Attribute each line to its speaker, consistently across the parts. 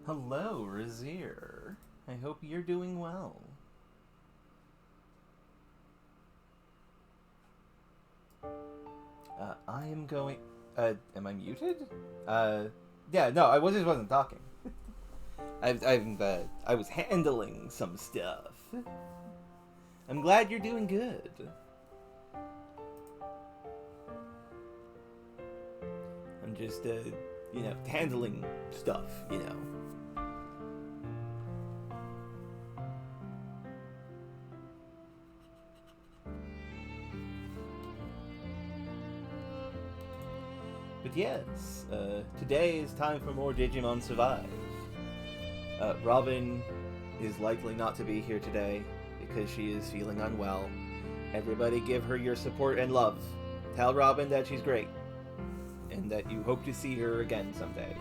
Speaker 1: Hello, Razir. I hope you're doing well. I am going. Am I muted? Uh, yeah, no, wasn't talking. I was handling some stuff. I'm glad you're doing good. I'm just, handling stuff. But yes, today is time for more Digimon Survive. Robin is likely not to be here today because she is feeling unwell. Everybody give her your support and love. Tell Robin that she's great and that you hope to see her again someday.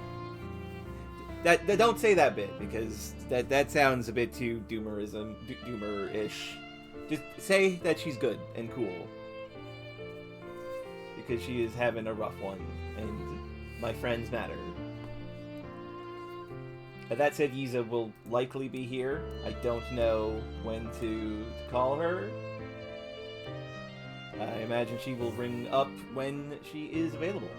Speaker 1: That don't say that bit because that sounds a bit too doomer-ish. Just say that she's good and cool because she is having a rough one, and my friends matter. That said, Yiza will likely be here. I don't know when to call her. I imagine she will ring up when she is available.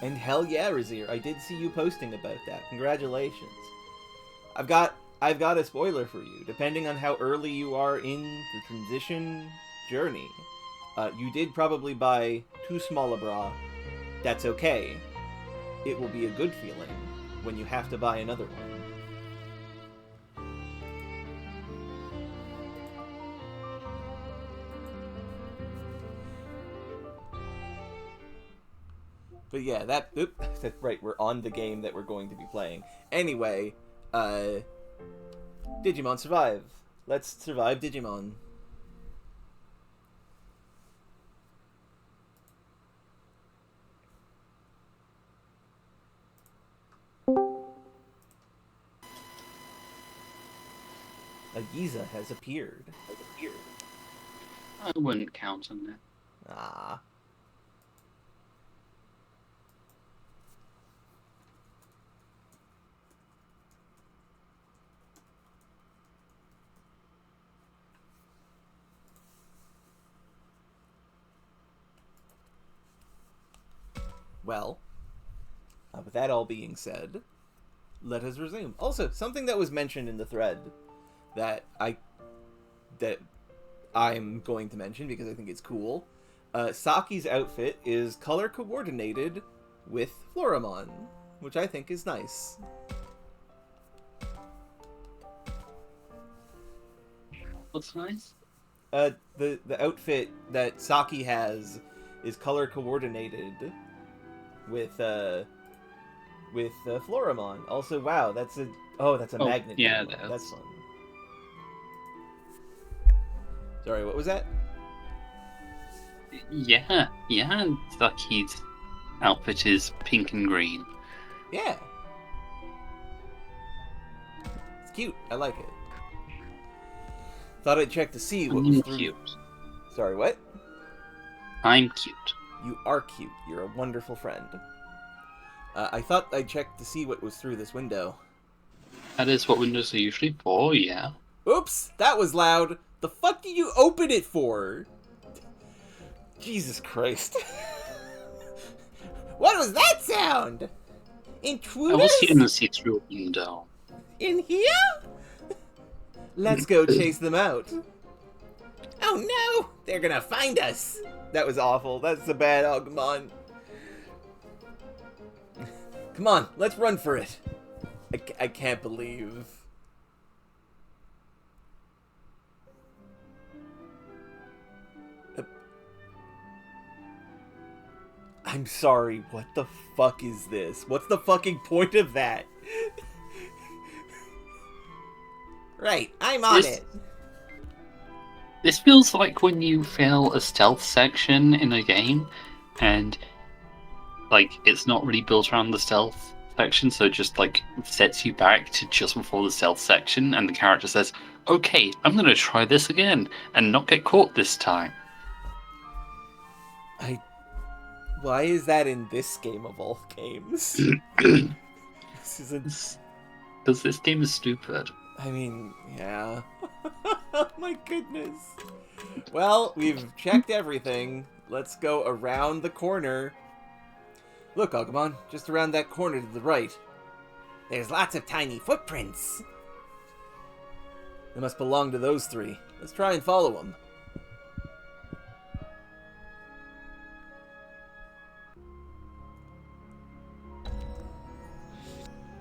Speaker 1: And hell yeah, Razir, I did see you posting about that. Congratulations. I've got a spoiler for you. Depending on how early you are in the transition journey, you did probably buy too small a bra. That's okay. It will be a good feeling when you have to buy another one. But yeah, that's right, we're on the game that we're going to be playing. Anyway, Digimon Survive. Let's survive Digimon. A Giza has appeared.
Speaker 2: I wouldn't count on that.
Speaker 1: Ah. Well, with that all being said, let us resume. Also, something that was mentioned in the thread that I'm going to mention because I think it's cool. Saki's outfit is color coordinated with Floramon, which I think is nice.
Speaker 2: What's nice?
Speaker 1: The outfit that Saki has is color coordinated with Floramon. Also, wow, that's a magnet.
Speaker 2: Yeah,
Speaker 1: That's fun. Sorry, what was that?
Speaker 2: Yeah. Saki's outfit is pink and green.
Speaker 1: Yeah. It's cute. I like it. Thought I'd check to see what was through.
Speaker 2: Cute.
Speaker 1: Sorry, what?
Speaker 2: I'm cute.
Speaker 1: You are cute. You're a wonderful friend. I thought I'd check to see what was through this window.
Speaker 2: That is what windows are usually for, yeah.
Speaker 1: Oops, that was loud. The fuck did you open it for? Jesus Christ. What was that sound? Intruders?
Speaker 2: I was here to see through a window.
Speaker 1: In here? Let's go chase them out. Oh no! They're gonna find us! That was awful. That's a bad Agumon. Come on, let's run for it. I can't believe. I'm sorry, what the fuck is this? What's the fucking point of that? Right, I'm on it.
Speaker 2: This feels like when you fail a stealth section in a game, and like it's not really built around the stealth section, so it just like sets you back to just before the stealth section, and the character says, "Okay, I'm gonna try this again and not get caught this time."
Speaker 1: Why is that in this game of all games? This isn't.
Speaker 2: Because this game is stupid.
Speaker 1: I mean, yeah. Oh my goodness. Well, we've checked everything. Let's go around the corner. Look, Agumon, just around that corner to the right. There's lots of tiny footprints. They must belong to those three. Let's try and follow them.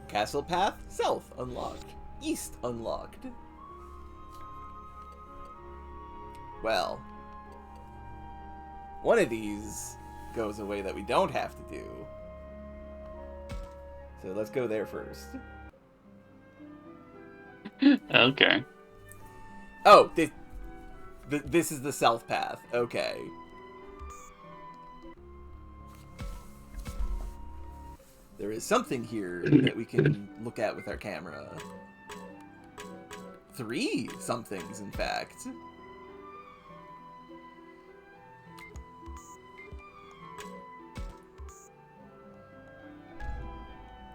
Speaker 1: Castle path, south unlocked. East unlocked. Well, one of these goes a way that we don't have to do. So let's go there first.
Speaker 2: Okay.
Speaker 1: Oh, this is the south path. Okay. There is something here that we can look at with our camera. 3 somethings, in fact.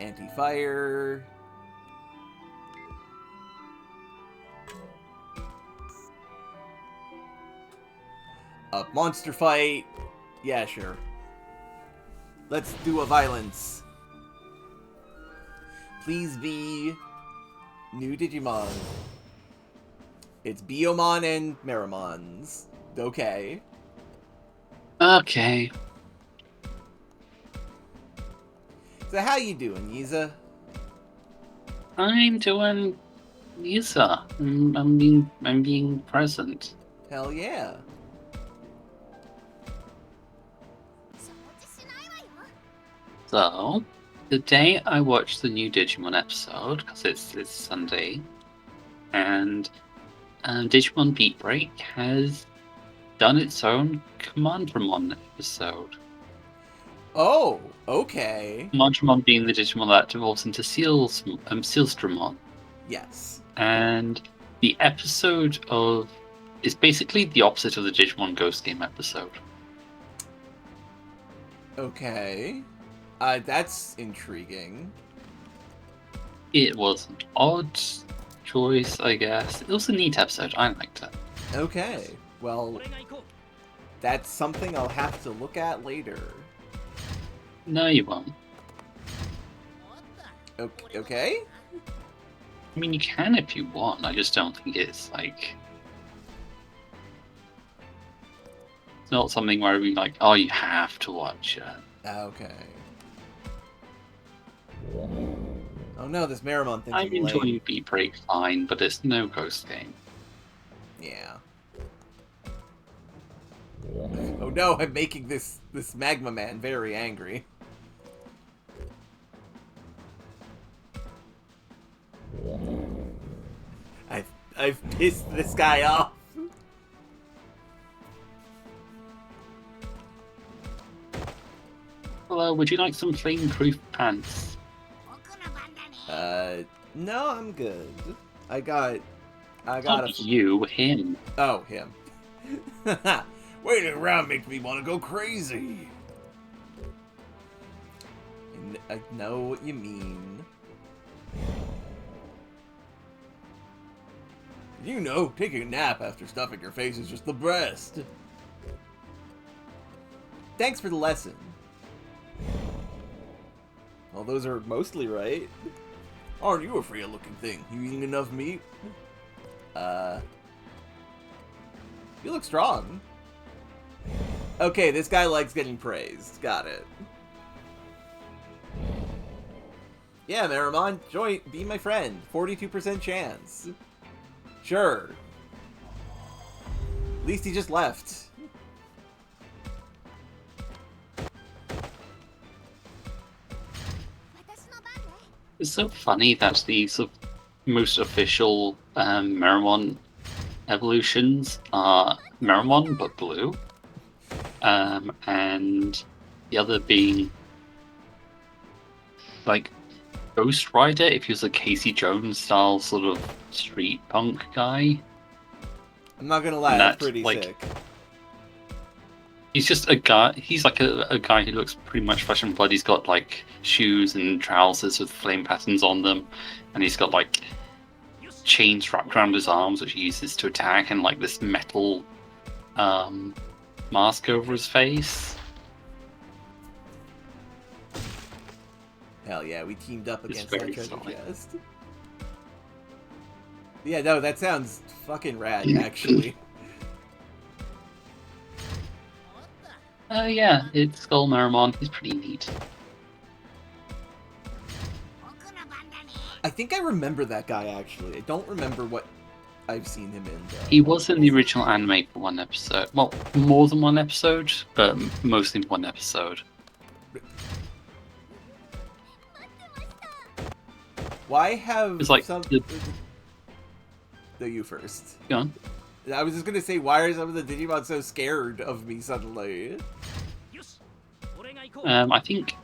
Speaker 1: Anti-fire. Up monster fight. Yeah, sure. Let's do a violence. Please be new Digimon. It's Biomon and Meramons. Okay.
Speaker 2: Okay.
Speaker 1: So how you doing, Yiza?
Speaker 2: I'm doing Lisa. I'm being present.
Speaker 1: Hell yeah.
Speaker 2: So, today I watched the new Digimon episode because it's Sunday, and Digimon Beat Break has done its own Commandramon episode.
Speaker 1: Oh, okay.
Speaker 2: Commandramon being the Digimon that evolves into Sealstramon.
Speaker 1: Yes.
Speaker 2: And the episode is basically the opposite of the Digimon Ghost Game episode.
Speaker 1: Okay. That's intriguing.
Speaker 2: It was an odd choice, I guess. It was a neat episode. I liked it.
Speaker 1: Okay. Well, that's something I'll have to look at later.
Speaker 2: No, you won't.
Speaker 1: Okay?
Speaker 2: I mean, you can if you want. I just don't think it's like... It's not something where we like, oh, you have to watch it.
Speaker 1: Okay. Oh no, this Meramon thing.
Speaker 2: I'm enjoying Beat Break fine, but it's no Ghost Game.
Speaker 1: Yeah. Oh no, I'm making this Magma Man very angry. I've pissed this guy off.
Speaker 2: Hello, would you like some flame-proof pants?
Speaker 1: No, I'm good. I got
Speaker 2: Not you, him.
Speaker 1: Oh, him. Waiting around makes me want to go crazy. I know what you mean. You know, taking a nap after stuffing your face is just the best. Thanks for the lesson. Well, those are mostly right. Aren't you a free-looking thing? You eating enough meat? You look strong. Okay, this guy likes getting praised. Got it. Yeah, Meramon, be my friend. 42% chance. Sure. At least he just left.
Speaker 2: It's so funny that the sort of most official Meramon evolutions are Meramon but blue, and the other being like Ghost Rider if he was a Casey Jones style sort of street punk guy.
Speaker 1: I'm not gonna lie,
Speaker 2: And
Speaker 1: that's
Speaker 2: that's,
Speaker 1: pretty
Speaker 2: like,
Speaker 1: sick.
Speaker 2: He's just a guy. He's like a guy who looks pretty much flesh and blood. He's got like shoes and trousers with flame patterns on them, and he's got like chains wrapped around his arms, which he uses to attack, and like this metal mask over his face.
Speaker 1: Hell yeah, we teamed up
Speaker 2: It's
Speaker 1: against that
Speaker 2: very
Speaker 1: treasure
Speaker 2: solid.
Speaker 1: chest. Yeah, no, that sounds fucking rad, actually.
Speaker 2: Yeah, it's Skull Marimon. He's pretty neat.
Speaker 1: I think I remember that guy, actually. I don't remember what I've seen him in, though.
Speaker 2: He was in the original anime for one episode. Well, more than one episode, but mostly one episode.
Speaker 1: Why have
Speaker 2: It's like
Speaker 1: some...
Speaker 2: the-
Speaker 1: No, you first.
Speaker 2: Go on.
Speaker 1: I was just gonna say, why are some of the Digimon so scared of me suddenly?
Speaker 2: I think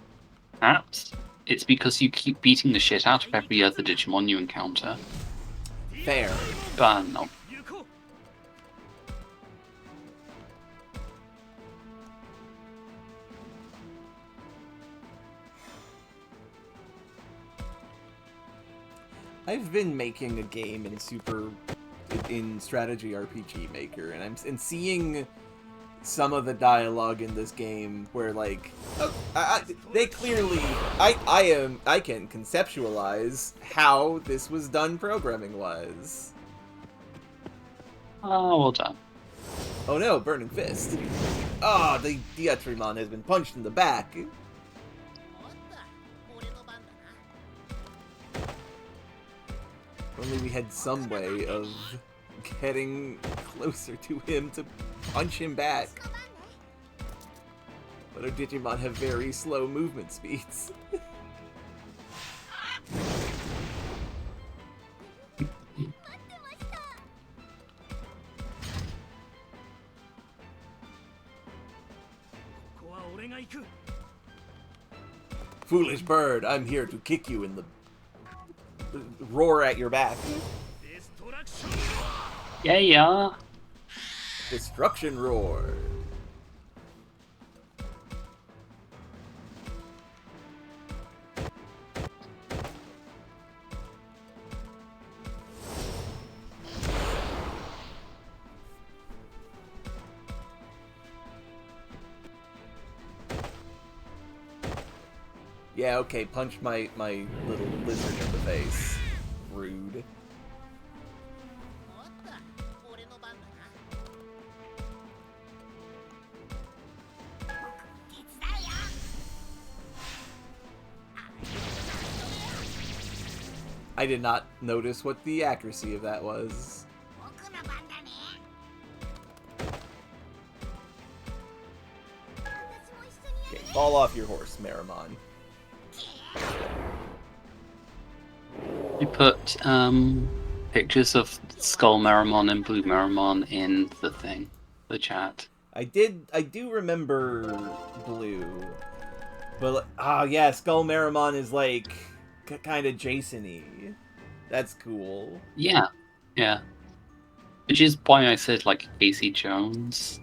Speaker 2: perhaps it's because you keep beating the shit out of every other Digimon you encounter.
Speaker 1: Fair.
Speaker 2: But no.
Speaker 1: I've been making a game in strategy RPG Maker, and seeing some of the dialogue in this game where like they clearly I can conceptualize how this was done programming wise.
Speaker 2: Oh, well done.
Speaker 1: Oh no, Burning Fist. Ah, the Diatrimon has been punched in the back. Only we had some way of getting closer to him to punch him back. But our Digimon have very slow movement speeds. Foolish bird, I'm here to kick you in the... roar at your back.
Speaker 2: Yeah.
Speaker 1: Destruction roar. Yeah, okay, punch my little lizard in the face. Rude. I did not notice what the accuracy of that was. Okay, fall off your horse, Marimon.
Speaker 2: We put pictures of Skull Marimon and Blue Marimon in the chat.
Speaker 1: I do remember Blue, but yeah, Skull Marimon is like kind of Jason-y. That's cool.
Speaker 2: Yeah. Which is why I said like Casey Jones.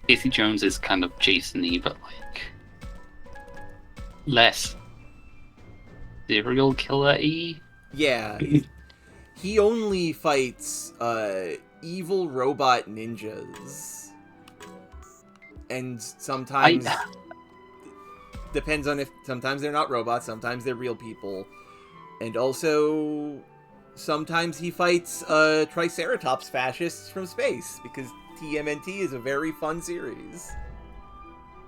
Speaker 2: Casey Jones is kind of Jason-y, but like less serial killer-y.
Speaker 1: Yeah, he only fights evil robot ninjas, and sometimes depends on if sometimes they're not robots, sometimes they're real people, and also sometimes he fights Triceratops fascists from space because TMNT is a very fun series.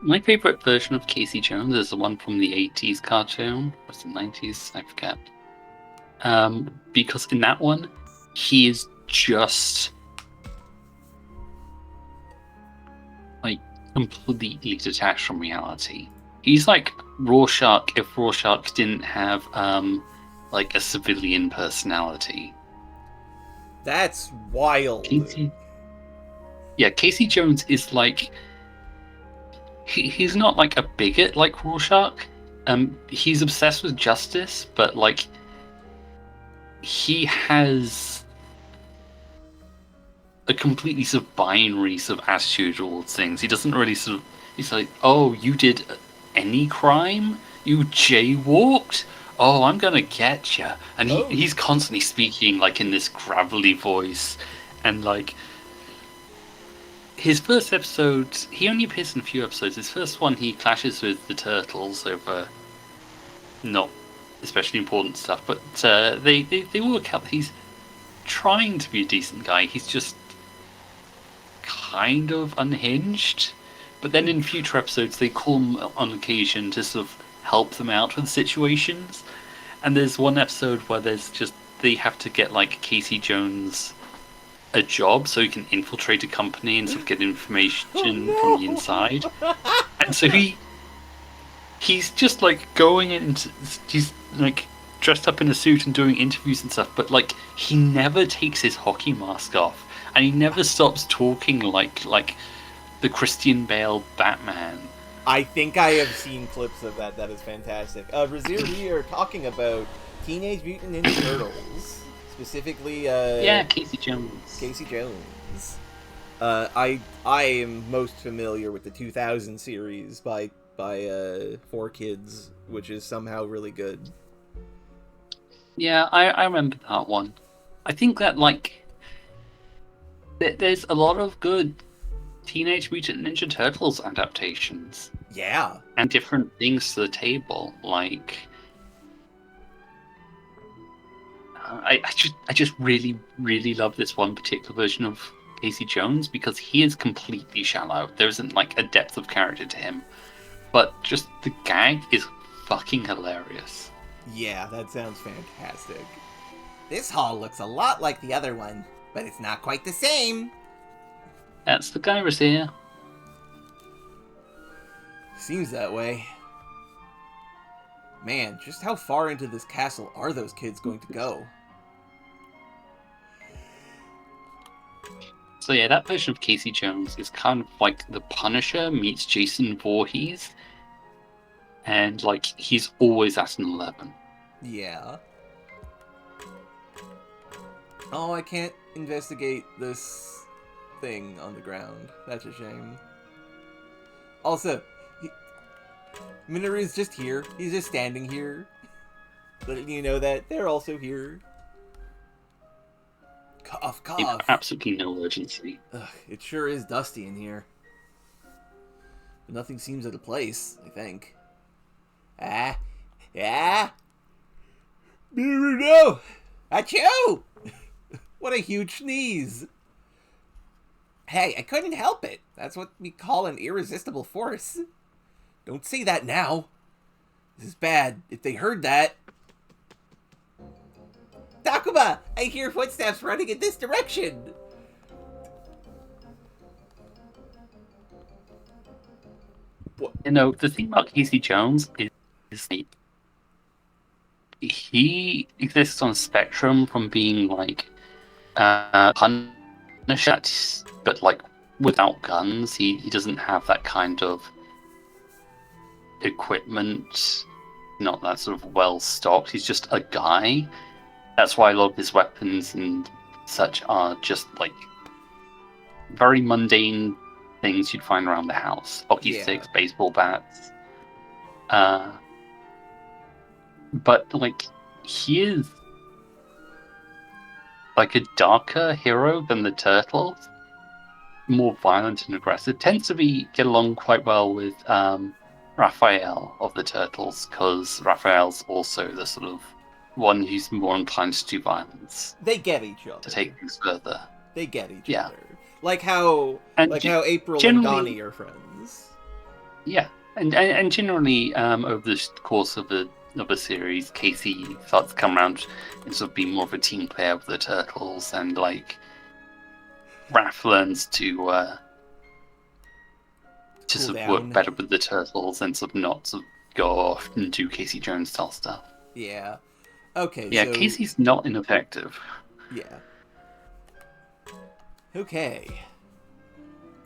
Speaker 2: My favorite version of Casey Jones is the one from the 80s cartoon. Was it 90s? I forget. Because in that one, he is just like completely detached from reality. He's like Rorschach if Rorschach didn't have like a civilian personality.
Speaker 1: That's wild.
Speaker 2: Casey Jones is like he's not like a bigot like Rorschach, he's obsessed with justice, but like he has a completely sort of binary sort of attitude towards things. He doesn't really sort of. He's like, "Oh, you did any crime? You jaywalked? Oh, I'm gonna get you!" And
Speaker 1: Oh.
Speaker 2: he's constantly speaking like in this gravelly voice, and like his first episode, he only appears in a few episodes. His first one, he clashes with the turtles over not especially important stuff, but they work out that he's trying to be a decent guy. He's just kind of unhinged. But then in future episodes, they call him on occasion to sort of help them out with situations. And there's one episode where they have to get like Casey Jones a job so he can infiltrate a company and sort of get information from the inside. And so he's just like going into, he's like dressed up in a suit and doing interviews and stuff, but like he never takes his hockey mask off, and he never stops talking like the Christian Bale Batman.
Speaker 1: I think I have seen clips of that. That is fantastic. Razir, we are talking about Teenage Mutant Ninja Turtles, specifically.
Speaker 2: Casey Jones.
Speaker 1: Casey Jones. I am most familiar with the 2000 series by 4Kids, which is somehow really good.
Speaker 2: Yeah, I remember that one. I think that like there's a lot of good Teenage Mutant Ninja Turtles adaptations.
Speaker 1: Yeah.
Speaker 2: And different things to the table. Like I just really, really love this one particular version of Casey Jones because he is completely shallow. There isn't like a depth of character to him. But just the gag is fucking hilarious.
Speaker 1: Yeah, that sounds fantastic. This hall looks a lot like the other one, but it's not quite the same.
Speaker 2: That's the guy was here.
Speaker 1: Seems that way. Man, just how far into this castle are those kids going to go?
Speaker 2: So yeah, that version of Casey Jones is kind of like the Punisher meets Jason Voorhees. And like he's always at an 11.
Speaker 1: Yeah. Oh, I can't investigate this thing on the ground. That's a shame. Also, Minoru's just here. He's just standing here. Letting you know that they're also here. Cough, cough.
Speaker 2: Yeah, absolutely no urgency.
Speaker 1: Ugh, it sure is dusty in here. But nothing seems out of place, I think. No! Achoo! What a huge sneeze! Hey, I couldn't help it. That's what we call an irresistible force. Don't say that now. This is bad. If they heard that... Takuma! I hear footsteps running in this direction!
Speaker 2: You know, the thing about Casey Jones is he exists on a spectrum from being like Punisher, but like without guns. He doesn't have that kind of equipment, not that sort of well stocked. He's just a guy. That's why a lot of his weapons and such are just like very mundane things you'd find around the house. Hockey sticks, baseball bats. But like he is like a darker hero than the Turtles. More violent and aggressive. Tends to get along quite well with Raphael of the Turtles, because Raphael's also the sort of one who's more inclined to do violence.
Speaker 1: They get each other.
Speaker 2: To take things further.
Speaker 1: They get each other. Like how April and Donnie are friends.
Speaker 2: Yeah. And generally, over the course of a series, Casey starts to come around and sort of be more of a team player with the Turtles, and like Raph learns to sort of work better with the Turtles and sort of not sort of go off and do Casey Jones style stuff.
Speaker 1: Yeah. Okay.
Speaker 2: Yeah,
Speaker 1: so...
Speaker 2: Casey's not ineffective.
Speaker 1: Yeah. Okay.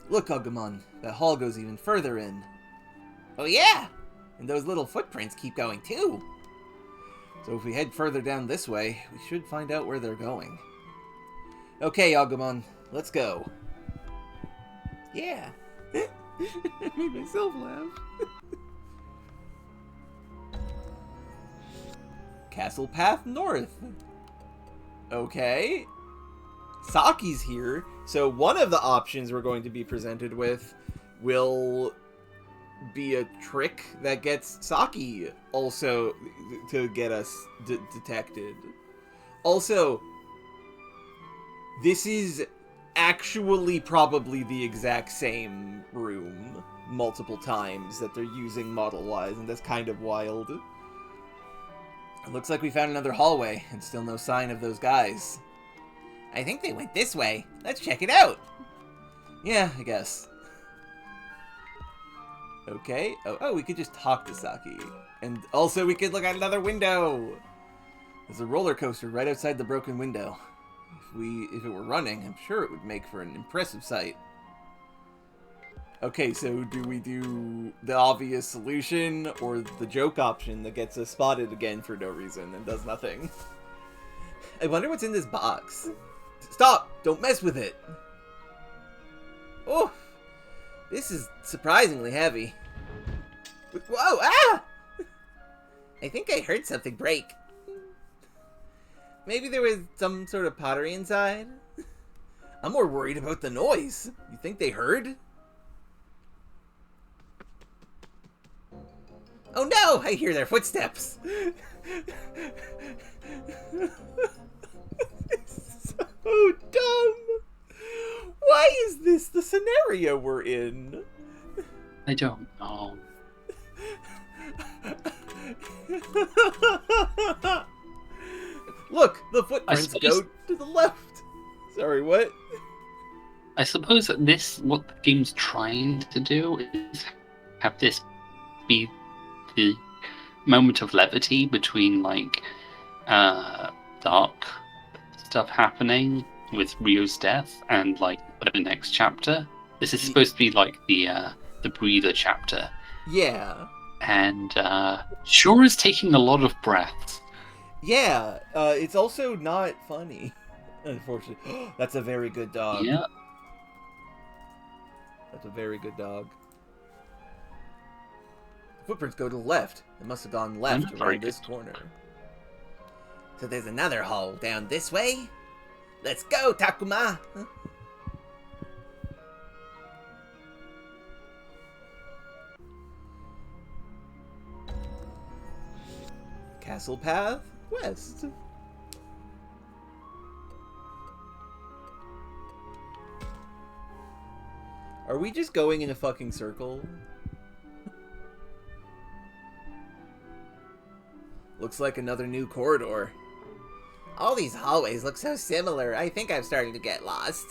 Speaker 1: Look, Agumon, that hall goes even further in. Oh yeah? And those little footprints keep going too. So if we head further down this way, we should find out where they're going. Okay, Agumon, let's go. Yeah. I made myself laugh. Castle Path North. Okay. Saki's here, so one of the options we're going to be presented with will be a trick that gets Saki also to get us detected. Also, this is actually probably the exact same room multiple times that they're using model-wise, and that's kind of wild. It looks like we found another hallway, and still no sign of those guys. I think they went this way. Let's check it out. Yeah, I guess. Okay. Oh, we could just talk to Saki. And also we could look out another window. There's a roller coaster right outside the broken window. If it were running, I'm sure it would make for an impressive sight. Okay, so do we do the obvious solution or the joke option that gets us spotted again for no reason and does nothing? I wonder what's in this box. Stop! Don't mess with it! Oh! This is surprisingly heavy. Whoa! Ah! I think I heard something break. Maybe there was some sort of pottery inside? I'm more worried about the noise. You think they heard? Oh no! I hear their footsteps! It's so dumb! Why is this the scenario we're in?
Speaker 2: I don't know.
Speaker 1: Look, the footprints go to the left. Sorry, what?
Speaker 2: I suppose that what the game's trying to do is have this be the moment of levity between, like, dark stuff happening with Ryo's death and, like, whatever next chapter. This is supposed to be, like, the breather chapter.
Speaker 1: Yeah.
Speaker 2: And, sure is taking a lot of breaths.
Speaker 1: Yeah, it's also not funny, unfortunately. That's a very good dog.
Speaker 2: Yeah.
Speaker 1: That's a very good dog. Footprints go to the left. It must have gone left around this corner. So there's another hole down this way? Let's go, Takuma! Huh? Castle Path West. Are we just going in a fucking circle? Looks like another new corridor. All these hallways look so similar. I think I'm starting to get lost.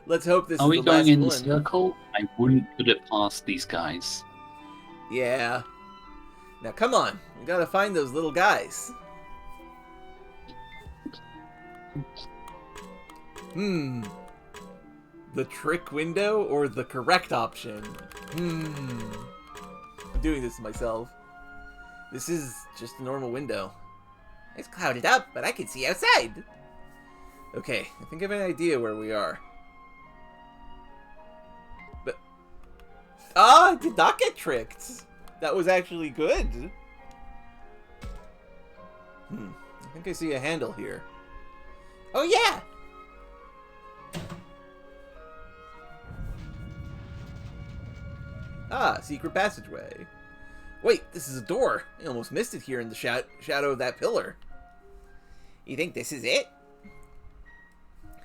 Speaker 1: Let's hope this is the last one.
Speaker 2: Are we going in the circle? I wouldn't put it past these guys.
Speaker 1: Yeah. Now come on. We gotta find those little guys. The trick window or the correct option? I'm doing this to myself. This is just a normal window. It's clouded up, but I can see outside. Okay, I think I have an idea where we are. But... I did not get tricked. That was actually good. I think I see a handle here. Oh yeah! Ah, secret passageway. Wait, this is a door. I almost missed it here in the shadow of that pillar. You think this is it?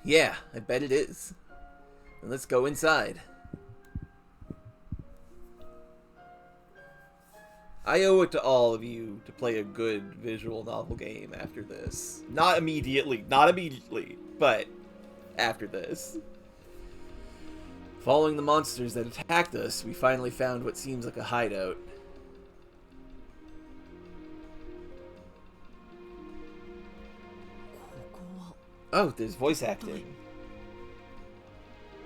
Speaker 1: Yeah, I bet it is. Then let's go inside. I owe it to all of you to play a good visual novel game after this. Not immediately, but after this. Following the monsters that attacked us, we finally found what seems like a hideout. Oh, there's voice acting.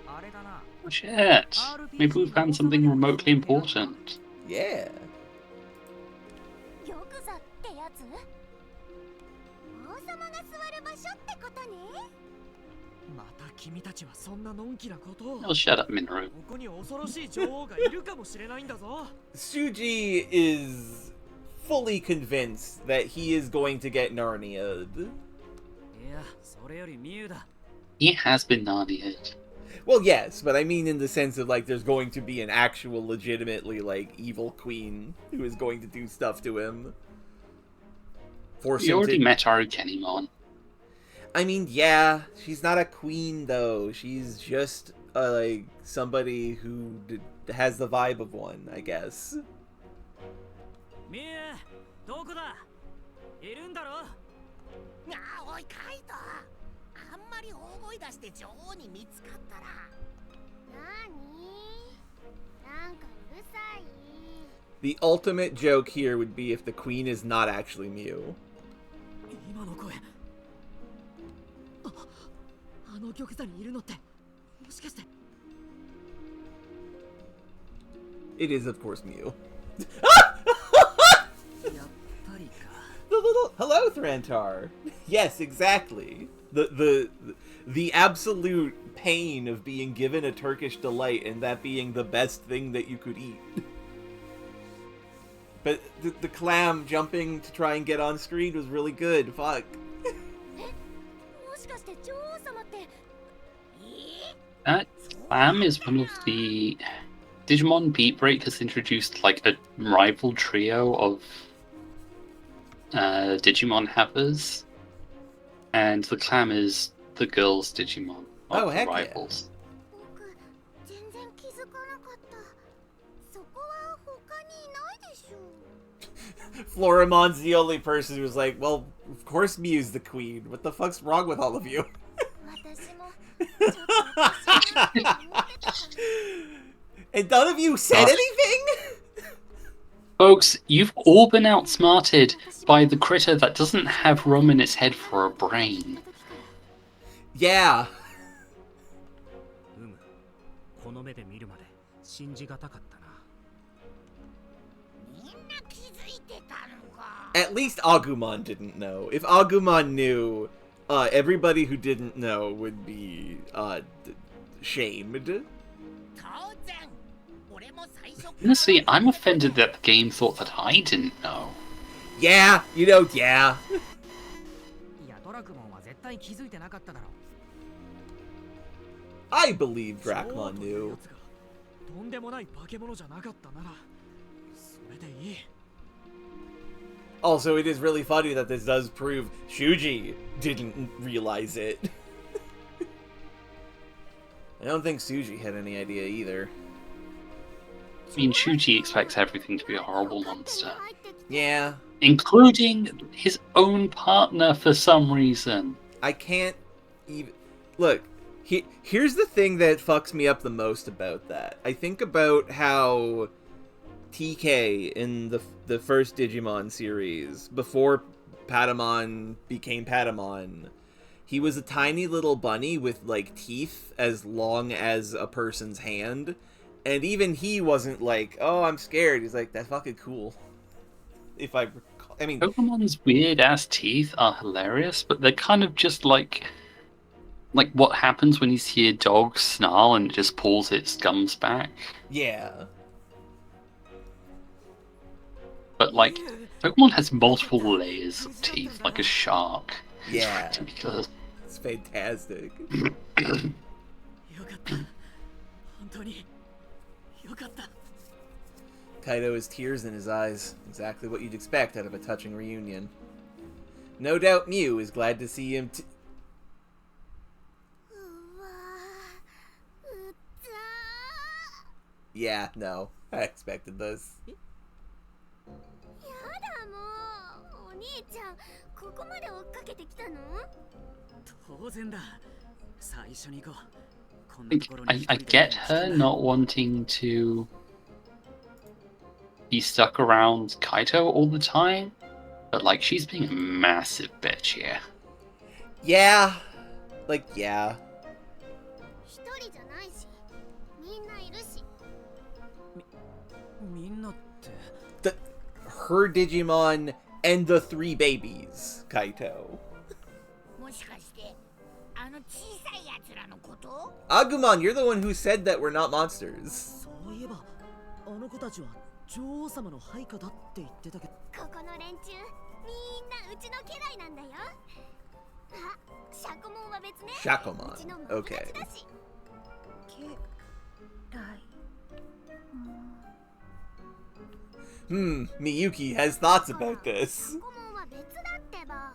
Speaker 2: Oh shit! Maybe we found something remotely important.
Speaker 1: Yeah.
Speaker 3: 玉座ってやつ？王様が座る場所ってことね。
Speaker 4: また君たちはそんなのんきなことを。
Speaker 2: Oh, shut up, Minoru.
Speaker 4: ここに恐ろしい女王がいるかもしれないんだぞ。
Speaker 1: Shuji is fully convinced that he is going to get Narnia'd.
Speaker 4: いや、それよりミュウだ。
Speaker 2: He has been Narnia'd.
Speaker 1: Well, yes, but I mean in the sense of, like, there's going to be an actual, legitimately, like, evil queen who is going to do stuff to him. Force
Speaker 2: You
Speaker 1: him
Speaker 2: already
Speaker 1: to...
Speaker 2: met Arukenimon.
Speaker 1: I mean, yeah, she's not a queen, though. She's just, like, somebody who has the vibe of one, I guess.
Speaker 4: ミュウ、どこだ？いるんだろ？
Speaker 5: ああ、おいカイト、あんまり大声出して女王に見つかったら。
Speaker 3: なに？なんかうるさい。
Speaker 1: The ultimate joke here would be if the queen is not actually Mew.
Speaker 4: 今の声。あの玉座にいるのって、もしかして。
Speaker 1: It is, of course, Mew.
Speaker 4: やっぱりか。
Speaker 1: The little hello, Thrantar. Yes, exactly. The absolute pain of being given a Turkish delight and that being the best thing that you could eat. But the clam jumping to try and get on screen was really good. Fuck.
Speaker 3: もしかして女王様って？
Speaker 2: That Clam is one of the... Digimon Beat Break has introduced, like, a rival trio of Digimon havers. And the Clam is the girls' Digimon.
Speaker 1: Oh,
Speaker 2: the
Speaker 1: heck yeah.
Speaker 2: rivals.
Speaker 3: 僕全然気づかなかった。そこは他にいないでしょ。
Speaker 1: Floramon's the only person who's like, well, of course Mew's the queen. What the fuck's wrong with all of you?
Speaker 3: 私もちょっと私も思ってたかな。
Speaker 1: And none of you said anything?
Speaker 2: Folks, you've all been outsmarted by the critter that doesn't have room in its head for a brain.
Speaker 1: Yeah.
Speaker 4: この目で見るまで信じがたかったな。
Speaker 5: みんな気づいてたのか。
Speaker 1: At least Agumon didn't know. If Agumon knew, everybody who didn't know would be, shamed.
Speaker 5: 当然。俺も最初から。
Speaker 2: Honestly, I'm offended that the game thought that I didn't know.
Speaker 1: Yeah, you know, yeah.
Speaker 4: いや、ドラクモンは絶対気づいてなかっただろう。
Speaker 1: I believe
Speaker 4: 女王
Speaker 1: Dracmon
Speaker 4: という
Speaker 1: knew.
Speaker 4: やつがとんでもない化け物じゃなかったなら、それでいい。
Speaker 1: Also, it is really funny that this does prove Shuji didn't realize it. I don't think Suji had any idea either.
Speaker 2: I mean, Shuji expects everything to be a horrible monster.
Speaker 1: Yeah,
Speaker 2: Including his own partner for some reason.
Speaker 1: I can't even... Look, here's the thing that fucks me up the most about that. I think about how TK in the first Digimon series, before Patamon became Patamon, he was a tiny little bunny with, like, teeth as long as a person's hand. And even he wasn't like, oh, I'm scared. He's like, that's fucking cool. If I recall. I mean...
Speaker 2: Pokemon's weird-ass teeth are hilarious, but they're kind of just like what happens when you see a dog snarl and it just pulls its gums back.
Speaker 1: Yeah.
Speaker 2: But, like, Pokemon has multiple layers of teeth, like a shark.
Speaker 1: Yeah.
Speaker 2: It's ridiculous.
Speaker 1: It's fantastic.
Speaker 4: よかった。本当によかった。
Speaker 1: Kaido has tears in his eyes. Exactly what you'd expect out of a touching reunion. No doubt Mew is glad to see him t-
Speaker 3: うわー、うっざー。
Speaker 1: Yeah, no. I expected this.
Speaker 3: やだもう。お兄ちゃん、ここまで追っかけてきたの？
Speaker 4: 当然だ。最初に行こう。こんなところに
Speaker 2: I get her not wanting to be stuck around Kaito all the time, but, like, she's being a massive bitch here.
Speaker 1: Yeah. Like, yeah.
Speaker 3: 一人じゃないし、みんないるし。
Speaker 4: みんなって
Speaker 1: her Digimon and the 3 babies, Kaito.
Speaker 5: もしかしてあの小さいやつらのこと？
Speaker 1: Agumon, you're the one who said that we're not monsters.
Speaker 4: そういえばあの子たちは女王様の配下だって言ってたけど。
Speaker 3: ここの連中みんなうちの家来なんだよ。あ、シャコモンは別ね。
Speaker 1: シャコモン。
Speaker 3: うちの友達
Speaker 1: Okay.
Speaker 3: だし。家来。
Speaker 1: Miyuki has thoughts about
Speaker 3: シ
Speaker 1: this.
Speaker 3: ャコモンは別だってば。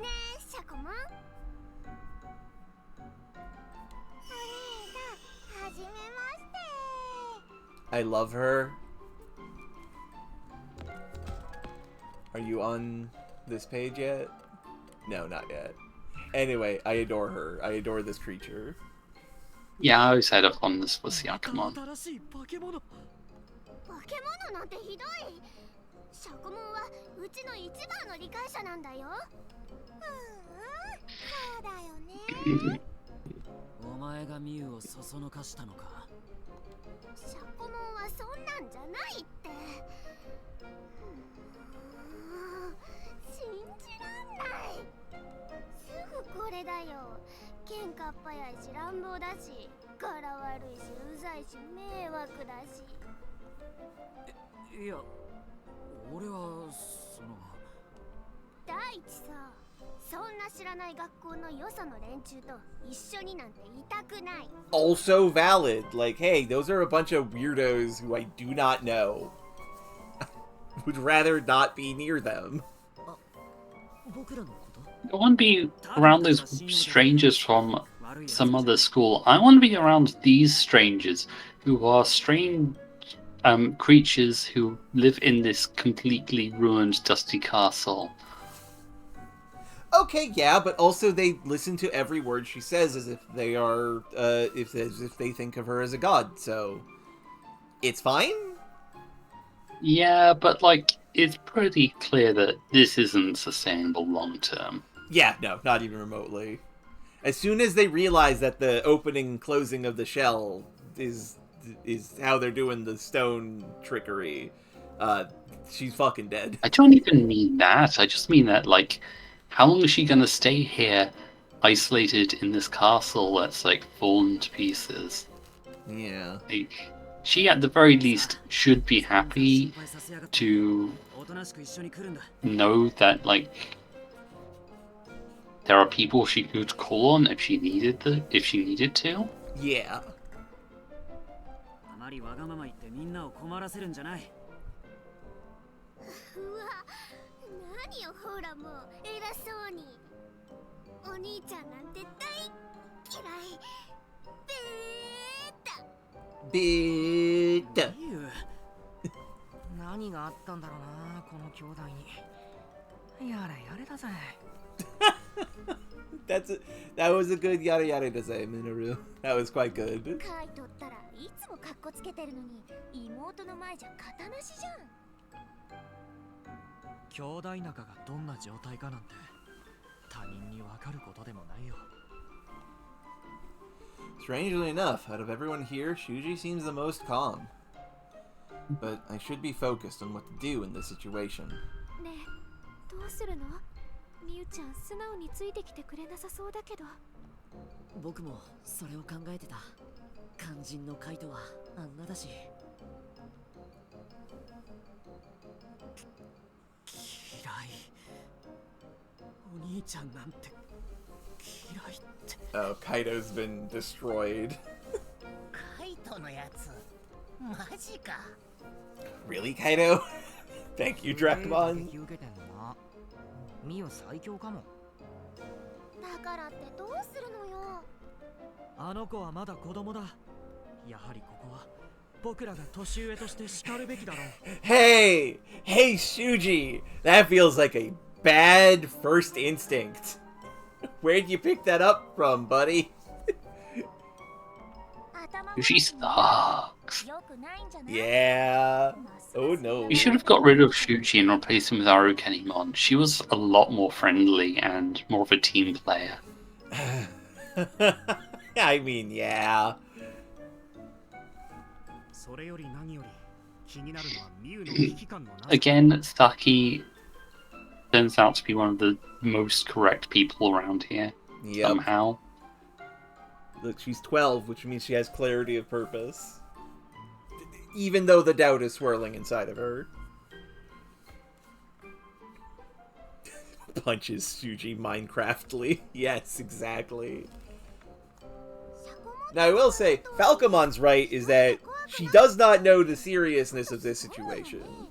Speaker 3: ねえ、シャコモン。あれだ、はじめまして。
Speaker 1: I love her. Are you on this page yet? No, not yet. Anyway, I adore her. I adore this creature.
Speaker 2: Yeah, I always had up on this was the Akamon.
Speaker 4: 新しい化け物。
Speaker 3: 化け物なんてひどい。シャコモンはうちの一番の理解者なんだよ。そうだよね。
Speaker 4: お前がミュウをそそのかしたのか。
Speaker 3: シャコモンはそんなんじゃないって。信じらんない。すぐこれだよ。喧嘩っ早いし乱暴だし、柄悪いしうざいし迷惑だし。
Speaker 4: いや、俺はその。
Speaker 3: 第一さ、そんな知らない学校のよその連中と一緒になんていたくない。
Speaker 1: Also valid. Like, hey, those are a bunch of weirdos who I do not know. Would rather not be near them.
Speaker 4: 僕らのこと？
Speaker 2: I want to be around those strangers from some other school. I want to be around these strangers who are strange creatures who live in this completely ruined, dusty castle.
Speaker 1: Okay, yeah, but also they listen to every word she says as if they are, as if they think of her as a god. So it's fine.
Speaker 2: Yeah, but like it's pretty clear that this isn't sustainable long term.
Speaker 1: Yeah, no, not even remotely. As soon as they realize that the opening and closing of the shell is how they're doing the stone trickery, she's fucking dead.
Speaker 2: I don't even mean that. I just mean that, like, how long is she gonna stay here, isolated in this castle that's like fallen to pieces?
Speaker 1: Yeah.
Speaker 2: Like, she at the very least should be happy to know that, like, there are people she could call on if she needed to.
Speaker 1: Yeah.
Speaker 4: あまりわがまま言ってみんなを困らせるんじゃない。
Speaker 3: うわ、何よほらもう偉そうに。お兄ちゃんなんて大嫌い。
Speaker 1: Bit.
Speaker 4: ミュウ。何があったんだろうな、この兄弟に。やれやれだぜ。
Speaker 1: That was a good yada yada to say, Minoru. That was quite good.
Speaker 3: カイトったらいつもカッコつけてるのに妹の前じゃ肩なしじゃん。
Speaker 4: 兄弟仲がどんな状態かなんて他人にわかることでもないよ。
Speaker 1: Strangely enough, out of everyone here, Shuji seems the most calm. But I should be focused on what to do in this situation.
Speaker 3: ねえ、どうするの？みゆちゃん素直についてきてくれなさそうだけど。
Speaker 4: 僕もそれを考えてた。肝心のカイトはあんなだし。嫌い。お兄ちゃんなんて嫌いって。
Speaker 1: Oh, Kaido's been destroyed.
Speaker 5: カイトのやつマジか。
Speaker 1: Really, Kaido? Thank you, Dracmon.
Speaker 4: ミオ最強かも。
Speaker 3: だからってどうするのよ。
Speaker 4: あの子はまだ子供だ。やはりここは僕らが年上として叱るべきだろう。
Speaker 1: Hey! Hey, Shuji! That feels like a bad first instinct. Where'd you pick that up from, buddy?
Speaker 2: She sucks.
Speaker 1: Yeah. Oh no.
Speaker 2: We should have got rid of Shuji and replaced him with Arukenimon. She was a lot more friendly and more of a team player.
Speaker 1: I mean, yeah.
Speaker 4: それより何より
Speaker 2: Again, Saki turns out to be one of the most correct people around here.
Speaker 1: Yep.
Speaker 2: Somehow.
Speaker 1: Look, she's 12, which means she has clarity of purpose. Even though the doubt is swirling inside of her. Punches Shuji Minecraftly. Yes, exactly. Now, I will say, Falcomon's right is that she does not know the seriousness of this situation.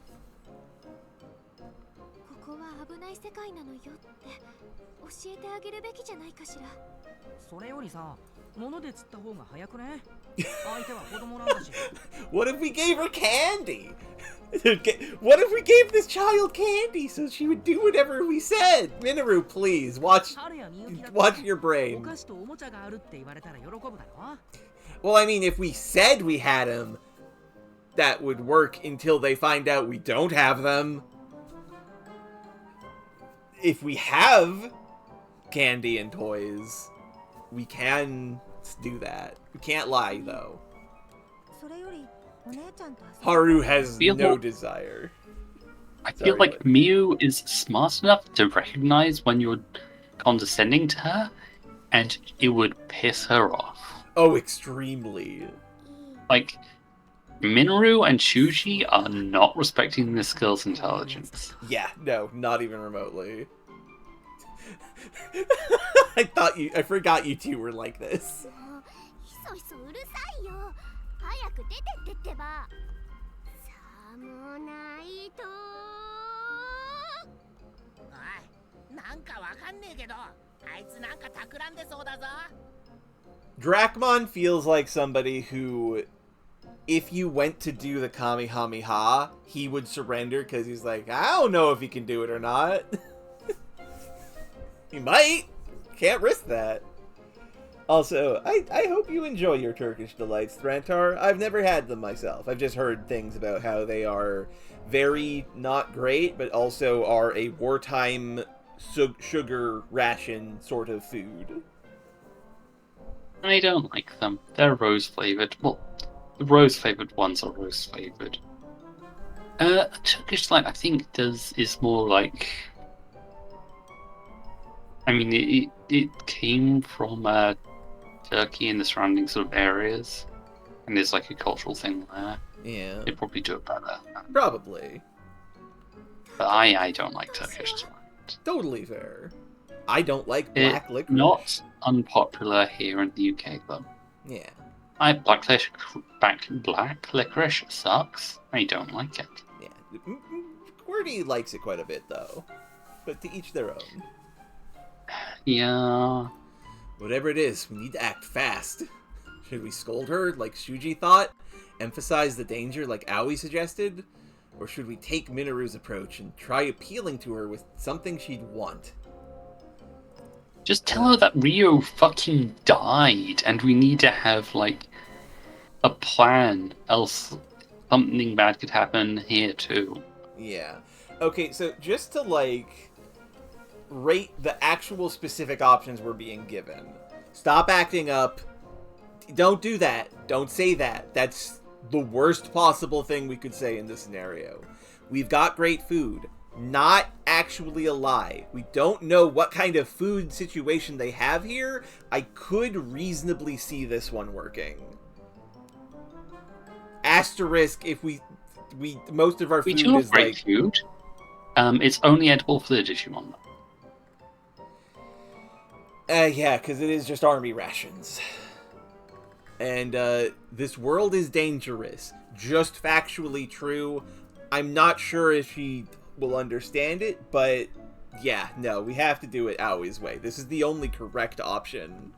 Speaker 3: ここは危ない世界なのよって教えてあげるべきじゃないかしら。
Speaker 4: それよりさ、物で釣った方が早くね。相手は子供なんだし。
Speaker 1: What if we gave her candy? What if we gave this child candy so she would do whatever we said? Minoru, please, watch your brain. Well, I mean, if we said we had them, that would work until they find out we don't have them. If we have candy and toys, we can do that. We can't lie, though. Haru has no desire.
Speaker 2: I feel like Miu is smart enough to recognize when you're condescending to her, and it would piss her off.
Speaker 1: Oh, extremely.
Speaker 2: Like, Minoru and Shuji are not respecting this girl's intelligence.
Speaker 1: Yeah, no, not even remotely. I forgot you two were like this.
Speaker 3: ひそひそうるさいよ。早く出てってってば。さもないと。
Speaker 5: おい、なんかわかんねえけど、あいつなんか企んでそうだぞ。
Speaker 1: Drachmon feels like somebody who, if you went to do the Kamehameha, he would surrender because he's like, I don't know if he can do it or not. He might. Can't risk that. Also, I hope you enjoy your Turkish delights, Thrantar. I've never had them myself. I've just heard things about how they are very not great, but also are a wartime sugar ration sort of food.
Speaker 2: I don't like them. They're rose-flavored. Well, the rose-flavored ones are rose-flavored. Turkish delight, I think, is more like... I mean, it came from Turkey and the surrounding sort of areas, and there's like a cultural thing there.
Speaker 1: Yeah.
Speaker 2: They'd probably do it better.
Speaker 1: Probably.
Speaker 2: But I don't like Turkish delight.
Speaker 1: Totally fair. I don't like black licorice.
Speaker 2: Not unpopular here in the UK, though.
Speaker 1: Yeah.
Speaker 2: Black licorice sucks. I don't like it.
Speaker 1: Yeah. QWERTY likes it quite a bit, though. But to each their own.
Speaker 2: Yeah.
Speaker 1: Whatever it is, we need to act fast. Should we scold her like Shuji thought? Emphasize the danger like Aoi suggested? Or should we take Minoru's approach and try appealing to her with something she'd want?
Speaker 2: Just tell her that Rio fucking died and we need to have, like, a plan, else something bad could happen here too.
Speaker 1: Yeah. Okay, so just to, like, rate the actual specific options we're being given. Stop acting up. Don't do that. Don't say that. That's the worst possible thing we could say in this scenario. We've got great food. Not actually a lie. We don't know what kind of food situation they have here. I could reasonably see this one working. Asterisk if we most of our food
Speaker 2: do have
Speaker 1: is
Speaker 2: great
Speaker 1: like
Speaker 2: food. It's only edible for the Digimon.
Speaker 1: Yeah, because it is just army rations. And this world is dangerous. Just factually true. I'm not sure if she will understand it, but yeah, no, we have to do it Aoi's way. This is the only correct option.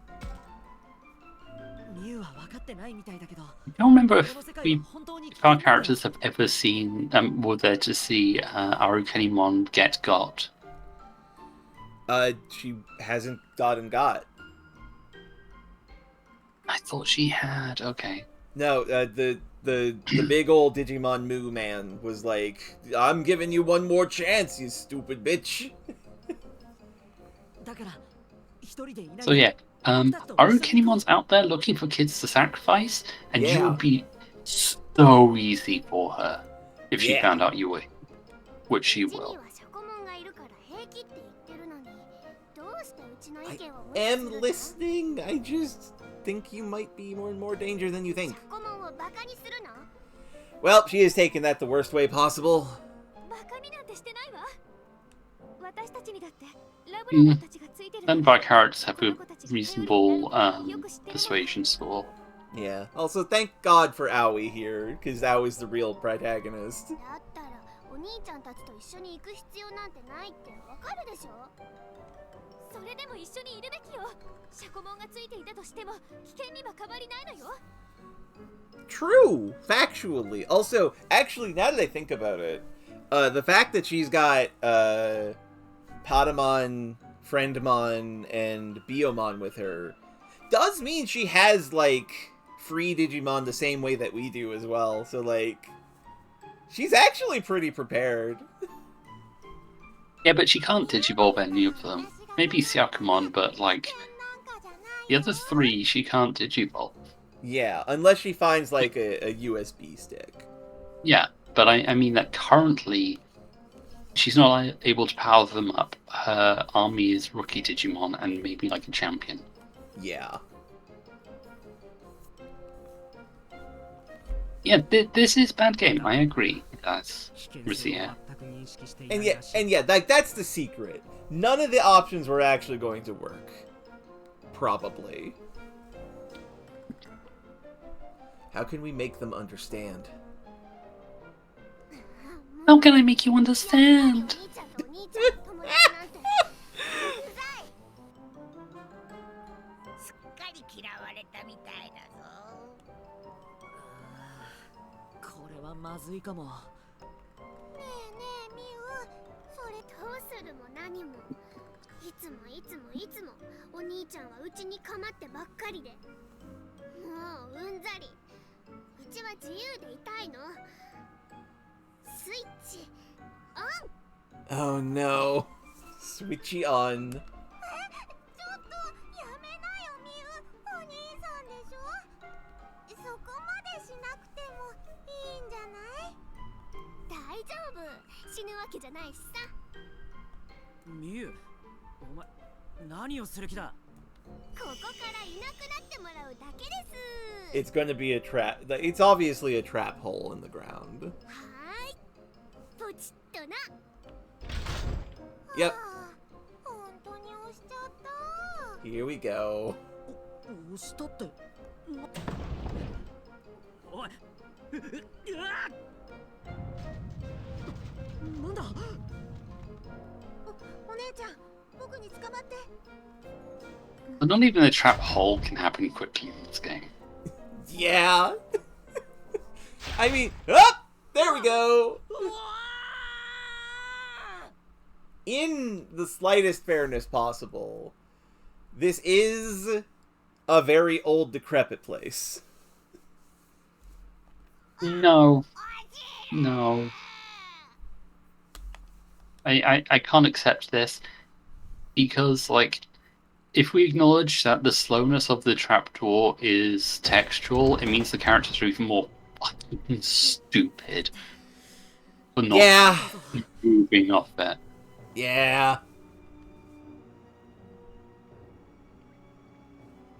Speaker 2: I don't remember if our characters have ever seen, were there to see Arukenimon get got.
Speaker 1: She hasn't gotten got.
Speaker 2: I thought she had. Okay.
Speaker 1: No, the big old Digimon Moo man was like, I'm giving you one more chance, you stupid bitch.
Speaker 2: So yeah, Arukenimon's out there looking for kids to sacrifice, and you would be so easy for her. if she
Speaker 1: Yeah.
Speaker 2: found out you were, which she
Speaker 3: うちに
Speaker 2: will.
Speaker 3: はシャコモンがいるから平気って言ってるのに、どうしてうちの意
Speaker 1: I
Speaker 3: 見を無視す
Speaker 1: am
Speaker 3: るの？
Speaker 1: listening. I just think you might be more and more danger than you
Speaker 3: シ
Speaker 1: think.
Speaker 3: ャコモンをバカにするの？
Speaker 1: Well, she is taking that the worst way possible.
Speaker 3: バカになんてしてないわ。私たちにだってラブラドたちがついてるの
Speaker 2: None
Speaker 3: に。
Speaker 2: of our characters have a reasonable persuasion score.
Speaker 1: Yeah. Also, thank God for Aoi here, because Aoi's the real protagonist.
Speaker 3: だったらお兄ちゃんたちと一緒に行く必要なんてないってわかるでしょ。それでも一緒にいるべきよ。シャコモンがついていたとしても危険には変わりないのよ。
Speaker 1: True, factually. Also, actually, now that I think about it, the fact that she's got Patamon, Friendmon, and Biomon with her does mean she has, like, free Digimon the same way that we do as well. So, like, she's actually pretty prepared.
Speaker 2: Yeah, but she can't digivolve any of them. Maybe Syakumon, but like the other three, she can't digivolve.
Speaker 1: Yeah, unless she finds, like, a USB stick.
Speaker 2: Yeah, but I mean that currently she's not able to power them up. Her army is rookie Digimon and maybe like a champion.
Speaker 1: Yeah.
Speaker 2: Yeah, this is bad game. I agree. That's
Speaker 4: 危険性を
Speaker 2: Rusia.
Speaker 4: 全く認識していな
Speaker 1: And
Speaker 4: い
Speaker 1: yeah,
Speaker 4: らしい
Speaker 1: and yeah, like, that's the secret. None of the options were actually going to work. Probably. How can we make them understand?
Speaker 2: How can I make you understand?
Speaker 3: お兄ちゃんとお兄ちゃんの友達なんてうざい。
Speaker 5: すっかり嫌われたみたいだぞ。
Speaker 4: これはまずいかも。
Speaker 3: ねえねえミウ、それどうするも何も。いつもお兄ちゃんはうちに構ってばっかりで。もううんざり。うちは自由でいたいの。スイッチオン。
Speaker 1: Oh no. Switchy on.
Speaker 3: ちょっとやめなよミウ、お兄さんでしょ。そこまでしなくてもいいんじゃない？大丈夫、死ぬわけじゃないしさ。
Speaker 4: ミュウ、お前何をする気だ。
Speaker 3: ここからいなくなってもらうだけです。
Speaker 1: It's going to be a trap. It's obviously a trap hole in the ground.
Speaker 3: はーい、ポチッとな。
Speaker 1: Yep.
Speaker 3: 本当に押しちゃった。
Speaker 1: Here we go.
Speaker 4: 押したって。おい。なんだ。
Speaker 3: お姉ちゃん、僕に捕まって。
Speaker 2: But not even a trap hole can happen quickly in this game.
Speaker 1: Yeah. I mean, oh, there we go. In the slightest fairness possible, this is a very old, decrepit place.
Speaker 2: No. No. I can't accept this because, like, if we acknowledge that the slowness of the trapdoor is textual, it means the characters are even more fucking stupid for not
Speaker 1: Yeah.
Speaker 2: moving off it.
Speaker 1: Yeah.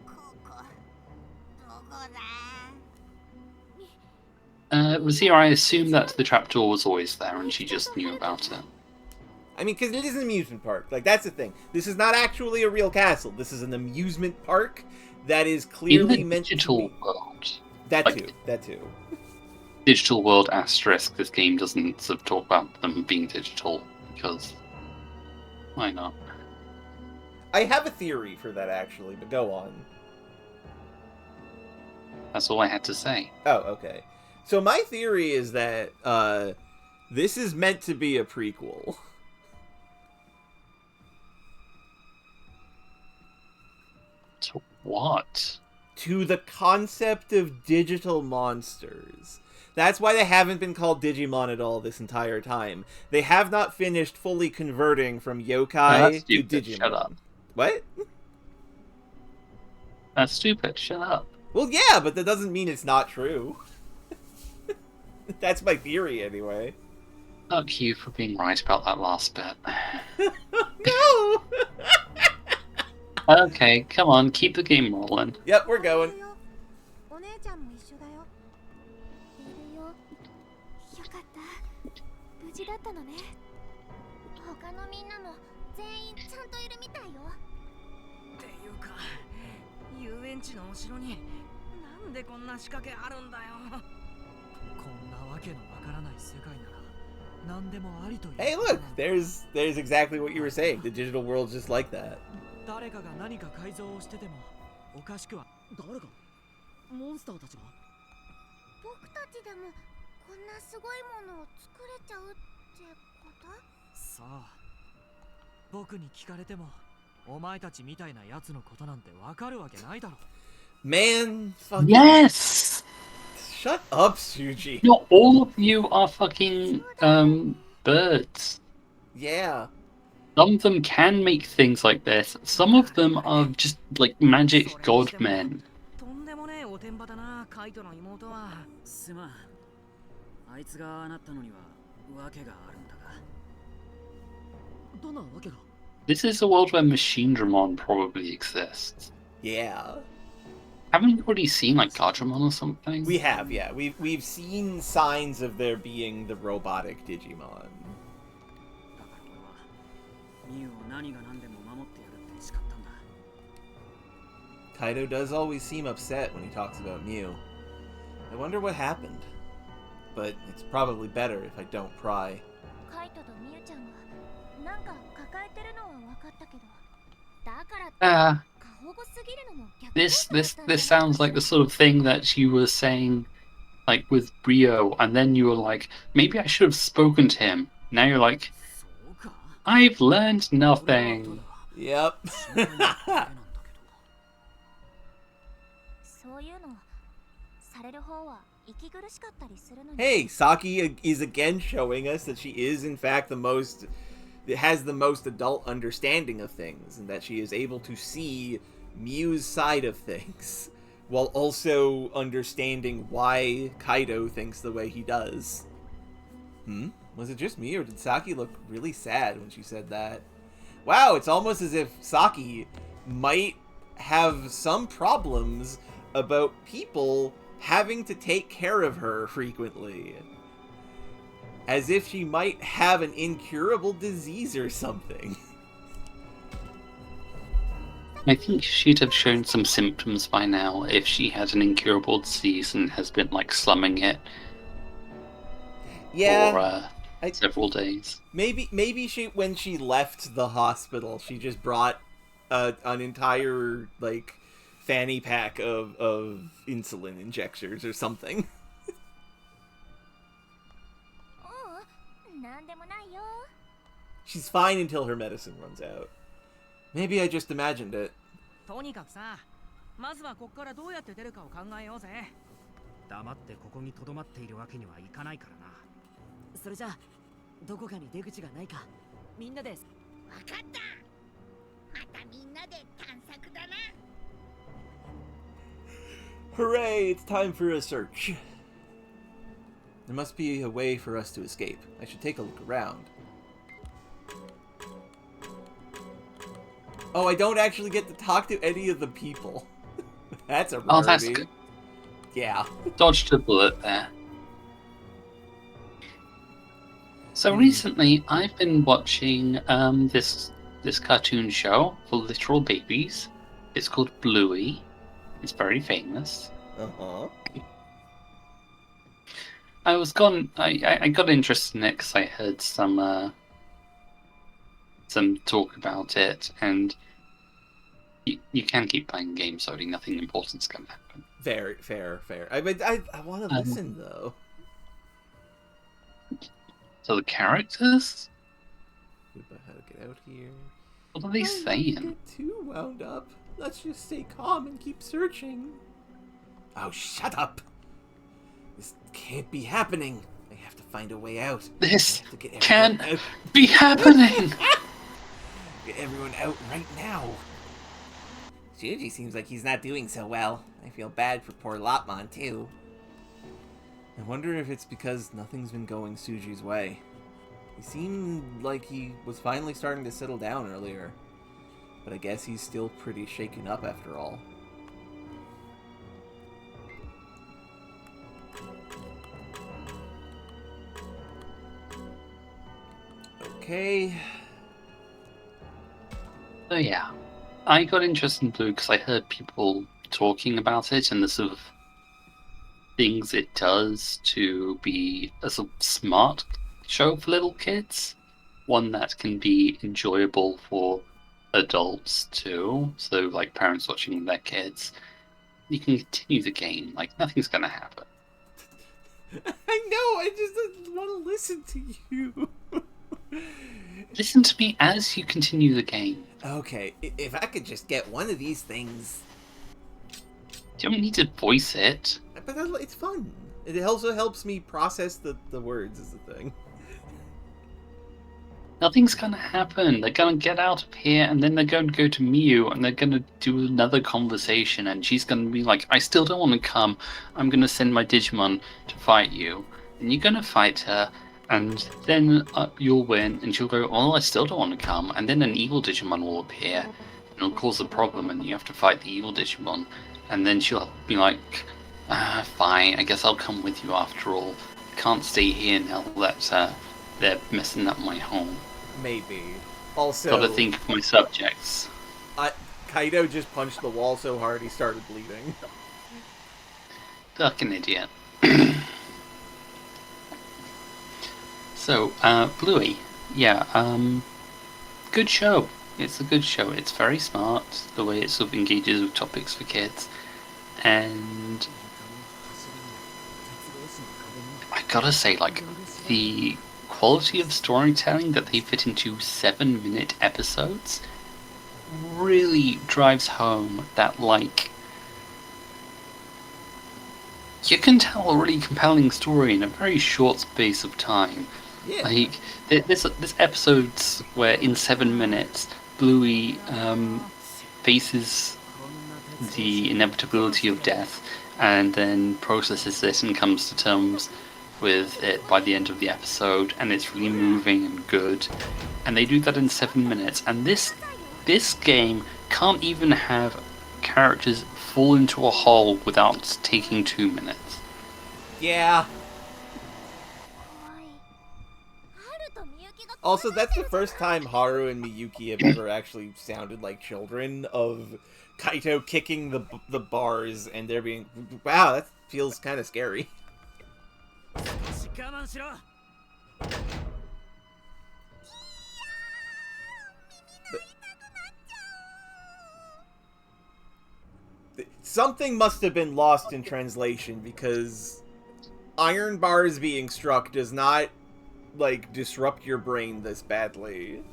Speaker 3: ここどこだ。
Speaker 2: Razia, I assume that the trapdoor was always there and she just knew about it.
Speaker 1: I mean, because it is an amusement park. Like, that's the thing. This is not actually a real castle. This is an amusement park that is
Speaker 2: In
Speaker 1: clearly
Speaker 2: the
Speaker 1: meant
Speaker 2: digital
Speaker 1: to be...
Speaker 2: world,
Speaker 1: That
Speaker 2: like-
Speaker 1: too. That too.
Speaker 2: digital world asterisk, this game doesn't sort of talk about them being digital because why not?
Speaker 1: I have a theory for that, actually, but go on.
Speaker 2: That's all I had to say.
Speaker 1: Oh, okay. So my theory is that this is meant to be a prequel.
Speaker 2: To what?
Speaker 1: To the concept of digital monsters. That's why they haven't been called Digimon at all this entire time. They have not finished fully converting from yokai
Speaker 2: that's
Speaker 1: to
Speaker 2: stupid.
Speaker 1: Digimon.
Speaker 2: Shut up.
Speaker 1: What?
Speaker 2: That's stupid. Shut up.
Speaker 1: Well, yeah, but that doesn't mean it's not true. That's my theory, anyway.
Speaker 2: Fuck you for being right about that last bit.
Speaker 1: No!
Speaker 2: Okay, come on, keep the game rolling.
Speaker 1: Yep, we're going.
Speaker 5: お姉ちゃんも一緒だよ。
Speaker 3: いるよ。よかった。無事だったのね。他のみんなも全員ちゃんといるみたいよ。
Speaker 4: っていうか、遊園地のお城になんでこんな仕掛けあるんだよ。こんなわけのわからない世界なら何でもありという。
Speaker 1: Hey, look! There's exactly what you were saying. The digital world's just like that.
Speaker 4: 誰かが何か改造をしててもおかしくは。誰が？モンスターたちが？
Speaker 3: 僕たちでもこんなすごいものを作れちゃうってこと？
Speaker 4: さあ、僕に聞かれてもお前たちみたいなやつのことなんてわかるわけないだろ。
Speaker 1: Man, fucking...
Speaker 2: Yes!
Speaker 1: Shut up, Shuji.
Speaker 2: Not all of you are fucking, birds.
Speaker 1: Yeah.
Speaker 2: Some of them can make things like this. Some of them are just, like, magic god men.
Speaker 4: とんでもねえおてんばだな、カイトの妹は。すまん。あいつがなったのには訳があるんだが。どんな訳が？
Speaker 2: This is a world where Machinedramon probably exists.
Speaker 1: Yeah.
Speaker 2: Haven't you already seen, like, Gardramon or something?
Speaker 1: We have, yeah. We've seen signs of there being the robotic Digimon. Kaido does always seem upset when he talks about Mew. I wonder what happened. But it's probably better if I don't pry.
Speaker 3: カイトとミユちゃんがなんか抱えてるのは分かったけど、だからって
Speaker 2: Ah,
Speaker 3: 過保護すぎるのも逆
Speaker 2: this sounds like the sort of thing that you were saying, like, with Rio, and then you were like, maybe I should have spoken to him. Now you're like, I've learned nothing.
Speaker 1: Yep.
Speaker 3: そういうのされる方は息苦しかったりするのに。
Speaker 1: Hey, Saki is again showing us that she is, in fact, has the most adult understanding of things, and that she is able to see Mew's side of things, while also understanding why Kaido thinks the way he does. Was it just me, or did Saki look really sad when she said that? Wow, it's almost as if Saki might have some problems about people having to take care of her frequently. As if she might have an incurable disease or something.
Speaker 2: I think she'd have shown some symptoms by now if she had an incurable disease and has been, like, slumming it
Speaker 1: Yeah.
Speaker 2: for several days.
Speaker 1: Maybe she, when she left the hospital, she just brought an entire, like, fanny pack of insulin injectors or something.
Speaker 3: なんでもないよ。
Speaker 1: She's fine until her medicine runs out. Maybe I just imagined it.
Speaker 4: とにかくさ、まずはこっからどうやって出るかを考えようぜ。黙ってここに留まっているわけにはいかないからな。それじゃあ、どこかに出口がないか、みんなで。
Speaker 5: わかった。またみんなで探索だな。
Speaker 1: Hooray, it's time for a search. There must be a way for us to escape. I should take a look around. Oh, I don't actually get to talk to any of the people. That's a rarity.
Speaker 2: Oh, that's good.
Speaker 1: Yeah.
Speaker 2: Dodged a bullet there. So recently, I've been watching this cartoon show for literal babies. It's called Bluey. It's very famous.
Speaker 1: Uh-huh.
Speaker 2: I got interested in it because I heard some talk about it, and you can keep playing games, Zodi. Nothing important's gonna happen.
Speaker 1: Fair. I want to listen, though.
Speaker 2: So the characters?
Speaker 1: How to get out here?
Speaker 2: What are they saying?
Speaker 1: Don't get too wound up. Let's just stay calm and keep searching. Oh, shut up! This can't be happening. I have to find a way out.
Speaker 2: This
Speaker 1: I have to get
Speaker 2: can't
Speaker 1: everyone
Speaker 2: be happening!
Speaker 1: Get everyone out right now. Shuji seems like he's not doing so well. I feel bad for poor Lopmon, too. I wonder if it's because nothing's been going Suji's way. He seemed like he was finally starting to settle down earlier. But I guess he's still pretty shaken up after all. Okay.
Speaker 2: So yeah, I got interested in Blue because I heard people talking about it and the sort of things it does to be a sort of smart show for little kids. One that can be enjoyable for adults too. So like parents watching their kids. You can continue the game, like nothing's gonna happen.
Speaker 1: I know, I just don't want to listen to you.
Speaker 2: Listen to me as you continue the game.
Speaker 1: Okay, if I could just get one of these things.
Speaker 2: You don't need to voice it.
Speaker 1: But it's fun. It also helps me process the words, is the thing.
Speaker 2: Nothing's gonna happen. They're gonna get out of here, and then they're going to go to Miu, and they're gonna do another conversation, and she's gonna be like, I still don't want to come. I'm gonna send my Digimon to fight you. And you're gonna fight her, and then you'll win, and she'll go, oh, I still don't want to come. And then an evil Digimon will appear, and it'll cause a problem, and you have to fight the evil Digimon. And then she'll be like, fine, I guess I'll come with you after all. I can't stay here now that they're messing up my home.
Speaker 1: Maybe. Also,
Speaker 2: Gotta think of my subjects.
Speaker 1: Kaido just punched the wall so hard he started bleeding.
Speaker 2: Fucking idiot. So, Bluey. Yeah, good show. It's a good show. It's very smart, the way it sort of engages with topics for kids. And I gotta say, like, the quality of storytelling that they fit into 7-minute episodes really drives home that, like, you can tell a really compelling story in a very short space of time.
Speaker 1: Yeah.
Speaker 2: Like, there's episodes where in 7 minutes, Bluey faces the inevitability of death and then processes it and comes to terms with it by the end of the episode, and it's really moving and good. And they do that in 7 minutes, and this game can't even have characters fall into a hole without taking 2 minutes.
Speaker 1: Yeah. Also, that's the first time Haru and Miyuki have ever actually sounded like children, of Kaito kicking the bars and there being, wow, that feels kind of scary. Something must have been lost in translation, because iron bars being struck does not, like, disrupt your brain this badly.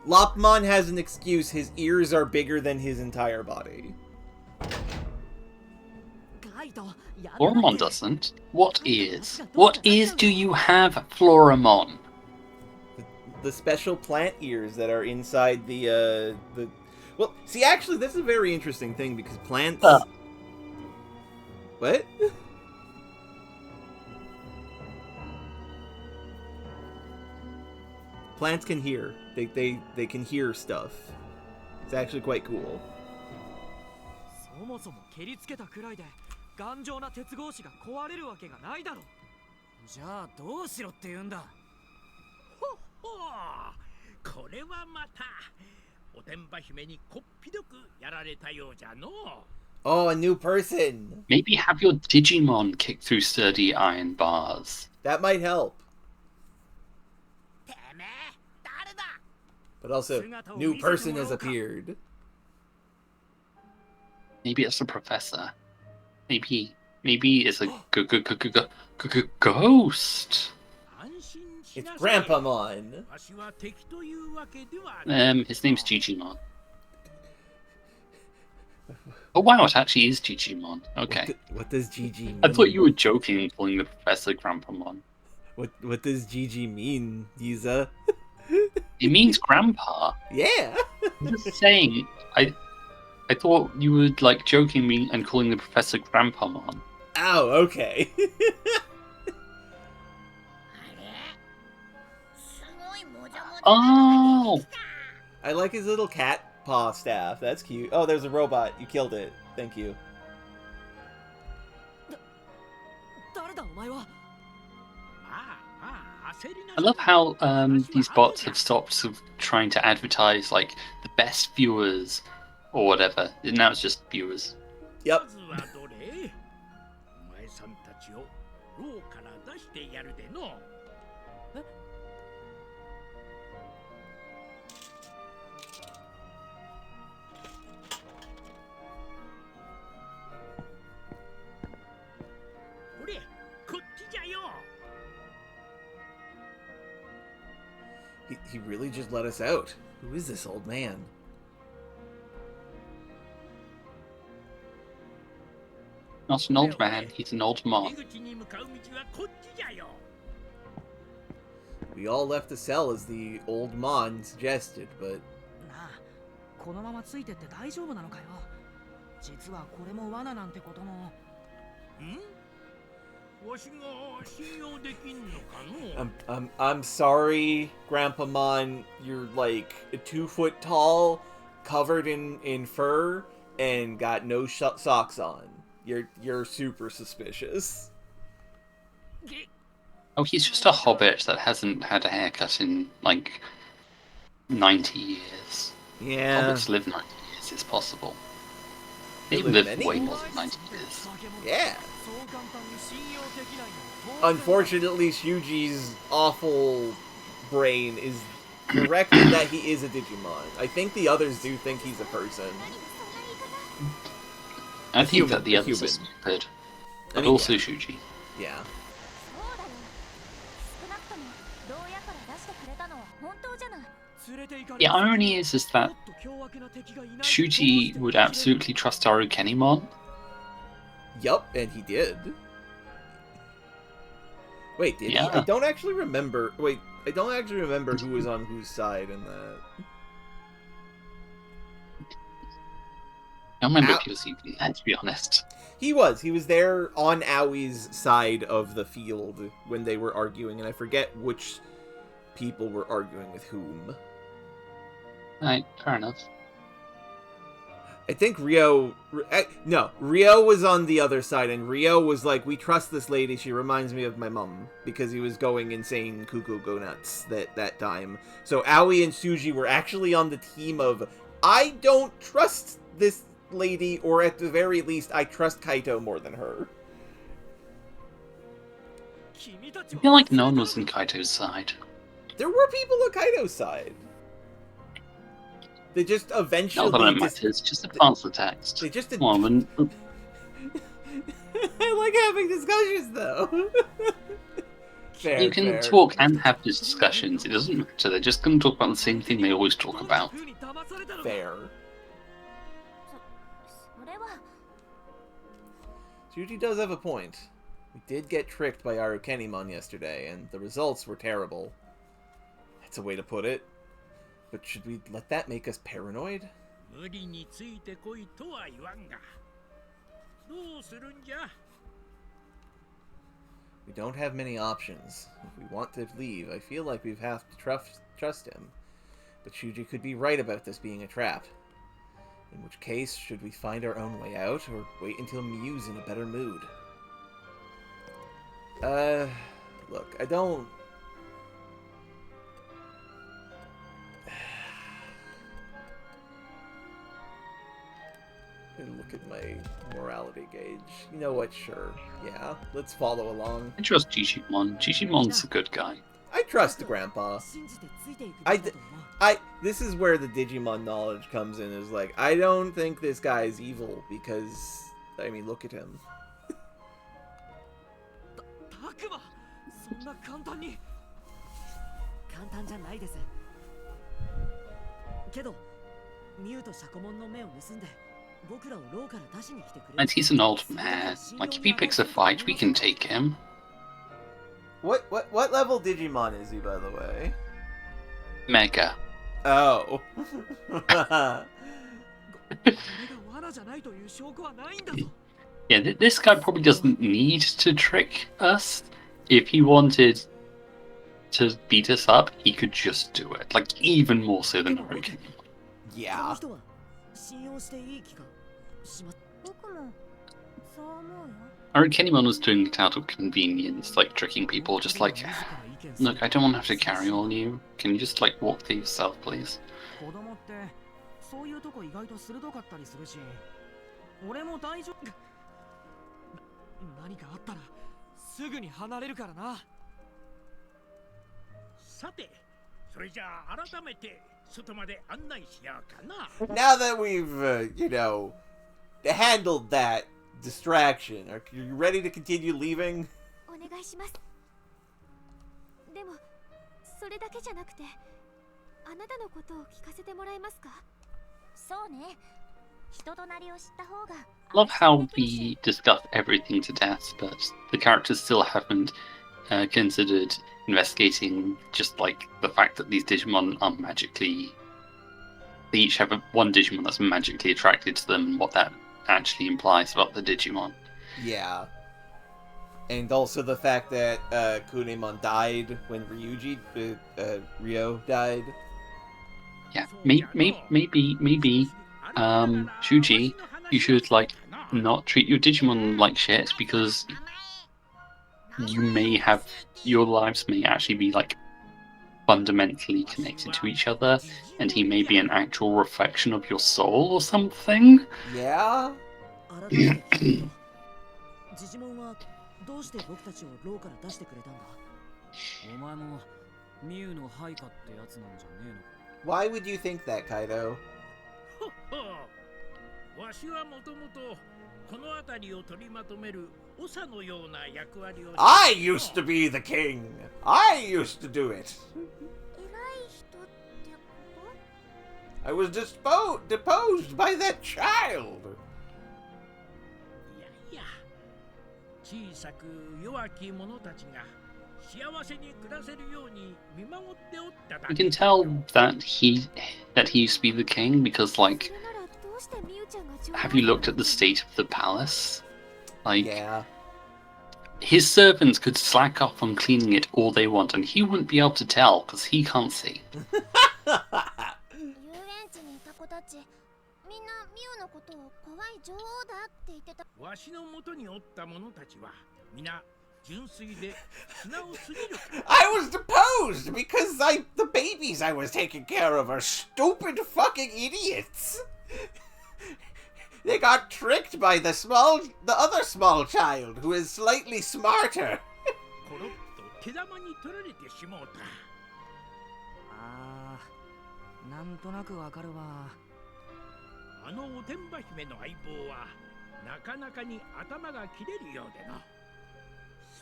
Speaker 1: Lopmon has an excuse. His ears are bigger than his entire body.
Speaker 2: Floramon doesn't. What ears? What ears do you have, Floramon?
Speaker 1: The special plant ears that are inside the... Well, see, actually, that's a very interesting thing, because plants... What? Plants can hear. They can hear stuff. It's actually quite cool.
Speaker 4: そもそも蹴りつけたくらいで頑丈な鉄格子が壊れるわけがないだろ。じゃあどうしろって言うんだ。
Speaker 5: ほほこれはまたおてんば姫にこっぴどくやられたようじゃの。
Speaker 1: Oh, a new person!
Speaker 2: Maybe have your Digimon kick through sturdy iron bars.
Speaker 1: That might help.
Speaker 5: てめえ誰だ。
Speaker 1: But also, new person has appeared.
Speaker 2: Maybe it's a professor. Maybe it's a ghost.
Speaker 1: It's Grandpamon.
Speaker 5: わしは敵というわけではない。
Speaker 2: His name's Digimon. Oh wow, it actually is Digimon. Okay.
Speaker 1: What does GG mean?
Speaker 2: I thought you were joking and calling the professor Grandpamon.
Speaker 1: What does GG mean, Giza?
Speaker 2: It means grandpa.
Speaker 1: Yeah!
Speaker 2: I'm just saying, I thought you were like joking me and calling the professor Grandpamon.
Speaker 1: Oh, okay.
Speaker 3: あれすごいもじゃもじゃなのが出てきた
Speaker 1: I like his little cat paw staff. That's cute. Oh, there's a robot. You killed it. Thank you.
Speaker 4: 誰だお前は。
Speaker 5: まあまあ焦りな
Speaker 2: I love how these bots have stopped sort of trying to advertise like the best viewers or whatever. Now it's just viewers.
Speaker 1: Yep.
Speaker 5: まずはどれお前さんたちを牢から出してやるでのこれこっちじゃよ
Speaker 1: He really just let us out. Who is this old man?
Speaker 2: Not an old man, he's an old
Speaker 5: 出
Speaker 2: mon.
Speaker 5: 口に向かう道はこっちじゃよ
Speaker 1: We all left the cell as the old Mon suggested, but
Speaker 4: なあ、このままついてって大丈夫なのかよ。実はこれも罠なんてことも。
Speaker 5: んわしが信用できんのかの
Speaker 1: I'm sorry, Grandpa Mon. You're like 2 foot tall, covered in fur, and got no socks on. You're super suspicious.
Speaker 2: Oh, he's just a hobbit that hasn't had a haircut in like 90 years.
Speaker 1: Yeah.
Speaker 2: Hobbits live 90 years, it's possible. They
Speaker 1: They live
Speaker 2: live
Speaker 1: many?
Speaker 2: way more than 90 years.
Speaker 1: Yeah.
Speaker 4: そう簡単に信用できないの。
Speaker 1: Unfortunately, Shuji's awful brain is correct in that he is a Digimon. I think the others do think he's a person.
Speaker 2: I think
Speaker 1: human,
Speaker 2: that the
Speaker 1: a
Speaker 2: others are
Speaker 1: human.
Speaker 2: stupid.
Speaker 1: I
Speaker 2: But
Speaker 1: mean,
Speaker 2: also
Speaker 1: yeah.
Speaker 2: Shuji.
Speaker 1: Yeah.
Speaker 3: そうだよ少なくとも牢屋から出してくれたのは本当じゃない
Speaker 2: The irony is that Shuji would absolutely trust Arukenimon.
Speaker 1: Yup, and he did. Wait, did he? I
Speaker 2: Yeah.
Speaker 1: don't actually remember. Wait, I don't actually remember who was on whose side in that.
Speaker 2: I don't remember
Speaker 1: Ow.
Speaker 2: if he was even there, to be honest.
Speaker 1: He was. He was there on Aui's side of the field when they were arguing, and I forget which people were arguing with whom.
Speaker 2: Right, fair enough.
Speaker 1: I think Rio... No, Rio was on the other side, and Rio was like, we trust this lady, she reminds me of my mom, because he was going insane cuckoo go nuts that time. So Aoi and Suji were actually on the team of, I don't trust this lady, or at the very least, I trust Kaito more than her.
Speaker 2: I feel like no one was on Kaito's side.
Speaker 1: There were people on Kaito's side. They just eventually...
Speaker 2: Not that it matters, just advance the text.
Speaker 1: They just...
Speaker 2: Come on,
Speaker 1: I like having discussions, though. Fair,
Speaker 2: you can
Speaker 1: fair.
Speaker 2: talk and have these discussions. It doesn't matter. They're just going to talk about the same thing they always talk about.
Speaker 1: Fair.
Speaker 3: それは
Speaker 1: Shuji does have a point. We did get tricked by Arukenimon yesterday, and the results were terrible. That's a way to put it. But should we let that make us paranoid?
Speaker 5: 無理についてこいとは言わんがどうするんじゃ
Speaker 1: We don't have many options. If we want to leave, I feel like we have to trust him. But Shuji could be right about this being a trap. In which case, should we find our own way out, or wait until Miyu's in a better mood? Look, I don't... Look at my morality gauge. You know what? Sure. Yeah, let's follow along.
Speaker 2: I trust Digimon. Digimon's a good guy.
Speaker 1: I trust the grandpa. This is where the Digimon knowledge comes in, is like, I don't think this guy is evil, because, I mean, look at him.
Speaker 4: たくま、そんな簡単に。簡単じゃないです。けど、ミュウとシャコモンの目を盗んで、僕らを牢から出しに来てくれる。
Speaker 2: And he's an old man. Like, if he picks a fight, we can take him.
Speaker 1: What level Digimon is he, by the way?
Speaker 2: Mega.
Speaker 1: Oh.
Speaker 2: Yeah, this guy probably doesn't need to trick us. If he wanted to beat us up, he could just do it. Like, even more so than Haruki.
Speaker 1: Yeah.
Speaker 3: 僕もそう思うよ。
Speaker 2: Haruki was doing it out of convenience, like tricking people, just like, look, I don't want to have to carry on you. Can you just, like, walk there yourself, please?
Speaker 4: 子供ってそういうとこ意外と鋭かったりするし、俺も大丈夫。何かあったらすぐに離れるからな。
Speaker 5: さて、それじゃあ改めて外まで案内しようかな。
Speaker 1: Now that we've, handled that distraction, are you ready to continue leaving?
Speaker 3: お願いします。でもそれだけじゃなくて、あなたのことを聞かせてもらえますか？そうね。人となりを知った方が。
Speaker 2: I love how we discuss everything to death, but the characters still haven't considered investigating just like the fact that these Digimon are magically. They each have one Digimon that's magically attracted to them, and what that actually implies about the Digimon.
Speaker 1: Yeah. And also the fact that Kunemon died when Ryo died.
Speaker 2: Yeah, maybe, Shuji, you should like not treat your Digimon like shit because you may have your lives may actually be like fundamentally connected to each other, and he may be an actual reflection of your soul or something.
Speaker 1: Yeah?
Speaker 4: 改めて聞くとジジモンはどうして僕たちを牢から出してくれたんだ？お前もミュウの配下ってやつなんじゃねえのか？
Speaker 1: Why would you think that, Kaido?
Speaker 5: わしはもともとこの辺りを取りまとめる長のような役割を。
Speaker 1: I used to be the king! I used to do it!
Speaker 3: 偉い人ってこ
Speaker 1: I was deposed by that child!
Speaker 5: いやいや、小さく弱き者たちが幸せに暮らせるように見守っておっただ
Speaker 2: You
Speaker 5: け。
Speaker 2: can tell that he used to be the king because,
Speaker 3: と？
Speaker 2: like,
Speaker 3: それならどうしてミュウちゃんが冗談
Speaker 2: have you looked at the state of the palace? Like,
Speaker 1: Yeah.
Speaker 2: his servants could slack off on cleaning it all they want, and he wouldn't be able to tell because he can't see.
Speaker 3: 遊園地にいた子たち、みんなミュウのことを怖い女王だって言ってた。
Speaker 5: わしのもとにおった者たちは皆純粋で素直すぎる。
Speaker 1: I was deposed because the babies I was taking care of are stupid fucking idiots! They got tricked by the other small child who is slightly smarter.
Speaker 5: コロッと手玉に取られてしもうた。
Speaker 4: ああ、なんとなくわかるわ。
Speaker 5: あのおてんば姫の相棒はなかなかに頭が切れるようでな。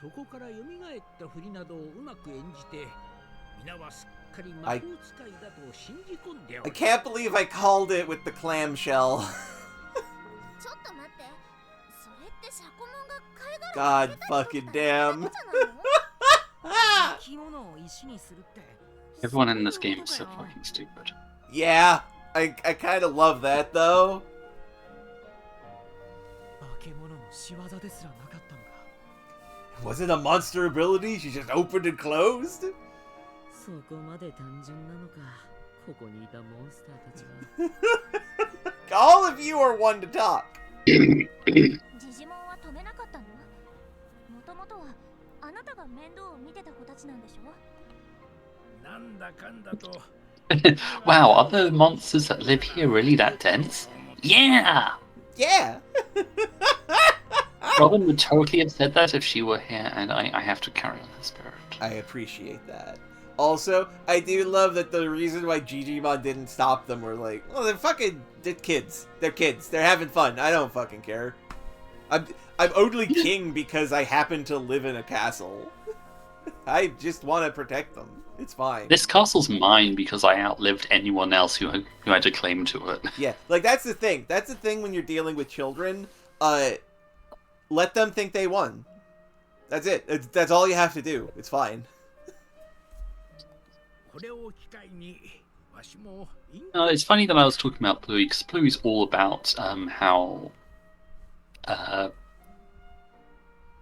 Speaker 5: そこから蘇ったふりなどをうまく演じて、皆はすっかり魔法使いだと信じ込んでお
Speaker 1: I
Speaker 5: る。
Speaker 1: can't believe I called it with the clamshell.
Speaker 3: ちょっと待って、それってシャコモンが貝殻
Speaker 1: God fucking damn.
Speaker 4: 生き物を石にするって。
Speaker 2: Everyone in this game is so fucking stupid.
Speaker 1: Yeah, I kind of love that though.
Speaker 4: 化け物の仕業ですらなかったのか。
Speaker 1: Was it a monster ability? She just opened and closed?
Speaker 4: そこまで単純なのか。ここにいたモンスターたちは。
Speaker 1: All of you are one to talk.
Speaker 3: ジジモンは止めなかったの？もともとはあなたが面倒を見てた子たちなんでしょ？
Speaker 5: なんだかんだと。
Speaker 2: Wow, are the monsters that live here really that dense? Yeah!
Speaker 1: Yeah.
Speaker 2: Robin would totally have said that if she were here, and I have to carry on her spirit.
Speaker 1: I appreciate that. Also, I do love that the reason why Digimon didn't stop them were like, well, they're kids. They're kids. They're having fun. I don't fucking care. I'm only king because I happen to live in a castle. I just want to protect them. It's fine.
Speaker 2: This castle's mine because I outlived anyone else who had a claim to it.
Speaker 1: Yeah, like that's the thing. That's the thing when you're dealing with children. Let them think they won. That's it. That's all you have to do. It's fine.
Speaker 5: これを機会に
Speaker 2: No, it's funny that I was talking about Bluey, because Bluey's all about how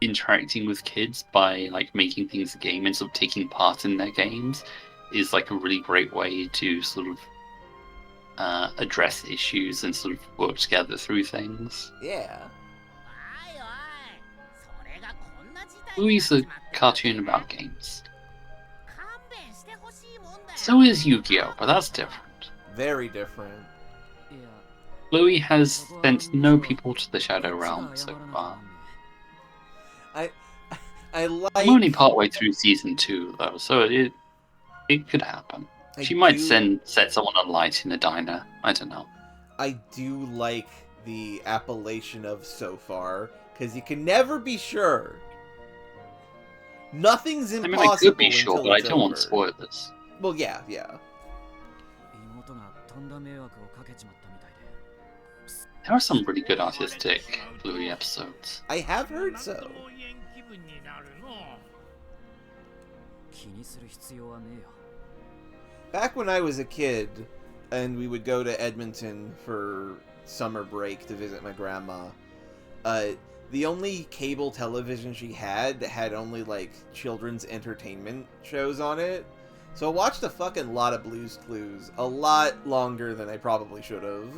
Speaker 2: interacting with kids by like making things a game and sort of taking part in their games is like a really great way to sort of address issues and sort of work together through things.
Speaker 1: Yeah.
Speaker 2: Bluey's a cartoon about games. So is Yu-Gi-Oh, but that's different.
Speaker 1: Very different.
Speaker 2: Bluey has sent no people to the Shadow Realm so far.
Speaker 1: I like.
Speaker 2: I'm only partway through season 2 though, so it could happen. She might set someone alight in a diner. I don't know.
Speaker 1: I do like the appellation of so far, because you can never be sure. Nothing's impossible.
Speaker 2: I mean, I could be sure,
Speaker 1: until
Speaker 2: but I
Speaker 1: it's
Speaker 2: don't want
Speaker 1: over.
Speaker 2: spoilers.
Speaker 1: Well, yeah.
Speaker 2: There are some really good artistic Bluey episodes.
Speaker 1: I have heard so. Back when I was a kid, and we would go to Edmonton for summer break to visit my grandma, the only cable television she had only, like, children's entertainment shows on it. So I watched a fucking lot of Blue's Clues. A lot longer than I probably should have.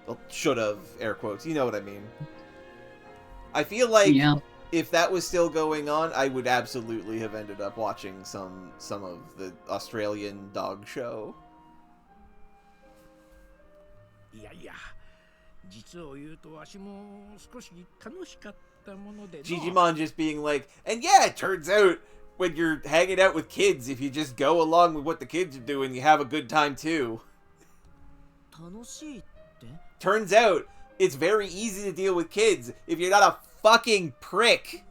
Speaker 1: Well, should have, air quotes. You know what I mean. I feel like if that was still going on, I would absolutely have ended up watching some of the Australian dog show. Digimon just being like, and yeah, it turns out when you're hanging out with kids, if you just go along with what the kids are doing, you have a good time too. Turns out, it's very easy to deal with kids if you're not a fucking prick.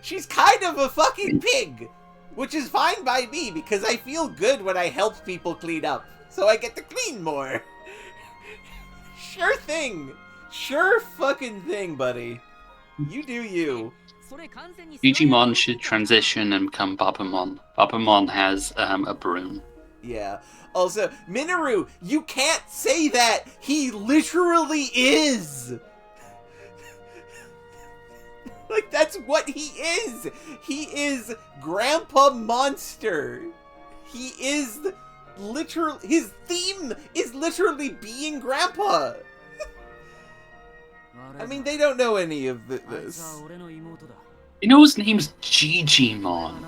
Speaker 1: She's kind of a fucking pig, which is fine by me because I feel good when I help people clean up, so I get to clean more. Sure thing. Sure fucking thing, buddy. You do you.
Speaker 2: Digimon should transition and become Babamon. Babamon has a broom.
Speaker 1: Yeah. Also, Minoru, you can't say that! He literally is! Like, that's what he is! He is Grandpa Monster! He is literally... His theme is literally being Grandpa! I mean, they don't know any of this.
Speaker 2: You know his name's Digimon.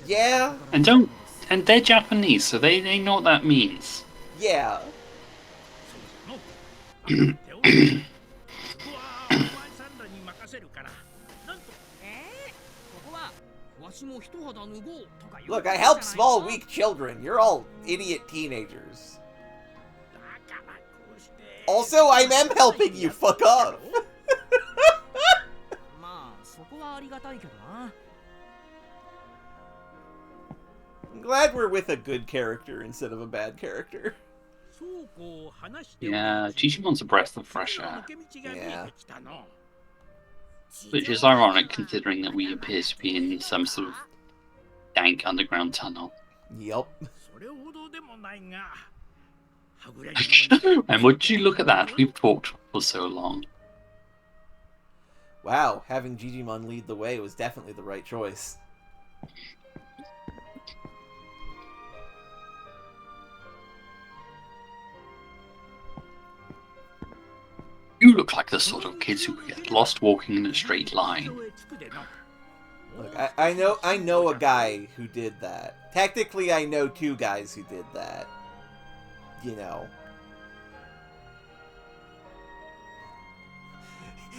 Speaker 1: Yeah?
Speaker 2: And they're Japanese, so they know what that means.
Speaker 1: Yeah. Look, I help small, weak children. You're all idiot teenagers. Also, I am helping you. Fuck off. I'm glad we're with a good character instead of a bad character.
Speaker 2: Yeah, Digimon's a breath of fresh air.
Speaker 1: Yeah.
Speaker 2: Which is ironic considering that we appear to be in some sort of dank underground tunnel.
Speaker 1: Yup.
Speaker 2: And would you look at that? We've talked for so long.
Speaker 1: Wow, having Digimon lead the way was definitely the right choice.
Speaker 2: You look like the sort of kids who get lost walking in a straight line.
Speaker 1: Look, I know a guy who did that. Technically, I know two guys who did that. You know.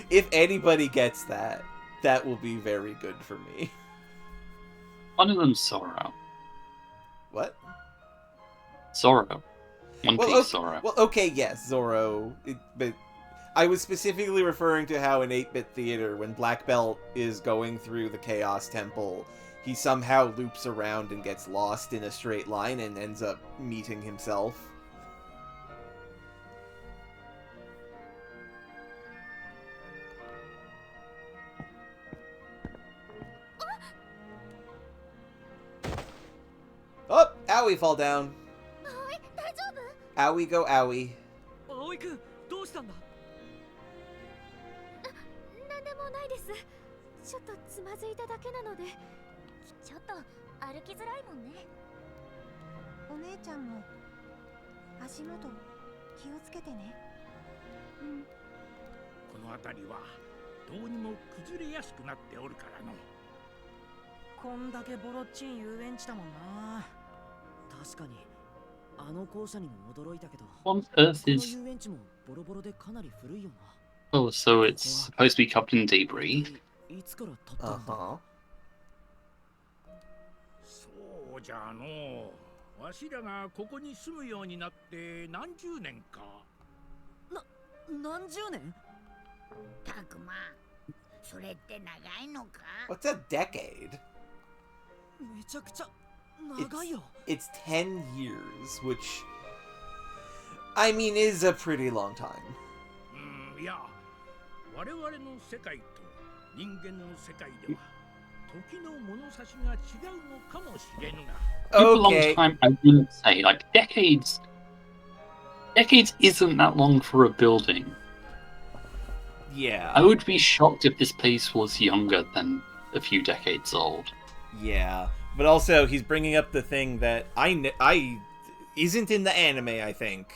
Speaker 1: If anybody gets that, that will be very good for me.
Speaker 2: One of them's Zoro.
Speaker 1: What?
Speaker 2: Zoro. One Piece Zoro.
Speaker 1: Well, okay, yes, Zoro. But I was specifically referring to how in 8-Bit Theater, when Black Belt is going through the Chaos Temple, he somehow loops around and gets lost in a straight line and ends up meeting himself. Oh, owie, fall down.
Speaker 3: 葵大丈夫？
Speaker 1: Owie, go owie.
Speaker 4: 葵くんどうしたんだ？
Speaker 3: なんでもないです。ちょっとつまずいただけなので。ちょっと歩きづらいもんね。お姉ちゃんも足元気をつけてね。うん。
Speaker 5: この辺りはどうにも崩れやすくなっておるからの。
Speaker 4: こんだけボロっちい遊園地だもんな。確かにあの校舎にも驚いたけど。
Speaker 2: What on earth
Speaker 4: この
Speaker 2: is...
Speaker 4: 遊園地もボロボロでかなり古いよな。
Speaker 2: Oh, so it's supposed to be covered in debris.
Speaker 4: いつから建ったんだ？
Speaker 1: Uh-huh.
Speaker 5: そうじゃのう。わしらがここに住むようになって何十年か。
Speaker 4: 何十年？
Speaker 6: たくま、それって長いのか？
Speaker 1: What's a decade?
Speaker 4: めちゃくちゃ長いよ。
Speaker 1: It's 10 years, which, I mean, is a pretty long time.
Speaker 5: いや、我々の世界と人間の世界では時の物差しが違うのかもしれぬが。
Speaker 2: Over a long
Speaker 1: Okay.
Speaker 2: time, I wouldn't say. Like, decades... Decades isn't that long for a building.
Speaker 1: Yeah.
Speaker 2: I would be shocked if this place was younger than a few decades old.
Speaker 1: Yeah. But also, he's bringing up the thing that I isn't in the anime, I think.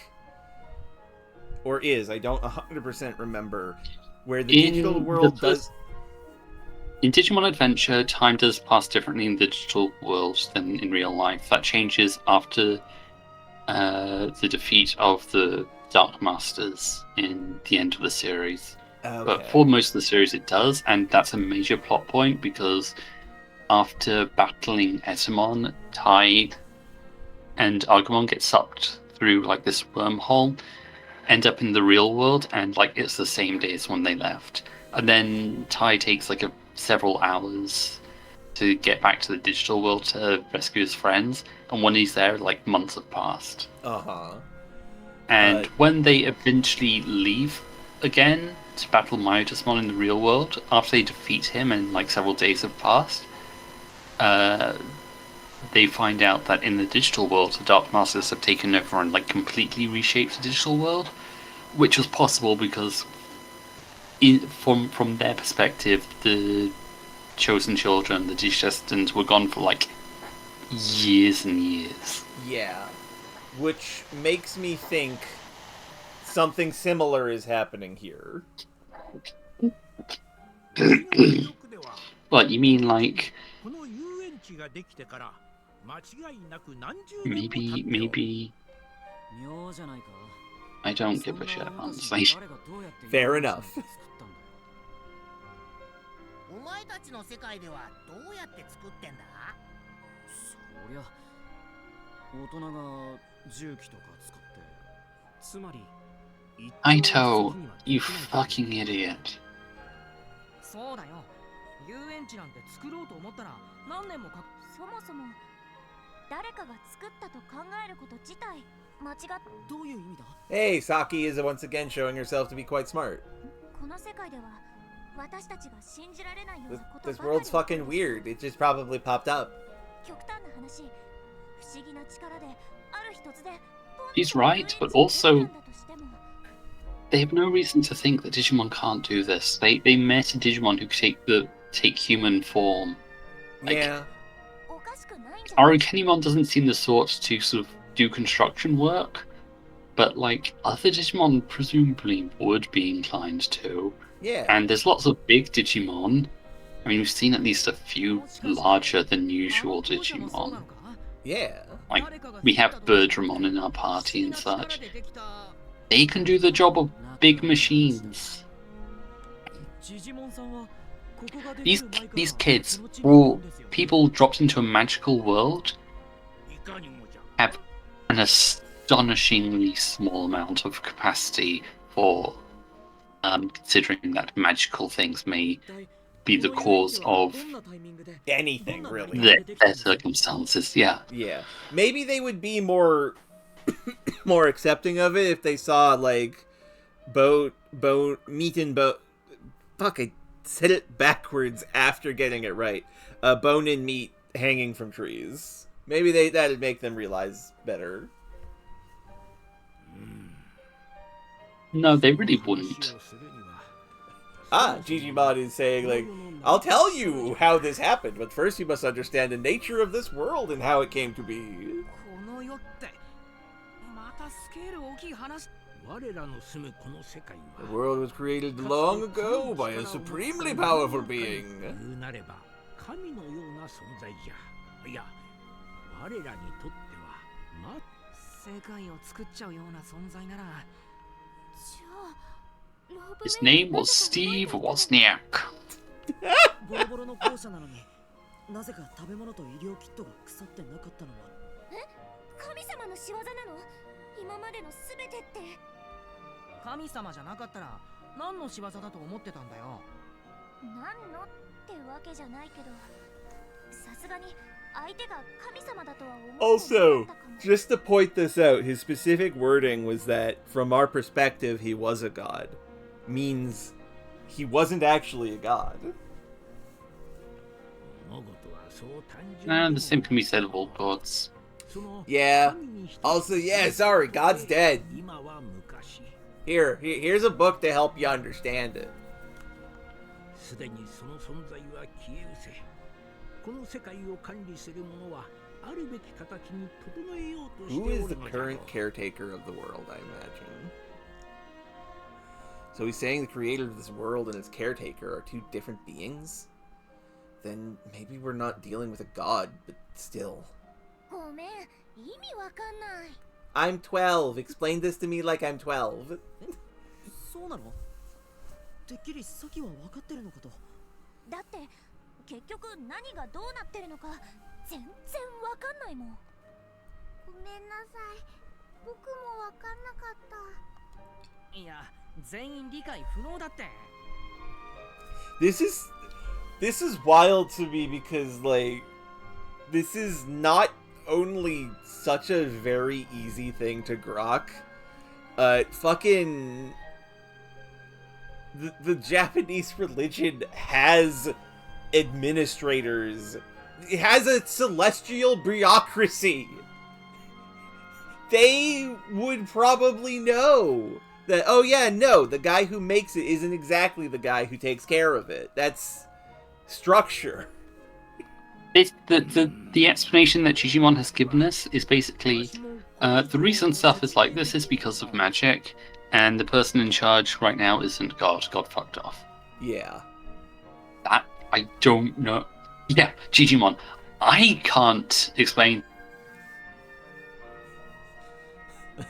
Speaker 1: Or is. I don't 100% remember. Where the digital world does...
Speaker 2: In Digimon Adventure, time does pass differently in the digital world than in real life. That changes after the defeat of the Dark Masters in the end of the series.
Speaker 1: Okay.
Speaker 2: But for most of the series it does, and that's a major plot point because after battling Etamon, Tai and Agumon get sucked through like this wormhole, end up in the real world, and like it's the same day as when they left. And then Tai takes like several hours to get back to the digital world to rescue his friends, and when he's there, like months have passed.
Speaker 1: Uh-huh.
Speaker 2: And when they eventually leave again to battle Myotismon in the real world, after they defeat him and like several days have passed, they find out that in the digital world the Dark Masters have taken over and like completely reshaped the digital world, which was possible because from their perspective, the chosen children, the Digidestined, were gone for like years and years.
Speaker 1: Yeah. Which makes me think something similar is happening here.
Speaker 2: What, you mean like... Maybe... I don't give a shit, honestly.
Speaker 1: Fair enough.
Speaker 6: お前たちの世界ではどうやって作ってんだ？
Speaker 4: そりゃ大人が重機とか使って、つまり
Speaker 2: Aito, you fucking idiot.
Speaker 4: そうだよ。遊園地なんて作ろうと思ったら何年もか。
Speaker 3: そもそも誰かが作ったと考えること自体間違っ。
Speaker 4: どういう意味だ？
Speaker 1: Hey, Saki is once again showing herself to be quite smart.
Speaker 3: この世界では私たちが信じられないようなことばかり。
Speaker 1: This world's fucking weird. It just probably popped up.
Speaker 3: 極端な話、不思議な力である一つで。
Speaker 2: He's right, but also they have no reason to think that Digimon can't do this. They met a Digimon who could take human form. Like,
Speaker 1: Yeah.
Speaker 2: Arukenimon doesn't seem the sort to sort of do construction work, but like other Digimon presumably would be inclined to.
Speaker 1: Yeah.
Speaker 2: And there's lots of big Digimon. I mean, we've seen at least a few larger than usual Digimon.
Speaker 1: Yeah.
Speaker 2: Like, we have Birdramon in our party and such. They can do the job of big machines. These kids, or people dropped into a magical world, have an astonishingly small amount of capacity for considering that magical things may be the cause of
Speaker 1: Anything, really.
Speaker 2: their circumstances. Yeah.
Speaker 1: Yeah. Maybe they would be more more accepting of it if they saw, like, meat and bone... Fuck, I said it backwards after getting it right. Bone and meat hanging from trees. Maybe that'd make them realize better.
Speaker 2: No, they really wouldn't.
Speaker 1: Digimon is saying, like, I'll tell you how this happened, but first you must understand the nature of this world and how it came to be.
Speaker 4: この世ってまたスケール大きい話。
Speaker 5: 我らの住むこの世界
Speaker 1: The
Speaker 5: は
Speaker 1: world was created long ago by a supremely powerful being.
Speaker 5: 言うなれば神のような存在じゃ。いや、我らにとっては
Speaker 4: 世界を作っちゃうような存在なら。
Speaker 2: His name was Steve Wozniak.
Speaker 4: ボロボロの校舎なのになぜか食べ物と医療キットが腐ってなかったのは。
Speaker 3: 神様の仕業なの？今までのすべてって。
Speaker 4: 神様じゃなかったら何の仕業だと思ってたんだよ。
Speaker 3: 何のってわけじゃないけど、さすがに相手が神様だとは思う。
Speaker 1: Also, just to point this out, his specific wording was that, from our perspective, he was a god. Means he wasn't actually a god.
Speaker 5: 物事はそう単純
Speaker 2: And the same can be said of all gods.
Speaker 1: Yeah. Also, yeah, sorry, God's dead.
Speaker 5: 今は昔
Speaker 1: Here's a book to help you understand it.
Speaker 5: すでにその存在は消え失せ、この世界を管理する者はあるべき形に整えようとして
Speaker 1: Who
Speaker 5: お
Speaker 1: is
Speaker 5: る
Speaker 1: the
Speaker 5: のじゃろう。
Speaker 1: current caretaker of the world, I imagine? So he's saying the creator of this world and its caretaker are two different beings? Then maybe we're not dealing with a god, but still.
Speaker 3: ごめん、意味わかんない。
Speaker 1: I'm 12. Explain this to me like I'm 12.
Speaker 4: そうなの？てっきりさっきは分かってるのかと。
Speaker 3: だって結局何がどうなってるのか全然わかんないもん。ごめんなさい。僕もわかんなかった。
Speaker 4: いや、全員理解不能だって。
Speaker 1: This is wild to me because, like, this is not only such a very easy thing to grok. Fucking the Japanese religion has administrators. It has a celestial bureaucracy. They would probably know that, oh yeah, no, the guy who makes it isn't exactly the guy who takes care of it. That's structure.
Speaker 2: The explanation that Digimon has given us is basically the reason stuff is like this is because of magic, and the person in charge right now isn't God. God fucked off.
Speaker 1: Yeah.
Speaker 2: That I don't know. Yeah, Digimon. I can't explain.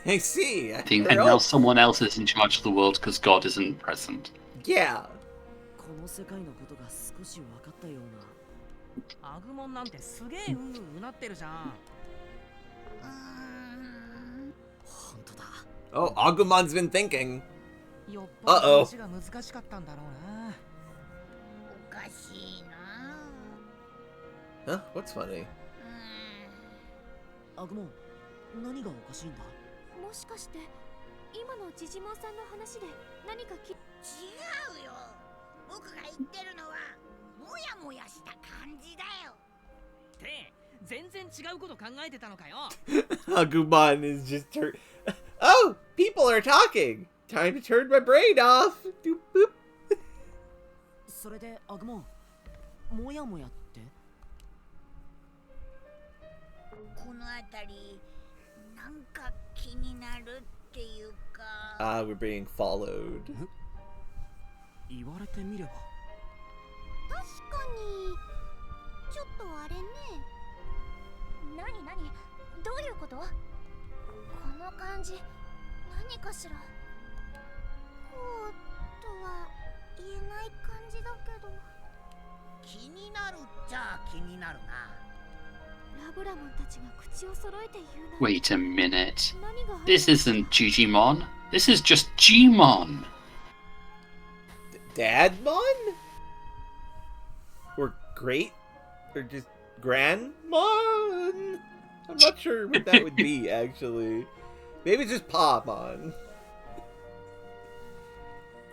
Speaker 1: I see.
Speaker 2: And now someone else is in charge of the world because God isn't present.
Speaker 1: Yeah.
Speaker 4: この世界のことが少し分かったような。アグモンなんてすげえうなってるじゃん。本当だ。
Speaker 1: Oh, Agumon's been thinking.
Speaker 4: よっぽど話が難しかったんだろうな。
Speaker 6: おかしいな。
Speaker 1: Huh? What's funny?
Speaker 4: アグモン、何がおかしいんだ？
Speaker 3: もしかして今のジジモンさんの話で何か違
Speaker 6: うよ。僕が言ってるのはもやもやした感じだよ。
Speaker 4: って全然違うこと考えてたのかよ。
Speaker 1: Agumon is just Oh, people are talking. Time to turn my brain off. Doop, boop.
Speaker 4: それでアグモン、もやもやって？
Speaker 6: この辺りなんか気になるっていうか。
Speaker 1: We're being followed.
Speaker 4: 言われてみれば。
Speaker 3: 確かにちょっとあれね。何どういうこと？この感じ何かしら。こうとは言えない感じだけど。
Speaker 6: 気になるっちゃ気になるな。
Speaker 3: ラブラモンたちが口を揃えて言うな。
Speaker 2: Wait a minute. This isn't Digimon. This is just Gmon.
Speaker 1: Dadmon? great or just grandmon. I'm not sure what that would be actually. Maybe it's just Pamon.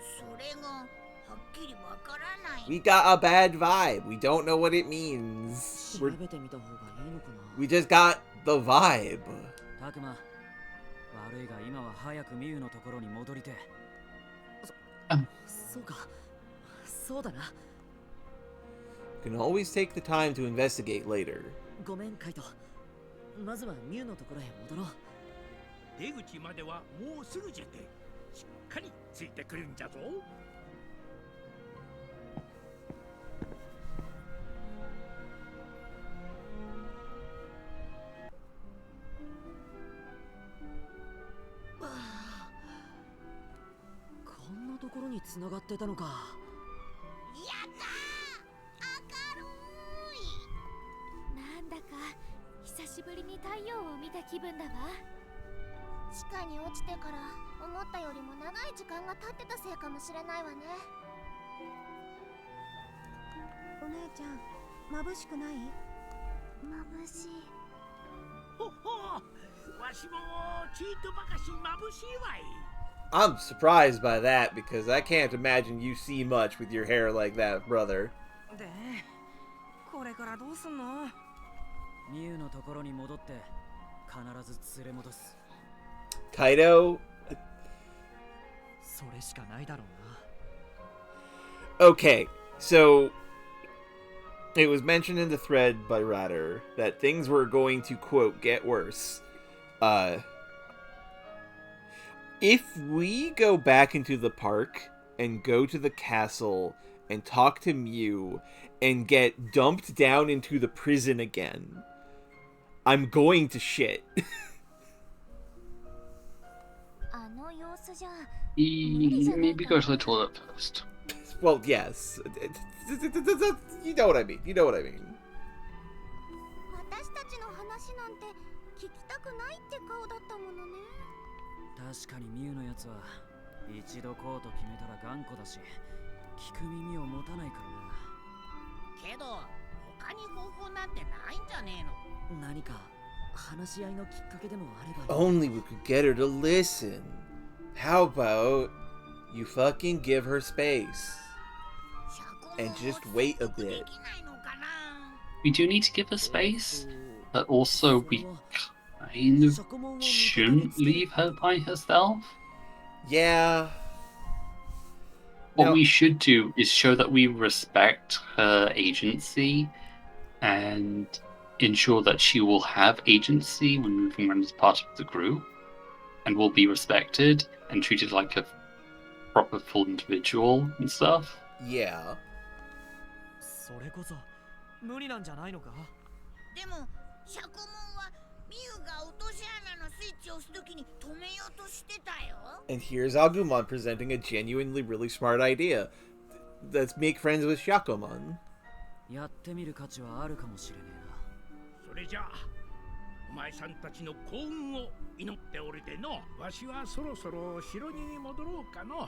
Speaker 6: それがはっきりわからない。
Speaker 1: We got a bad vibe. We don't know what it means.
Speaker 4: 調べてみた方がいいのかな。
Speaker 1: We just got the vibe.
Speaker 4: たくま、悪いが今は早くミュウのところに戻りて。そうか、そうだな。
Speaker 1: You can always take the time to investigate later.
Speaker 4: ごめんカイト。まずはミュウのところへ戻ろう。
Speaker 5: 出口まではもうすぐじゃて、しっかりついてくるんじゃぞ。
Speaker 4: こんなところに繋がってたのか。
Speaker 6: やったー、明るい。
Speaker 3: なんだか久しぶりに太陽を見た気分だわ。地下に落ちてから思ったよりも長い時間が経ってたせいかもしれないわね。お姉ちゃん、眩しくない？眩しい。
Speaker 5: ほほ、わしもちいとばかし眩しいわい。
Speaker 1: I'm surprised by that because I can't imagine you see much with your hair like that, brother.
Speaker 4: で、これからどうすんの？ミュウのところに戻って必ず連れ戻す。
Speaker 1: Kaido?
Speaker 4: それしかないだろうな。
Speaker 1: Okay, so it was mentioned in the thread by Ratter that things were going to, quote, get worse. If we go back into the park and go to the castle and talk to Mew and get dumped down into the prison again, I'm going to shit.
Speaker 2: Maybe go to the toilet first.
Speaker 1: Well, yes. You know what I mean. You know what I mean.
Speaker 3: 私たちの話なんて聞きたくないって顔だったものね。
Speaker 4: 確かにミュウのやつは一度こうと決めたら頑固だし、聞く耳を持たないからな。
Speaker 6: けど他に方法なんてないんじゃねえの？
Speaker 4: 何か話し合いのきっかけでもあれば。
Speaker 1: Only we could get her to listen. How about you fucking give her space and just wait a bit?
Speaker 2: We do need to give her space, but also we kind of shouldn't leave her by herself.
Speaker 1: Yeah.
Speaker 2: What
Speaker 1: Now-
Speaker 2: we should do is show that we respect her agency and ensure that she will have agency when moving around as part of the group and will be respected and treated like a proper full individual and stuff.
Speaker 1: Yeah.
Speaker 4: それこそ無理なんじゃないのか？
Speaker 6: でもシャコモンはミユが落とし穴のスイッチを押すときに止めようとしてたよ。
Speaker 1: And here's Agumon presenting a genuinely really smart idea. Let's make friends with Shakomon.
Speaker 4: やってみる価値はあるかもしれねえな。
Speaker 5: それじゃあお前さんたちの幸運を祈っておるでの。わしはそろそろ城に戻ろうかの。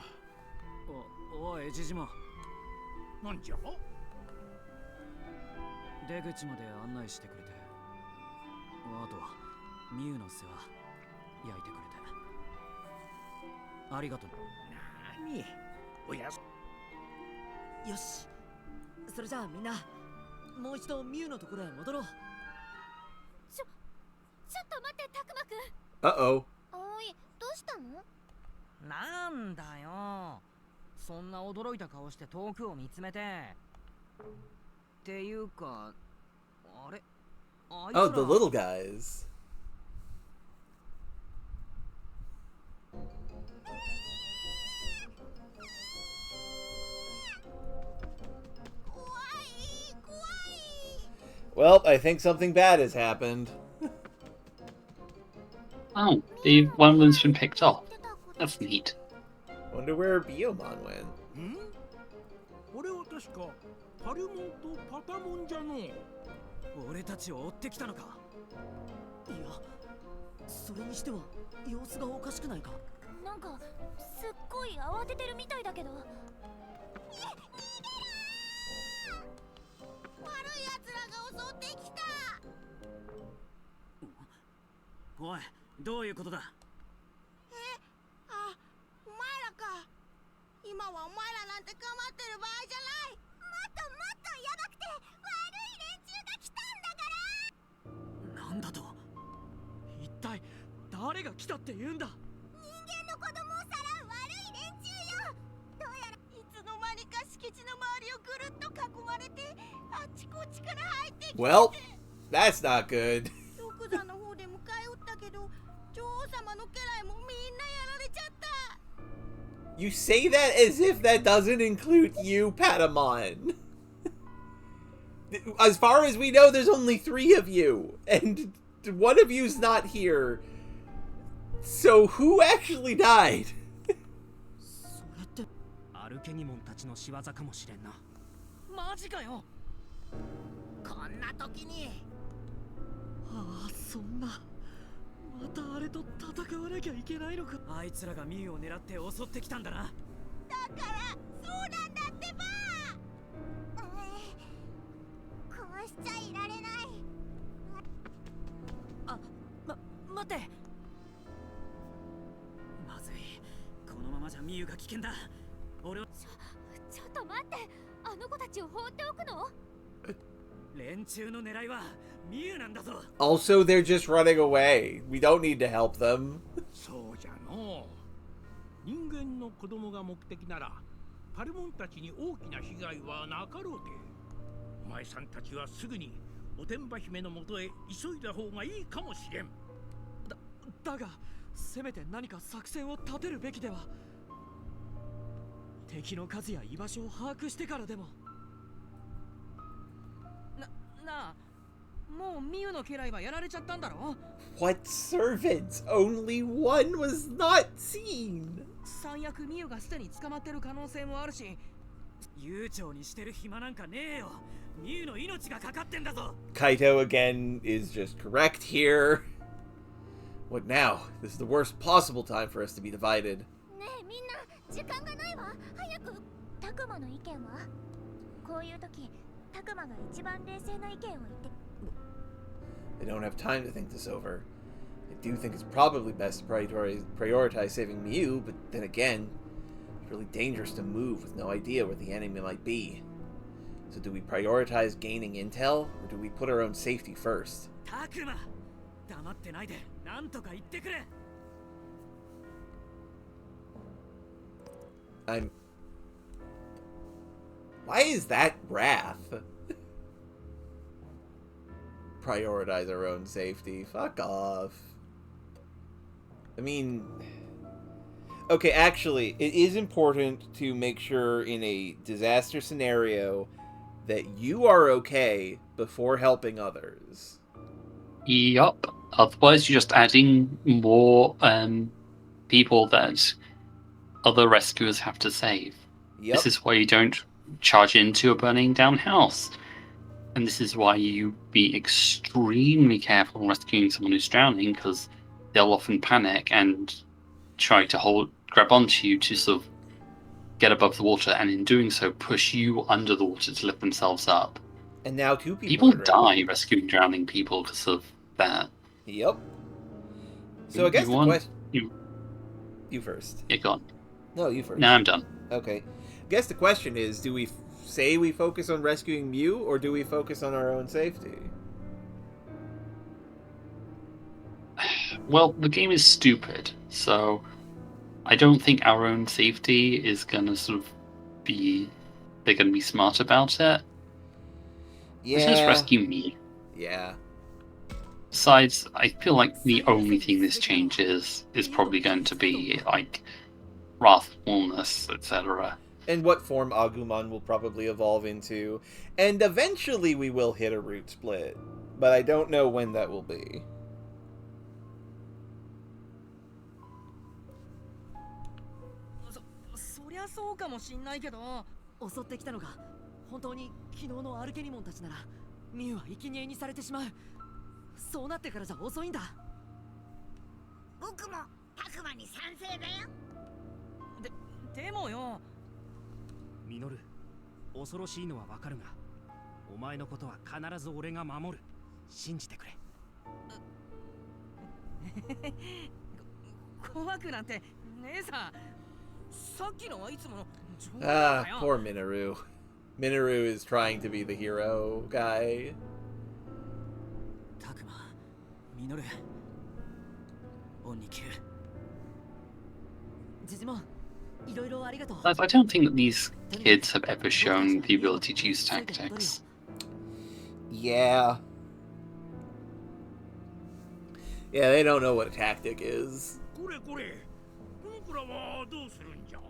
Speaker 4: おいジジモン、
Speaker 5: なんじゃ？
Speaker 4: 出口まで案内してくれて、あとはミュウの世話焼いてくれてありがとう。
Speaker 5: なにおやす。
Speaker 4: よし、それじゃあみんなもう一度ミュウのところへ戻ろう。
Speaker 3: ちょっと待って、たくまくん。
Speaker 1: Uh-oh.
Speaker 3: おい、どうしたの？
Speaker 4: なんだよ、そんな驚いた顔して遠くを見つめて。っていうか、あれ、あいつら。
Speaker 1: Oh, the little guys.
Speaker 6: 怖い怖い。
Speaker 1: Well, I think something bad has happened.
Speaker 2: Oh, one of them's been picked off. That's neat.
Speaker 1: Wonder where Biyomon went.
Speaker 5: ん？俺は確かパルモンとパタモンじゃの。
Speaker 4: 俺たちを追ってきたのか？いや、それにしては様子がおかしくないか？
Speaker 3: なんかすっごい慌ててるみたいだけど。
Speaker 6: 悪い奴らが襲ってきた。
Speaker 4: おい、どういうことだ。
Speaker 6: あ、お前らか。今はお前らなんて構ってる場合じゃない。もっともっとやばくて悪い連中が来たんだから。
Speaker 4: なんだと。一体誰が来たって言うんだ。
Speaker 6: 人間の子供をさらう悪い連中よ。どうやらいつの間にか敷地の周りをぐるっと囲まれて、あっちこっちから入ってきて。
Speaker 1: Well, that's not good.
Speaker 6: 独座の方で迎え撃ったけど、女王様の家来もみんなやられちゃった。
Speaker 1: You say that as if that doesn't include you, Patamon. As far as we know, there's only 3 of you, and one of you's not here. So who actually died?
Speaker 4: それってアルケニモンたちの仕業かもしれんな。マジかよ。
Speaker 6: こんな時に。
Speaker 4: ああ、そんな。またあれと戦わなきゃいけないのか。あいつらがミュウを狙って襲ってきたんだな。
Speaker 6: だからそうなんだってば。こうしちゃいられない。
Speaker 4: あ、待って。まずい。このままじゃミュウが危険だ。俺は
Speaker 3: ちょっと待って、あの子たちを放っておくの？
Speaker 4: 連中の狙いはミュウなんだぞ。
Speaker 1: Also, they're just running away. We don't need to help them.
Speaker 5: そうじゃのう。人間の子供が目的ならパルモンたちに大きな被害はなかろうて。お前さんたちはすぐにおてんば姫のもとへ急いだ方がいいかもしれん。
Speaker 4: だがせめて何か作戦を立てるべきでは。敵の数や居場所を把握してからでも。なあ、もうミウの家来はやられちゃったんだろ。
Speaker 1: What servants? Only one was not seen.
Speaker 4: 最悪ミウがすでに捕まってる可能性もあるし、悠長にしてる暇なんかねえよ。ミウの命がかかってんだぞ。
Speaker 1: Kaito again is just correct here. What now? This is the worst possible time for us to be divided.
Speaker 3: ねえみんな、時間がないわ。早く。タクマの意見は？こういう時、タクマが一番冷静な意見を言って。
Speaker 1: I don't have time to think this over. I do think it's probably best to prioritize saving Miu, but then again, it's really dangerous to move with no idea where the enemy might be. So do we prioritize gaining intel, or do we put our own safety first?
Speaker 4: タクマ、黙ってないで、なんとか言ってくれ。
Speaker 1: I'm... Why is that wrath? Prioritize our own safety. Fuck off. I mean... Okay, actually, it is important to make sure in a disaster scenario that you are okay before helping others.
Speaker 2: Yup. Otherwise, you're just adding more people that other rescuers have to save.
Speaker 1: Yep.
Speaker 2: This is why you don't charge into a burning down house. And this is why you be extremely careful when rescuing someone who's drowning, because they'll often panic and try to grab onto you to sort of get above the water, and in doing so push you under the water to lift themselves up.
Speaker 1: And now 2 people
Speaker 2: People die rescuing drowning people because of that.
Speaker 1: Yep. So I guess the question...
Speaker 2: You
Speaker 1: first.
Speaker 2: Yeah, go on.
Speaker 1: No, you first.
Speaker 2: No, I'm done.
Speaker 1: Okay. I guess the question is, do we say we focus on rescuing Miu, or do we focus on our own safety?
Speaker 2: Well, the game is stupid, so I don't think our own safety is gonna sort of be... They're gonna be smart about it.
Speaker 1: Yeah.
Speaker 2: Let's just rescue me.
Speaker 1: Yeah.
Speaker 2: Besides, I feel like the only thing this changes is probably going to be, like, wrathfulness, etc.
Speaker 1: And what form Agumon will probably evolve into. And eventually we will hit a root split. But I don't know when that will be.
Speaker 4: そりゃそうかもしんないけど、襲ってきたのが本当に昨日のアルケニモンたちならミュウは生贄にされてしまう。そうなってからじゃ遅いんだ。
Speaker 6: 僕もタクマに賛成だよ。
Speaker 4: でもよ、ミノル、恐ろしいのはわかるが、お前のことは必ず俺が守る。信じてくれ。怖くなんて姉さん。さっきのはいつもの冗談だよ。
Speaker 1: Poor Minoru. Minoru is trying to be the hero guy.
Speaker 4: タクマ、ミノル、オンに切る。ジジモン、いろいろありがとう。
Speaker 2: I don't think that these kids have ever shown the ability to use tactics.
Speaker 1: Yeah. Yeah, they don't know what a tactic is.
Speaker 5: これこれ、僕らはどうするんじゃ。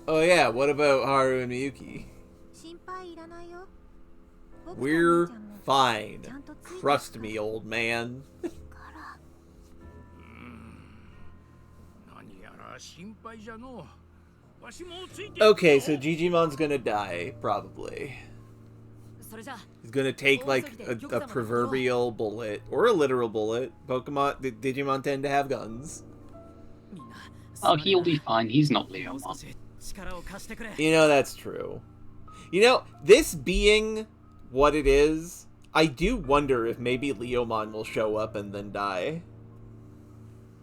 Speaker 1: Oh yeah, what about Haru and Miyuki?
Speaker 6: 心配いらないよ。
Speaker 1: We're fine. Trust me, old man.
Speaker 5: 何やら心配じゃの。わしもついて。
Speaker 1: Okay, so Digimon's gonna die, probably.
Speaker 4: それじゃ。
Speaker 1: He's gonna take like a proverbial bullet or a literal bullet. Digimon tend to have guns.
Speaker 2: Oh, he'll be fine. He's not Leomon.
Speaker 1: You know, that's true. You know, this being what it is, I do wonder if maybe Leomon will show up and then die.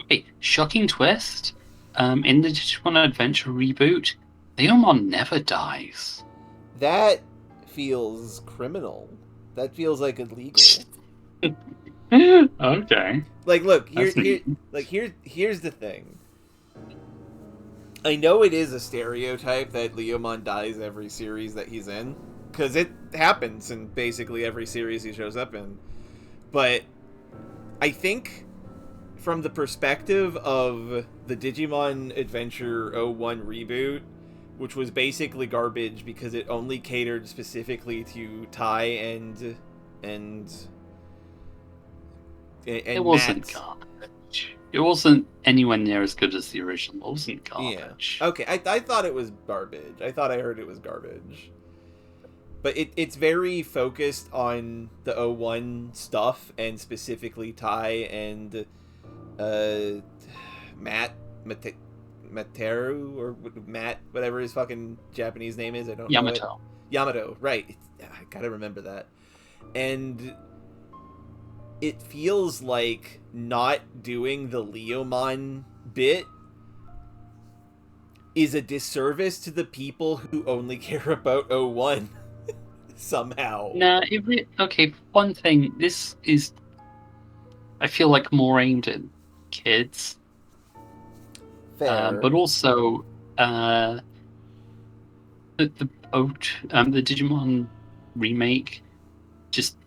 Speaker 2: Wait, shocking twist. In the Digimon Adventure reboot, Leomon never dies.
Speaker 1: That feels criminal. That feels like illegal.
Speaker 2: Okay.
Speaker 1: Like, look, here's the thing. I know it is a stereotype that Leomon dies every series that he's in, because it happens in basically every series he shows up in. But I think from the perspective of the Digimon Adventure 01 reboot, which was basically garbage because it only catered specifically to Tai and
Speaker 2: it wasn't
Speaker 1: Matt.
Speaker 2: garbage. It wasn't anywhere near as good as the original. It wasn't garbage.
Speaker 1: Yeah. Okay, I thought it was garbage. I thought I heard it was garbage. But it's very focused on the 01 stuff, and specifically Tai and Materu, or Matt, whatever his fucking Japanese name is. I don't know. Yamato, right. I gotta remember that. And it feels like not doing the Leomon bit is a disservice to the people who only care about 01 somehow.
Speaker 2: Nah, okay, one thing, this is, I feel like, more aimed at kids.
Speaker 1: Fair.
Speaker 2: But also, the Digimon remake just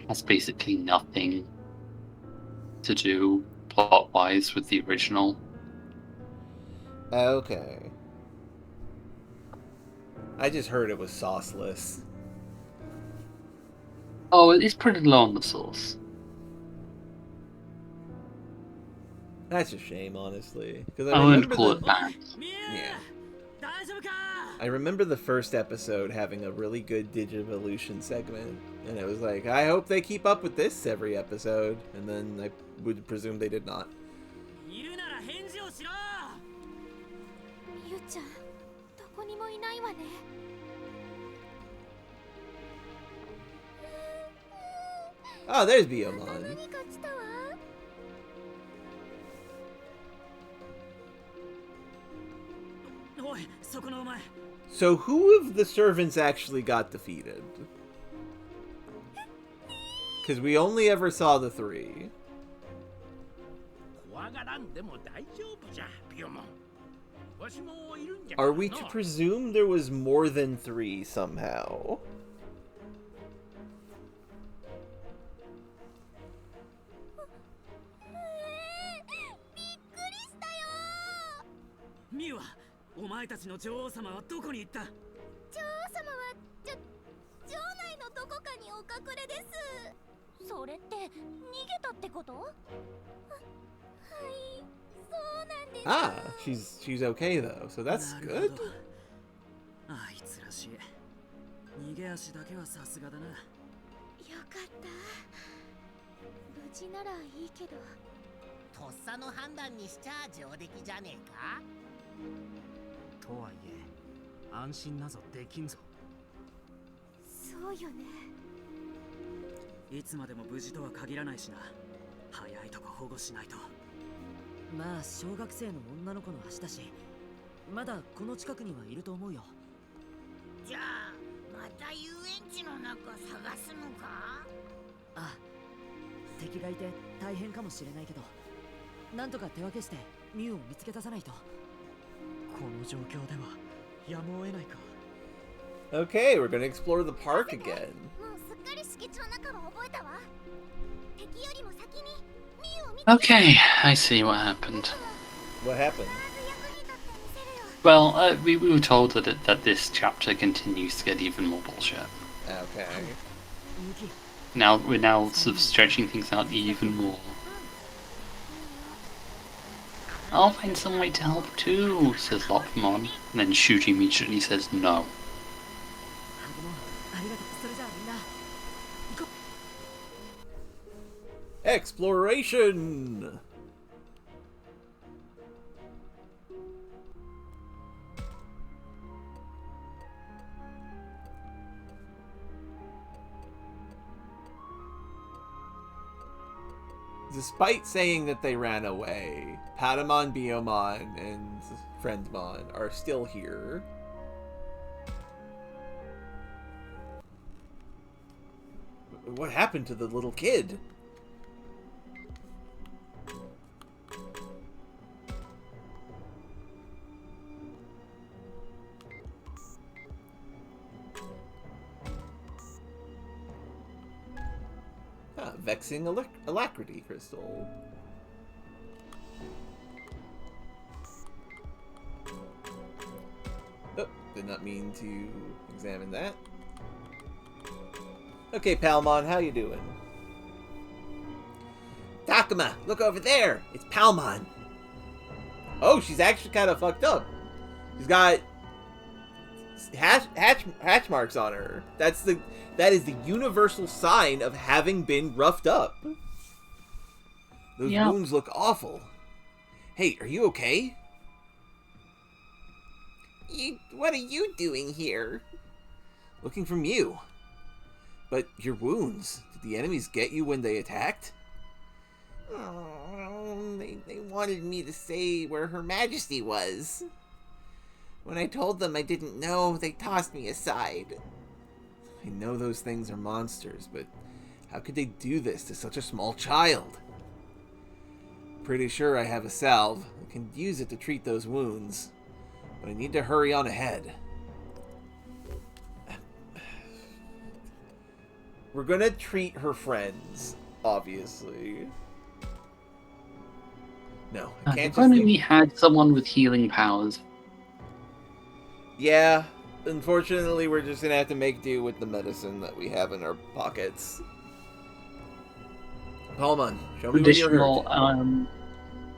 Speaker 2: has basically nothing to do plot-wise with the original.
Speaker 1: Okay. I just heard it was sauceless.
Speaker 2: Oh, it's pretty low on the sauce.
Speaker 1: That's a shame, honestly. Because
Speaker 2: I wouldn't call it bad.
Speaker 1: Yeah. I remember the first episode having a really good Digivolution segment, and it was like, I hope they keep up with this every episode, and then I would presume they did not.
Speaker 3: みゆちゃん、どこにもいないわね。
Speaker 1: Oh, there's Biyomon.
Speaker 3: 何か来たわ。
Speaker 4: おい、そこのお前。
Speaker 1: So who of the servants actually got defeated? Because we only ever saw the 3.
Speaker 5: 怖がらんでも大丈夫じゃ、ビヨモン。わしもいるんじゃ。
Speaker 1: Are we to presume there was more than 3 somehow?
Speaker 3: びっくりしたよ。
Speaker 4: ミワ、お前たちの女王様はどこに行った？
Speaker 3: 女王様は城内のどこかにお隠れです。それって逃げたってこと？はい、そうなんです。
Speaker 1: Ah, she's okay though, so that's good.
Speaker 4: あいつらしい。逃げ足だけはさすがだな。よ
Speaker 3: かった。無事ならいいけど。
Speaker 7: とっさの判断にしちゃ上出来じゃねえか。
Speaker 4: とはいえ、安心なぞできんぞ。
Speaker 3: そうよね。
Speaker 4: いつまでも無事とは限らないしな。早いとこ保護しないと。まあ小学生の女の子の足だし、まだこの近くにはいると思うよ。
Speaker 6: じゃあまた遊園地の中探すのか？
Speaker 4: ああ、敵がいて大変かもしれないけど、なんとか手分けしてミュウを見つけ出さないと。この状況ではやむを得ないか。
Speaker 1: Okay, we're gonna explore the park again.
Speaker 3: もうすっかり敷地の中は覚えたわ。敵よりも先にミュウを見つけ
Speaker 2: Okay, I see what happened.
Speaker 1: What happened?
Speaker 3: 必ず役に立ってみせるよ。
Speaker 2: Well, we were told that this chapter continues to get even more bullshit.
Speaker 1: Okay.
Speaker 4: ユキ、
Speaker 2: Now we're now sort of stretching things out even more. I'll find some way to help too, says Lopmon, and then Shuji immediately says no.
Speaker 4: ハグモン、ありがとう。それじゃあみんな行こう。
Speaker 1: Exploration! Despite saying that they ran away, Patamon, Biomon, and Friendmon are still here. What happened to the little kid? Ah, vexing alacrity crystal. Oh, did not mean to examine that. Okay, Palmon, how you doing? Takuma, look over there! It's Palmon! Oh, she's actually kind of fucked up. She's got hatch marks on her. That is the universal sign of having been roughed up. Those wounds look awful. Hey, are you okay? What are you doing here? Looking for Mew. But your wounds, did the enemies get you when they attacked? Oh, they wanted me to say where Her Majesty was. When I told them I didn't know, they tossed me aside. I know those things are monsters, but how could they do this to such a small child? Pretty sure I have a salve. I can use it to treat those wounds. But I need to hurry on ahead. We're gonna treat her friends, obviously. No, I can't
Speaker 2: If only we had someone with healing powers.
Speaker 1: Yeah, unfortunately, we're just gonna have to make do with the medicine that we have in our pockets. Palmon, show me where you're hurt.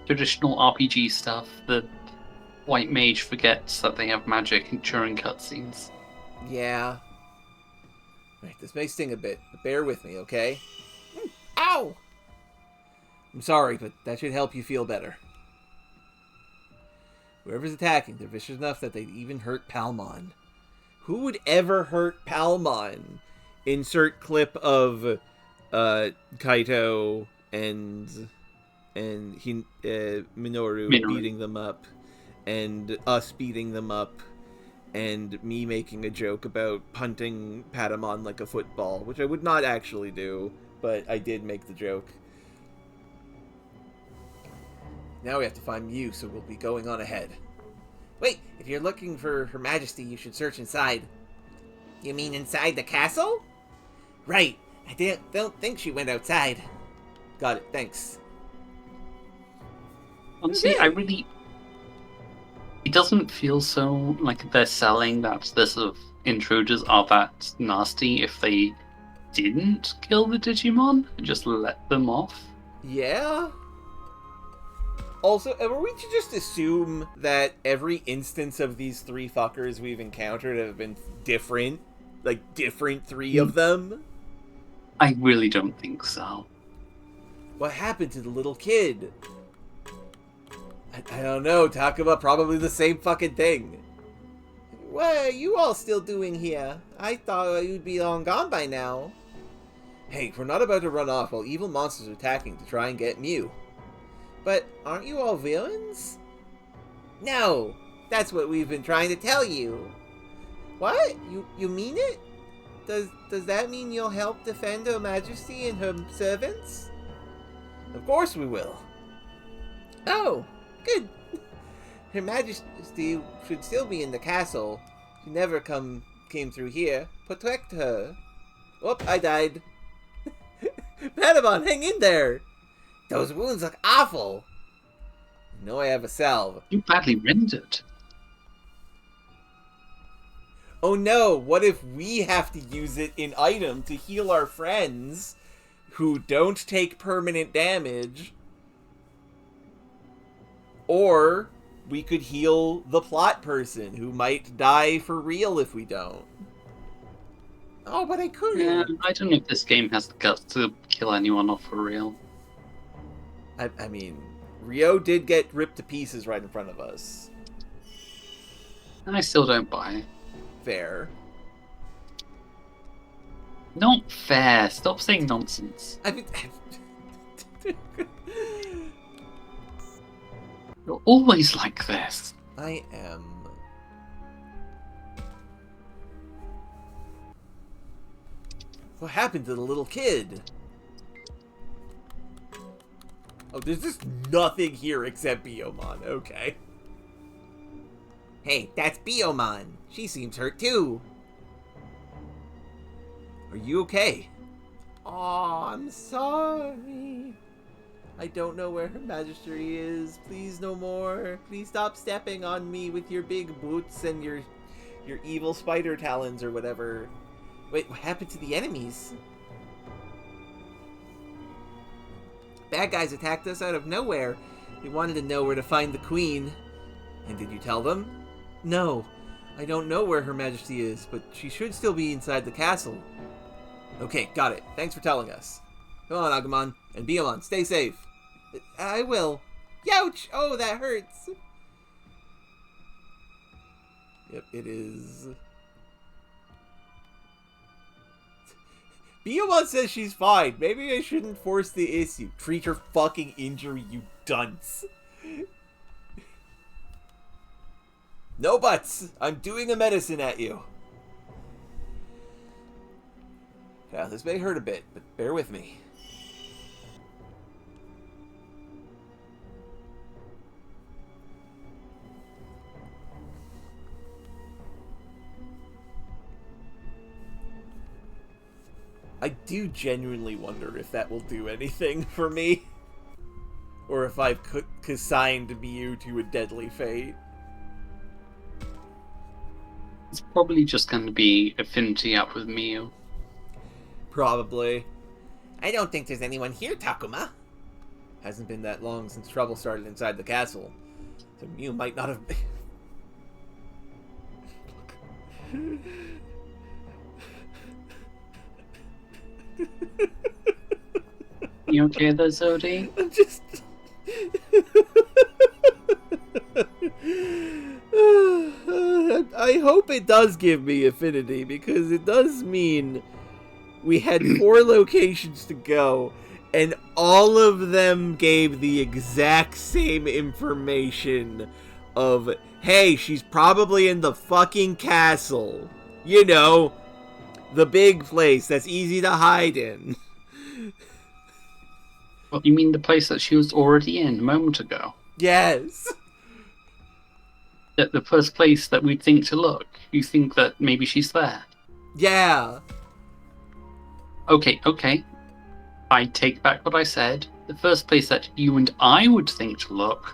Speaker 2: Traditional RPG stuff. The white mage forgets that they have magic during cutscenes.
Speaker 1: Yeah. Right, this may sting a bit, but bear with me, okay? Ow! I'm sorry, but that should help you feel better. Whoever's attacking, they're vicious enough that they'd even hurt Palmon. Who would ever hurt Palmon? Insert clip of Kaito and Minoru beating them up, and us beating them up, and me making a joke about punting Patamon like a football, which I would not actually do, but I did make the joke. Now we have to find Mew, so we'll be going on ahead. Wait, if you're looking for Her Majesty, you should search inside. You mean inside the castle? Right, I don't think she went outside. Got it, thanks.
Speaker 2: Honestly, it doesn't feel so like they're selling that the sort of intruders are that nasty if they didn't kill the Digimon and just let them off.
Speaker 1: Yeah? Also, were we to just assume that every instance of these three fuckers we've encountered have been different? Like, different three of them?
Speaker 2: I really don't think so.
Speaker 1: What happened to the little kid? I don't know, Takuma, probably the same fucking thing. What are you all still doing here? I thought you'd be long gone by now. Hey, we're not about to run off while evil monsters are attacking to try and get Mew. But aren't you all villains? No, that's what we've been trying to tell you. What? You mean it? Does that mean you'll help defend Her Majesty and her servants? Of course we will. Oh, good. Her Majesty should still be in the castle. She never came through here. Protect her. Whoop, I died. Patamon, hang in there! Those wounds look awful! I know I have a salve.
Speaker 2: You badly rendered.
Speaker 1: Oh no, what if we have to use it in item to heal our friends who don't take permanent damage? Or we could heal the plot person who might die for real if we don't. Oh, but I couldn't.
Speaker 2: Yeah, I don't know if this game has the guts to kill anyone off for real.
Speaker 1: I mean, Rio did get ripped to pieces right in front of us.
Speaker 2: And I still don't buy.
Speaker 1: Fair.
Speaker 2: Not fair. Stop saying nonsense.
Speaker 1: I mean...
Speaker 2: You're always like this.
Speaker 1: I am... What happened to the little kid? Oh, there's just nothing here except Biomon. Okay. Hey, that's Biomon. She seems hurt too. Are you okay? Aw, I'm sorry. I don't know where Her Majesty is. Please no more. Please stop stepping on me with your big boots and your evil spider talons or whatever. Wait, what happened to the enemies? Bad guys attacked us out of nowhere. They wanted to know where to find the queen. And did you tell them? No. I don't know where Her Majesty is, but she should still be inside the castle. Okay, got it. Thanks for telling us. Come on, Agumon. And Biomon, stay safe. I will. Youch! Oh, that hurts. Yep, it is. Biomon says she's fine. Maybe I shouldn't force the issue. Treat her fucking injury, you dunce. No buts. I'm doing a medicine at you. Yeah, this may hurt a bit, but bear with me. I do genuinely wonder if that will do anything for me. Or if I've consigned Mew to a deadly fate.
Speaker 2: It's probably just going to be affinity up with Mew.
Speaker 1: Probably. I don't think there's anyone here, Takuma. Hasn't been that long since trouble started inside the castle. So Mew might not have...
Speaker 2: You okay there, Zodi?
Speaker 1: I'm just... I hope it does give me affinity, because it does mean we had 4 locations to go, and all of them gave the exact same information of, hey, she's probably in the fucking castle. You know, the big place that's easy to hide in.
Speaker 2: What, you mean the place that she was already in a moment ago?
Speaker 1: Yes.
Speaker 2: The first place that we'd think to look. You think that maybe she's there?
Speaker 1: Yeah.
Speaker 2: Okay. I take back what I said. The first place that you and I would think to look.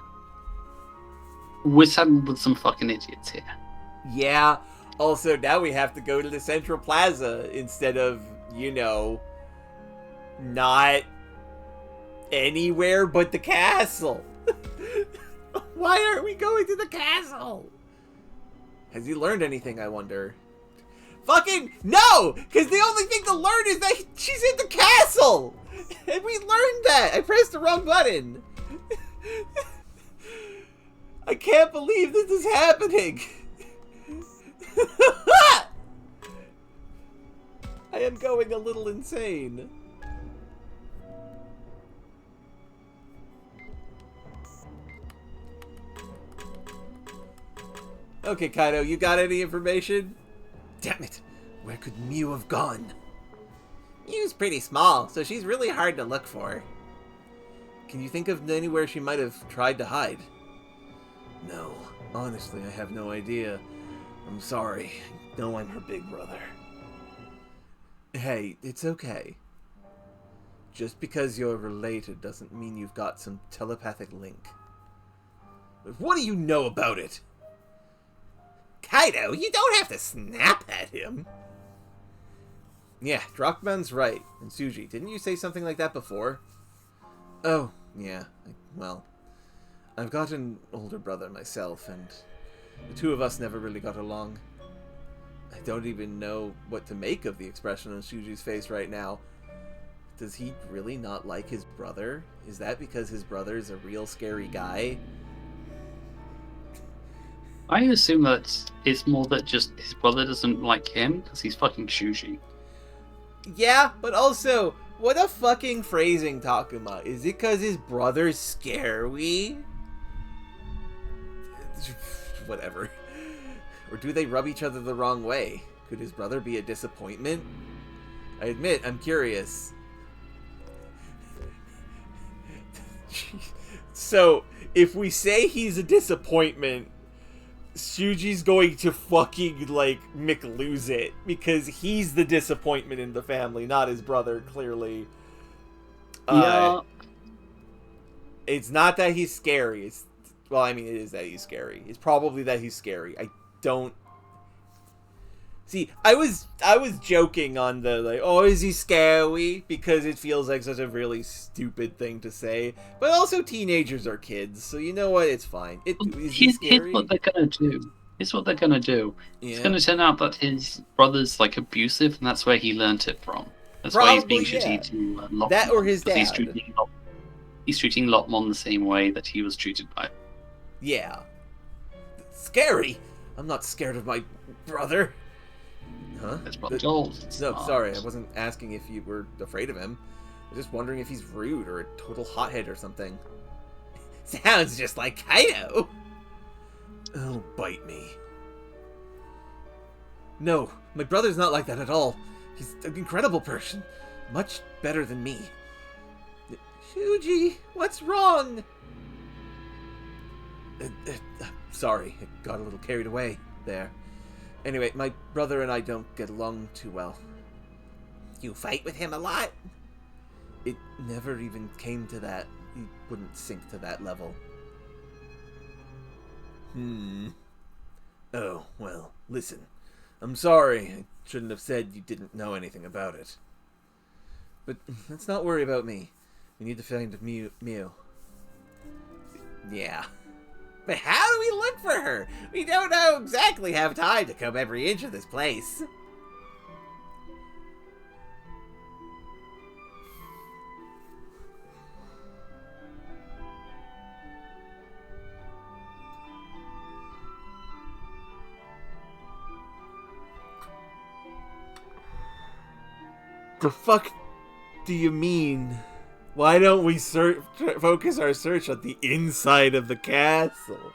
Speaker 2: We're saddled with some fucking idiots here.
Speaker 1: Yeah. Also, now we have to go to the Central Plaza instead of, you know, not anywhere but the castle. Why aren't we going to the castle? Has he learned anything, I wonder? Fucking no! Because the only thing to learn is that she's in the castle! And we learned that! I pressed the wrong button! I can't believe this is happening! I am going a little insane. Okay, Kaido, you got any information? Damn it! Where could Mew have gone? Mew's pretty small, so she's really hard to look for. Can you think of anywhere she might have tried to hide? No, honestly, I have no idea. I'm sorry. I know I'm her big brother. Hey, it's okay. Just because you're related doesn't mean you've got some telepathic link. But what do you know about it? Kaido, you don't have to snap at him. Yeah, Drachman's right. And Suji, didn't you say something like that before? Oh, yeah. Well, I've got an older brother myself, and the two of us never really got along. I don't even know what to make of the expression on Shuji's face right now. Does he really not like his brother? Is that because his brother's a real scary guy?
Speaker 2: I assume that it's more that just his brother doesn't like him because he's fucking Shuji.
Speaker 1: Yeah, but also, what a fucking phrasing, Takuma. Is it because his brother's scary? Whatever. Or do they rub each other the wrong way? Could his brother be a disappointment? I admit, I'm curious. So, if we say he's a disappointment, Shuji's going to fucking, like, lose it. Because he's the disappointment in the family, not his brother, clearly.
Speaker 2: Yeah.
Speaker 1: It's not that he's scary. Well, I mean, it is that he's scary. It's probably that he's scary. I don't... See, I was joking on the, like, oh, is he scary? Because it feels like such a really stupid thing to say. But also, teenagers are kids, so you know what? It's fine. Is he scary?
Speaker 2: Here's what they're gonna do. Here's what they're gonna do.
Speaker 1: Yeah.
Speaker 2: It's gonna turn out that his brother's, like, abusive, and that's where he learnt it from. That's
Speaker 1: Probably,
Speaker 2: why he's being
Speaker 1: yeah.
Speaker 2: shitty to Lotmon.
Speaker 1: That or his dad.
Speaker 2: He's treating Lotmon the same way that he was treated by...
Speaker 1: Yeah. Scary? I'm not scared of my brother. Huh?
Speaker 2: That's what Joel.
Speaker 1: No, sorry, I wasn't asking if you were afraid of him. I was just wondering if he's rude or a total hothead or something. Sounds just like Kaido! Oh, bite me. No, my brother's not like that at all. He's an incredible person. Much better than me. Shuji, what's wrong? Sorry, I got a little carried away there. Anyway, my brother and I don't get along too well. You fight with him a lot? It never even came to that. He wouldn't sink to that level. Oh, well, listen. I'm sorry. I shouldn't have said you didn't know anything about it. But let's not worry about me. We need to find Mew. Yeah. But how do we look for her? We don't exactly have time to comb every inch of this place. The fuck do you mean? Why don't we focus our search on the inside of the castle?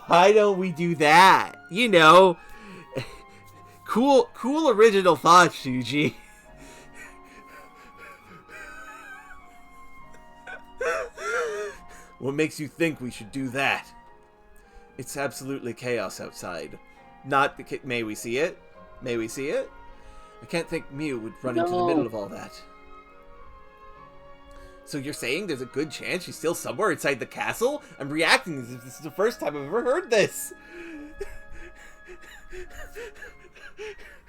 Speaker 1: Why don't we do that? You know, cool original thought, Shuji. What makes you think we should do that? It's absolutely chaos outside. May we see it? May we see it? I can't think Mew would run into the middle of all that. So you're saying there's a good chance she's still somewhere inside the castle? I'm reacting as if this is the first time I've ever heard this.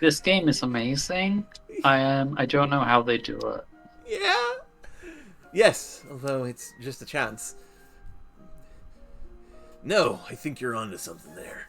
Speaker 2: This game is amazing. I don't know how they do it.
Speaker 1: Yeah. Yes, although it's just a chance. No, I think you're onto something there.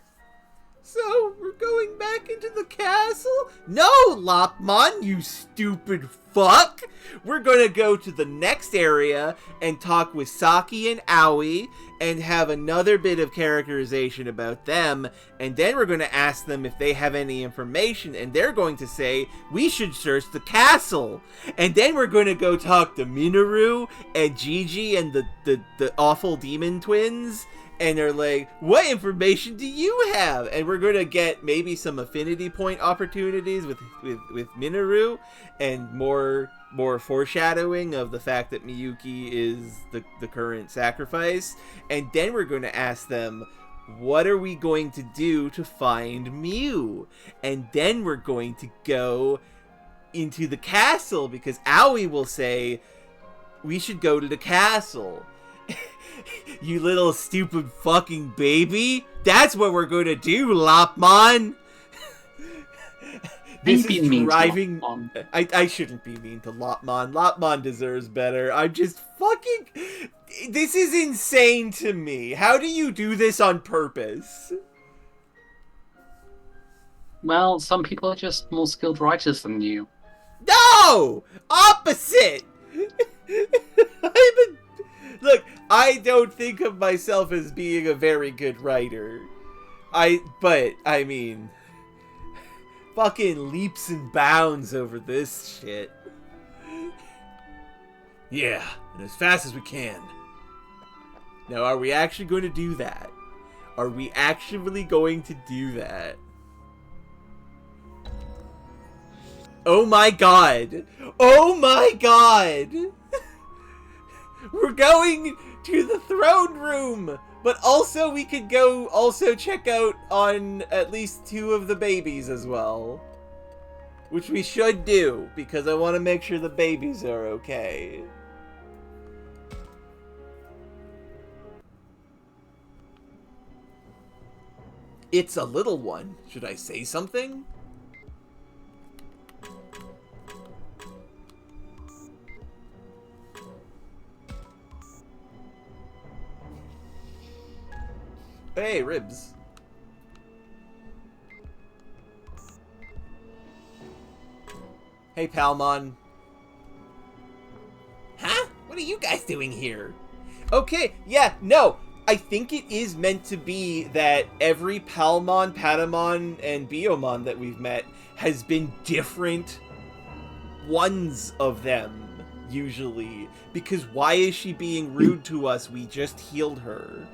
Speaker 1: So, we're going back into the castle? No, Lopmon, you stupid fuck! We're gonna go to the next area and talk with Saki and Aoi and have another bit of characterization about them, and then we're gonna ask them if they have any information, and they're going to say, we should search the castle! And then we're gonna go talk to Minoru and Gigi and the awful demon twins, and they're like, what information do you have? And we're going to get maybe some affinity point opportunities with Minoru, and more foreshadowing of the fact that Miyuki is the current sacrifice. And then we're going to ask them, what are we going to do to find Mew? And then we're going to go into the castle, because Aoi will say, we should go to the castle. You little stupid fucking baby. That's what we're gonna do, Lopmon. This is driving. I shouldn't be mean to Lopmon. Lopmon deserves better. I'm just fucking. This is insane to me. How do you do this on purpose?
Speaker 2: Well, some people are just more skilled writers than you.
Speaker 1: No! Opposite! Look, I don't think of myself as being a very good writer. But, I mean, fucking leaps and bounds over this shit. Yeah, and as fast as we can. Now, are we actually going to do that? Are we actually going to do that? Oh my god! Oh my god! We're going to the throne room! But also we could go also check out on at least 2 of the babies as well. Which we should do, because I want to make sure the babies are okay. It's a little one. Should I say something? Hey, Ribs. Hey, Palmon. Huh? What are you guys doing here? Okay, yeah, no. I think it is meant to be that every Palmon, Patamon, and Biomon that we've met has been different ones of them, usually. Because why is she being rude to us? We just healed her.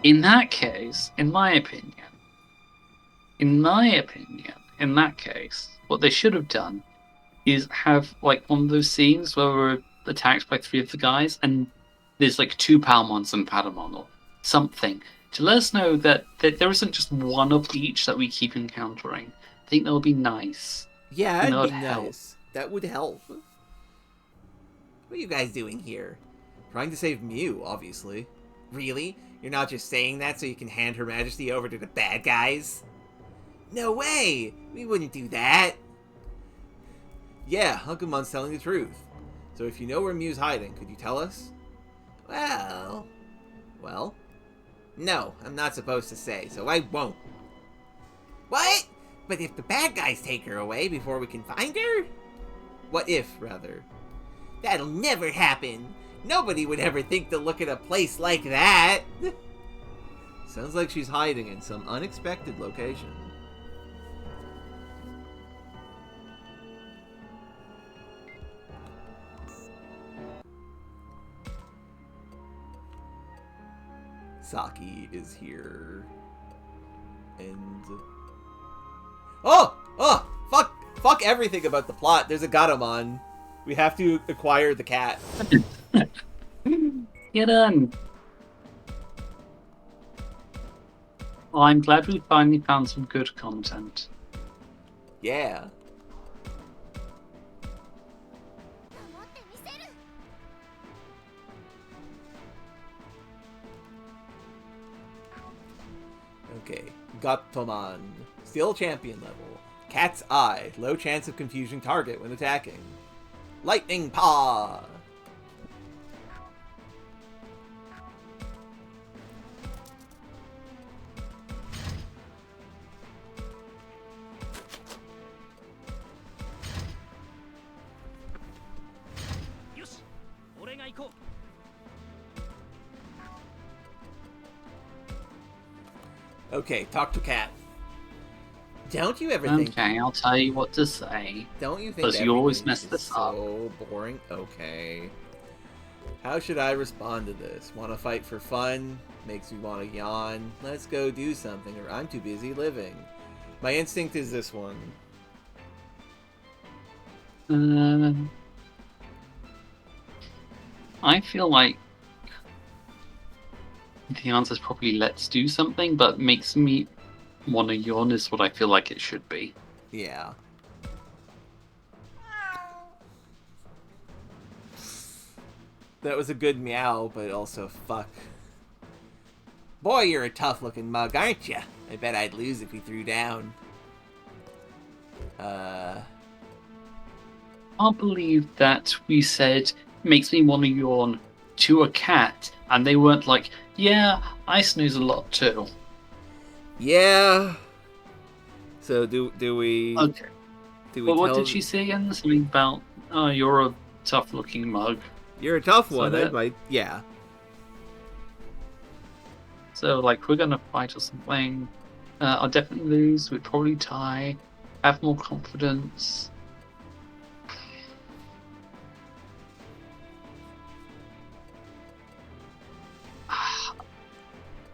Speaker 2: In that case, in my opinion, in that case, what they should have done is have, like, one of those scenes where we're attacked by 3 of the guys, and there's, like, 2 Palmons and Patamon, or something, to let us know that there isn't just one of each that we keep encountering. I think that would be nice.
Speaker 1: Yeah, that'd be nice. That would help. What are you guys doing here? Trying to save Mew, obviously. Really? You're not just saying that so you can hand Her Majesty over to the bad guys? No way! We wouldn't do that! Yeah, Hunkamon's telling the truth. So if you know where Mew's hiding, could you tell us? Well... No, I'm not supposed to say, so I won't. What? But if the bad guys take her away before we can find her? What if, rather? That'll never happen! Nobody would ever think to look at a place like that! Sounds like she's hiding in some unexpected location. Saki is here. And... Oh! Fuck everything about the plot. There's a Gatomon. We have to acquire the cat.
Speaker 2: Get on. Well, I'm glad we finally found some good content.
Speaker 1: Yeah. Okay, Gatomon. Still champion level. Cat's Eye. Low chance of confusing target when attacking. Lightning Paw!
Speaker 4: こ
Speaker 1: Okay, talk to Cat. Don't you ever think?
Speaker 2: Okay, I'll tell you what to say.
Speaker 1: Don't you think?
Speaker 2: Because you always
Speaker 1: everything
Speaker 2: mess
Speaker 1: is
Speaker 2: this up.
Speaker 1: so boring. Okay. How should I respond to this? Want to fight for fun? Makes me want to yawn. Let's go do something, or I'm too busy living. My instinct is this one.
Speaker 2: I feel like the answer is probably let's do something, but makes me want to yawn is what I feel like it should be.
Speaker 1: Yeah. That was a good meow, but also fuck. Boy, you're a tough-looking mug, aren't you? I bet I'd lose if you threw down.
Speaker 2: I can't believe that we said makes me want to yawn to a cat, and they weren't like, yeah, I snooze a lot too.
Speaker 1: Yeah. So do we?
Speaker 2: Okay.
Speaker 1: Do we?
Speaker 2: But what
Speaker 1: tell
Speaker 2: did she say again? Something about, oh, you're a tough-looking mug.
Speaker 1: You're a tough one.
Speaker 2: So
Speaker 1: I might. Yeah.
Speaker 2: So, like, we're gonna fight or something. I'll definitely lose. We'd probably tie. Have more confidence. I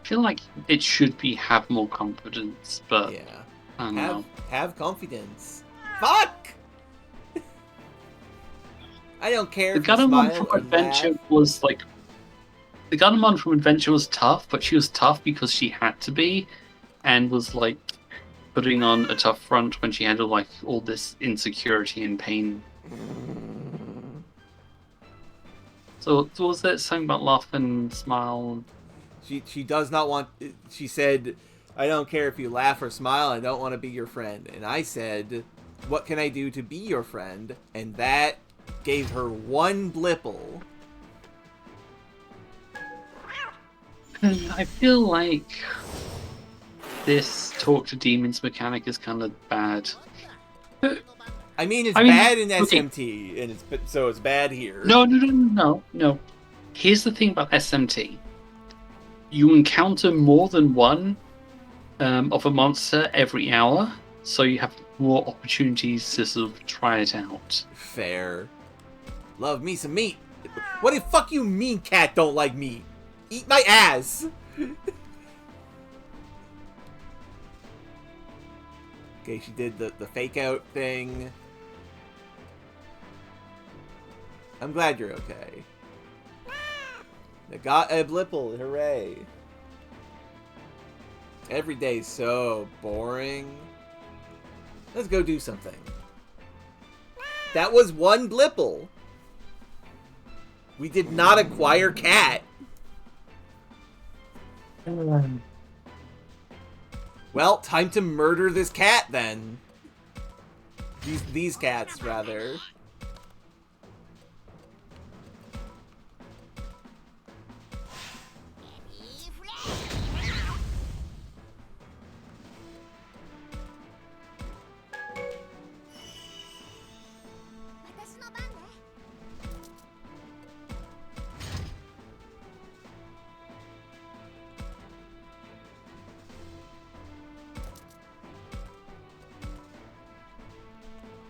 Speaker 2: feel like it should be have more confidence, but
Speaker 1: Yeah.
Speaker 2: I don't know.
Speaker 1: Have confidence. Fuck. I don't care.
Speaker 2: The
Speaker 1: if you
Speaker 2: Gundamon
Speaker 1: smile
Speaker 2: from
Speaker 1: or
Speaker 2: Adventure
Speaker 1: laugh.
Speaker 2: was like. The Gundamon from Adventure was tough, but she was tough because she had to be, and was like putting on a tough front when she had like all this insecurity and pain. So was that something about laugh and smile?
Speaker 1: She does not want. She said, "I don't care if you laugh or smile. I don't want to be your friend." And I said, "What can I do to be your friend?" And that gave her one blipple.
Speaker 2: I feel like this talk to demons mechanic is kind of bad.
Speaker 1: I mean, it's
Speaker 2: I mean,
Speaker 1: bad in
Speaker 2: okay.
Speaker 1: SMT, and so it's bad here.
Speaker 2: No. Here's the thing about SMT. You encounter more than one of a monster every hour, so you have more opportunities to sort of try it out.
Speaker 1: Fair. Love me some meat. What the fuck you mean, cat don't like meat? Eat my ass. Okay, she did the fake out thing. I'm glad you're okay. I got a blipple, hooray. Every day's so boring. Let's go do something. That was one blipple. We did not acquire cat. Well, time to murder this cat then. These cats, rather.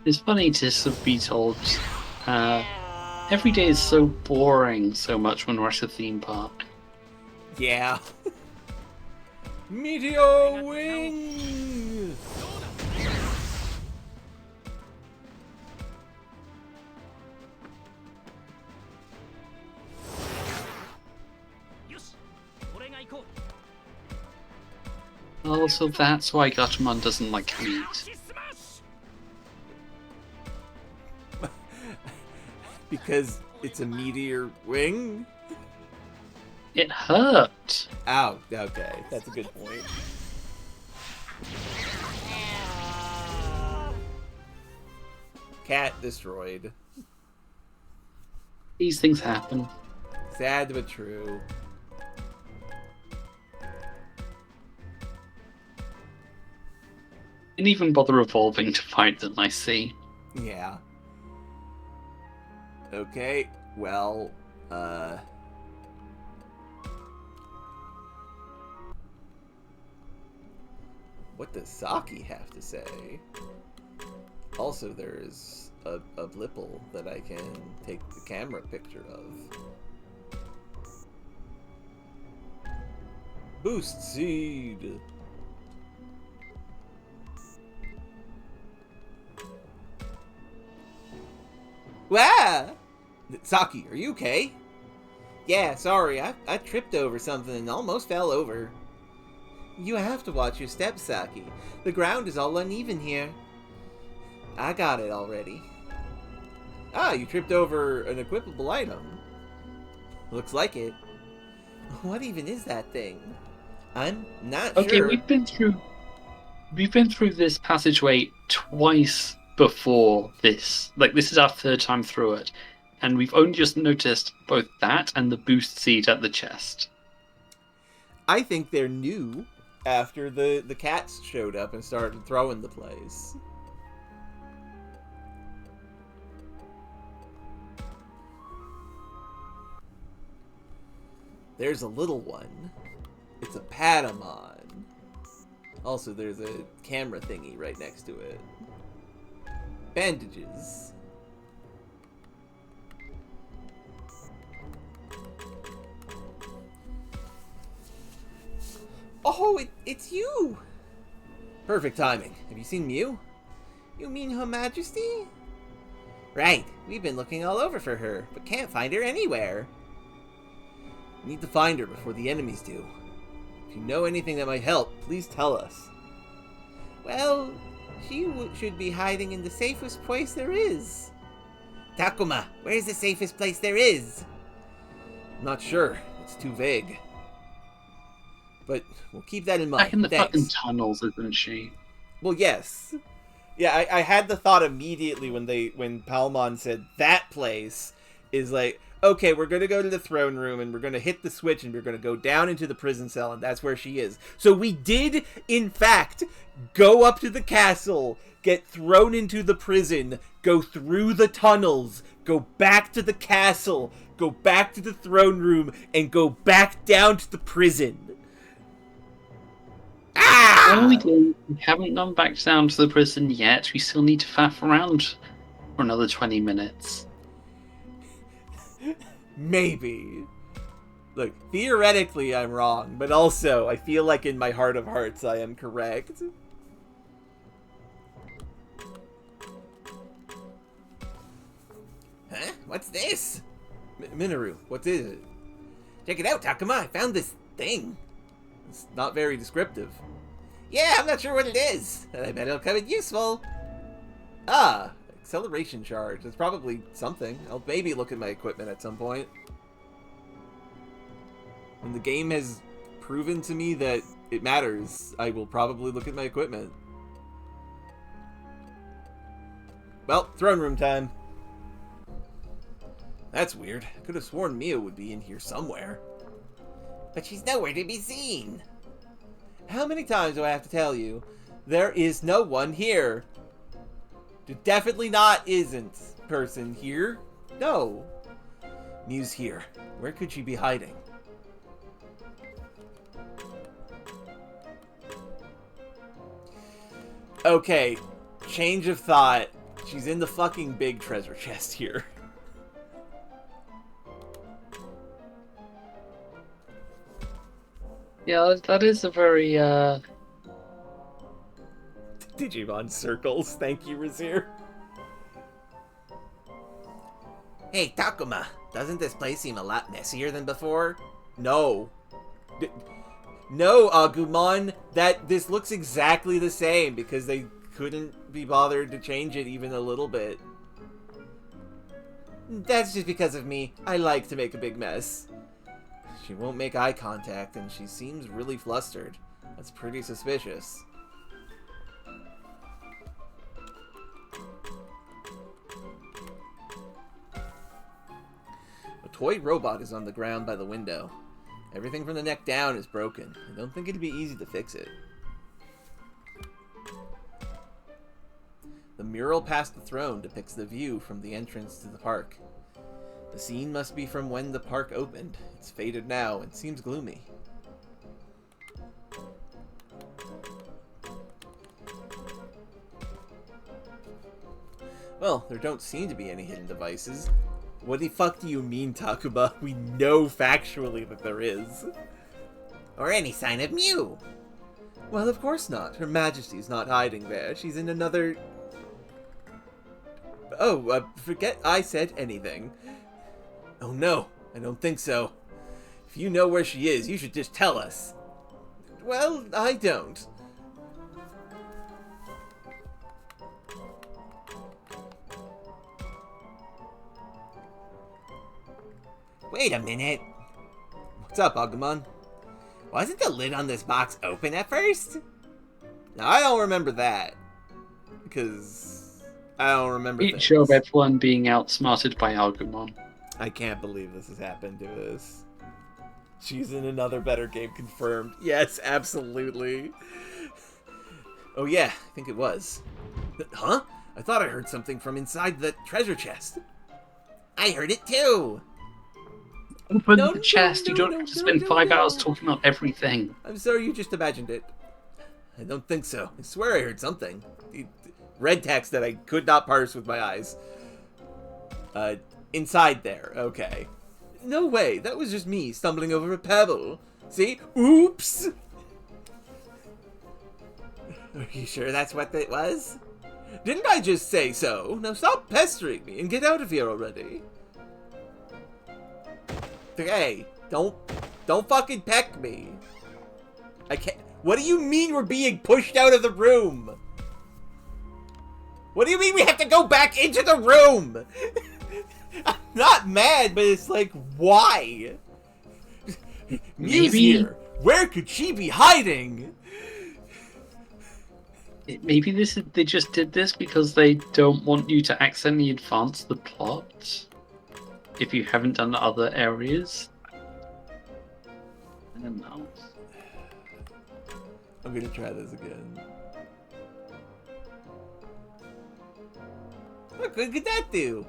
Speaker 2: It's funny to sort of be told every day is so boring so much when we're at a theme park.
Speaker 1: Yeah. Meteor wing!
Speaker 2: Oh, so that's why Gatomon doesn't like meat.
Speaker 1: Because it's a meteor wing?
Speaker 2: It hurt!
Speaker 1: Ow, okay, that's a good point. Cat destroyed.
Speaker 2: These things happen.
Speaker 1: Sad but true.
Speaker 2: Didn't even bother evolving to fight them, I see.
Speaker 1: Yeah. Okay, well, What does Saki have to say? Also, there's a blipple that I can take the camera picture of. Boost seed! Wow! Saki, are you okay? Yeah, sorry, I tripped over something and almost fell over. You have to watch your steps, Saki. The ground is all uneven here. I got it already. Ah, you tripped over an equipable item. Looks like it. What even is that thing? I'm not
Speaker 2: Okay,
Speaker 1: sure.
Speaker 2: we've been through this passageway twice before this. Like, this is our third time through it, and we've only just noticed both that and the boost seat at the chest.
Speaker 1: I think they're new after the cats showed up and started throwing the place. There's a little one. It's a Patamon. Also, there's a camera thingy right next to it. Bandages. Oh, it's you! Perfect timing. Have you seen Mew? You mean Her Majesty? Right. We've been looking all over for her, but can't find her anywhere. We need to find her before the enemies do. If you know anything that might help, please tell us. Well, she should be hiding in the safest place there is. Takuma, where's the safest place there is? I'm not sure. It's too vague. But we'll keep that in mind.
Speaker 2: Back in the
Speaker 1: Thanks.
Speaker 2: fucking tunnels, isn't she?
Speaker 1: Well, yes. Yeah, I had the thought immediately when Palmon said that place is like, okay, we're going to go to the throne room and we're going to hit the switch and we're going to go down into the prison cell and that's where she is. So we did, in fact, go up to the castle, get thrown into the prison, go through the tunnels, go back to the castle, go back to the throne room, and go back down to the prison.
Speaker 2: Well, we haven't gone back down to the prison yet. We still need to faff around for another 20 minutes.
Speaker 1: Maybe. Look, theoretically I'm wrong, but also I feel like in my heart of hearts I am correct. Huh? What's this? Minoru, what is it? Check it out, Takuma, I found this thing. It's not very descriptive. Yeah, I'm not sure what it is. I bet it'll come in useful. Ah, acceleration charge. It's probably something. I'll maybe look at my equipment at some point. When the game has proven to me that it matters, I will probably look at my equipment. Well, throne room time. That's weird. I could have sworn Mia would be in here somewhere. But she's nowhere to be seen. How many times do I have to tell you? There is no one here. There definitely not isn't person here. No. Mew's here. Where could she be hiding? Okay. Change of thought. She's in the fucking big treasure chest here.
Speaker 2: Yeah, that is a very,
Speaker 1: Digimon circles. Thank you, Razir. Hey, Takuma. Doesn't this place seem a lot messier than before? No. No, Agumon. This looks exactly the same because they couldn't be bothered to change it even a little bit. That's just because of me. I like to make a big mess. She won't make eye contact, and she seems really flustered. That's pretty suspicious. A toy robot is on the ground by the window. Everything from the neck down is broken. I don't think it'd be easy to fix it. The mural past the throne depicts the view from the entrance to the park. The scene must be from when the park opened. It's faded now and seems gloomy. Well, there don't seem to be any hidden devices. What the fuck do you mean, Takuma? We know factually that there is.
Speaker 7: Or any sign of Mew.
Speaker 1: Well, of course not. Her Majesty's not hiding there. She's in another... Oh, forget I said anything. Oh no, I don't think so. If you know where she is, you should just tell us. Well, I don't.
Speaker 7: Wait a minute.
Speaker 1: What's up, Agumon?
Speaker 7: Wasn't the lid on this box open at first?
Speaker 1: Now, I don't remember that. Because I don't remember
Speaker 2: Each
Speaker 1: things.
Speaker 2: of everyone being outsmarted by Agumon.
Speaker 1: I can't believe this has happened to us. She's in another better game confirmed. Yes, absolutely. Oh yeah, I think it was. Huh? I thought I heard something from inside the treasure chest.
Speaker 7: I heard it too.
Speaker 2: Open
Speaker 1: No,
Speaker 2: the chest.
Speaker 1: no,
Speaker 2: You don't
Speaker 1: no,
Speaker 2: have to
Speaker 1: no,
Speaker 2: spend
Speaker 1: no,
Speaker 2: 5
Speaker 1: no.
Speaker 2: hours talking about everything.
Speaker 1: I'm sorry you just imagined it. I don't think so. I swear I heard something. Red text that I could not parse with my eyes. Inside there. Okay. No way. That was just me stumbling over a pebble. See? Oops!
Speaker 7: Are you sure that's what it was?
Speaker 1: Didn't I just say so? Now stop pestering me and get out of here already. Hey, don't fucking peck me. I can't. What do you mean we're being pushed out of the room? What do you mean we have to go back into the room? I'm not mad, but it's like, why? Mew's
Speaker 2: Maybe-
Speaker 1: here. Where could she be hiding?
Speaker 2: Maybe they just did this because they don't want you to accidentally advance the plot if you haven't done other areas. I don't know.
Speaker 1: I'm gonna try this again.
Speaker 7: What good could that do?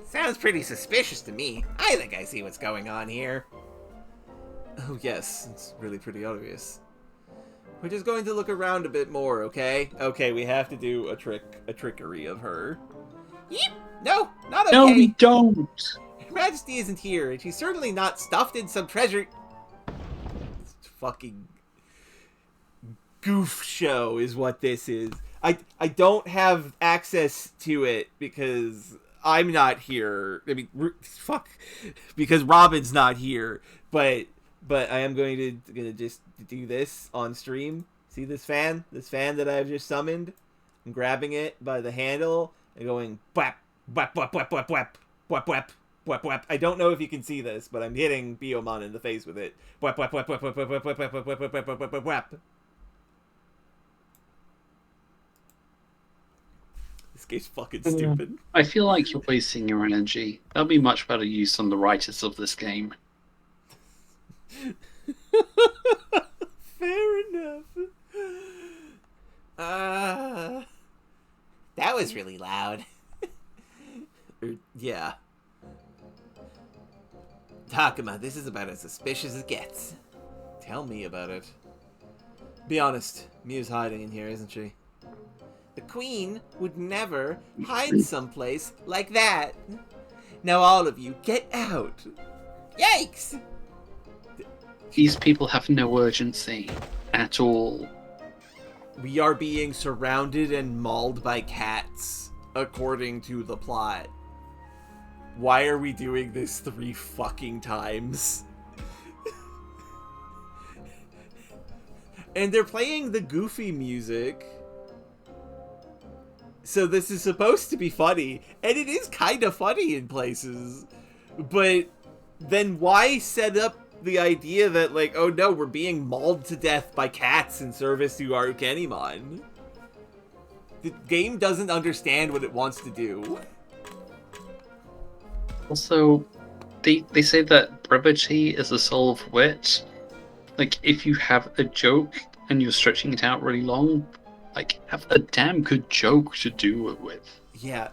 Speaker 7: Sounds pretty suspicious to me. I think I see what's going on here.
Speaker 1: Oh yes, it's really pretty obvious. We're just going to look around a bit more, okay? Okay, we have to do a trickery of her.
Speaker 7: Yep. No, not okay.
Speaker 2: No, we don't!
Speaker 1: Her Majesty isn't here, and she's certainly not stuffed in some treasure... Fucking... goof show is what this is. I don't have access to it because I'm not here. I mean, fuck. Because Robin's not here. But I am going to just do this on stream. See this fan? This fan that I've just summoned? I'm grabbing it by the handle and going bwap, bwap, bwap, bwap, bwap, bwap, bwap, bwap, bwap, bwap. I don't know if you can see this, but I'm hitting Biomon in the face with it. Bwap, bwap, bwap, bwap, bwap, bwap, bwap, bwap, bwap, bwap, bwap, bwap, bwap, bwap. This game's fucking stupid.
Speaker 2: I feel like you're wasting your energy. That'll be much better used on the writers of this game.
Speaker 1: Fair enough.
Speaker 7: That was really loud.
Speaker 1: Yeah.
Speaker 7: Takuma, this is about as suspicious as it gets.
Speaker 1: Tell me about it. Be honest, Mew's hiding in here, isn't she?
Speaker 7: The Queen would never hide someplace like that. Now all of you, get out. Yikes!
Speaker 2: These people have no urgency at all.
Speaker 1: We are being surrounded and mauled by cats, according to the plot. Why are we doing this 3 fucking times? And they're playing the goofy music. So this is supposed to be funny, and it is kind of funny in places. But then why set up the idea that, like, oh no, we're being mauled to death by cats in service to Arcanimon? The game doesn't understand what it wants to do.
Speaker 2: Also, they say that brevity is the soul of wit. Like, if you have a joke and you're stretching it out really long, like, have a damn good joke to do it with.
Speaker 1: Yeah.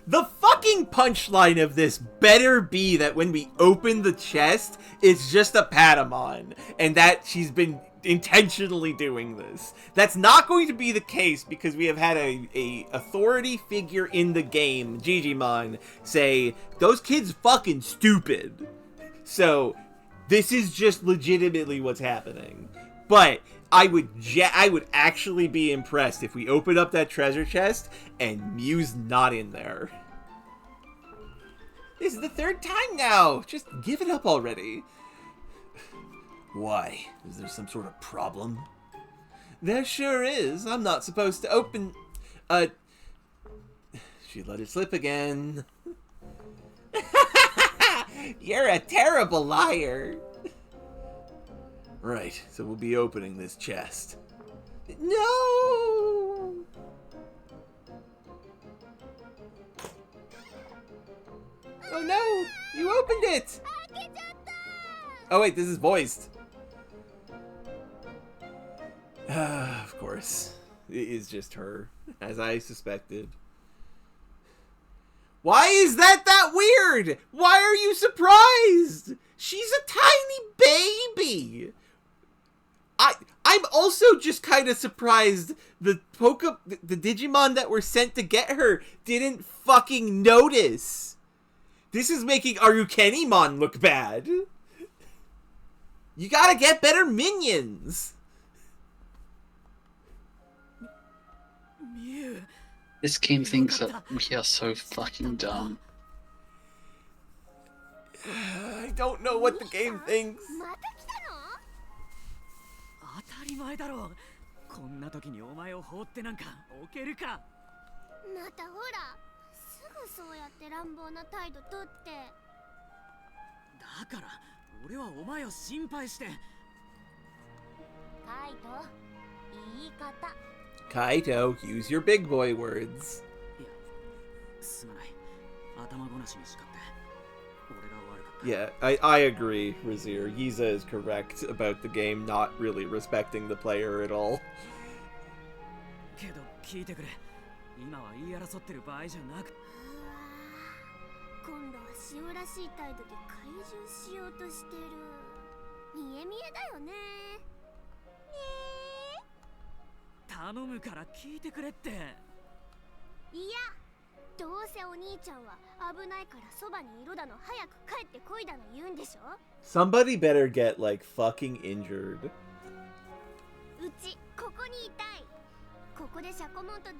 Speaker 7: The fucking punchline of this better be that when we open the chest, it's just a Patamon, and that she's been intentionally doing this. That's not going to be the case because we have had a authority figure in the game, Digimon, say, those kids fucking stupid. So, this is just legitimately what's happening. But I would actually be impressed if we open up that treasure chest and Mew's not in there. This is the third time now. Just give it up already. Why? Is there some sort of problem? There sure is. I'm not supposed to open... She let it slip again. You're a terrible liar. Right, so we'll be opening this chest. No! Oh no! You opened it! Oh wait, this is voiced. Of course. It is just her, as I suspected. Why is that weird? Why are you surprised? She's a tiny baby. I'm also just kind of surprised the Digimon that were sent to get her didn't fucking notice. This is making Arukenimon look bad. You gotta get better minions.
Speaker 2: This game thinks that we are so fucking dumb.
Speaker 7: I don't know what the game thinks.
Speaker 4: 当たり前だろう。こんな時にお前を放ってなんか置けるか。
Speaker 3: またほら、すぐそうやって乱暴な態度とって。
Speaker 4: だから俺はお前を心配して。
Speaker 3: カイト、言い方。
Speaker 7: Kaito, use your big boy words.
Speaker 4: いや、すまない。頭ごなしにしかって。俺が悪かった。
Speaker 7: Yeah, I agree, Razir. Yiza is correct about the game not really respecting the player at all.
Speaker 4: けど聞いてくれ。今は言い争ってる場合じゃなく。
Speaker 3: 今度は塩らしい態度で懐柔しようとしてる。見え見えだよね。
Speaker 4: 頼むから聞いてくれって。
Speaker 3: いや、どうせお兄ちゃんは危ないからそばにいるだの早く帰ってこいだの言うんでしょ。
Speaker 7: Somebody better get like fucking injured.
Speaker 3: うちここにいたい。ここでシャコモンとずーっ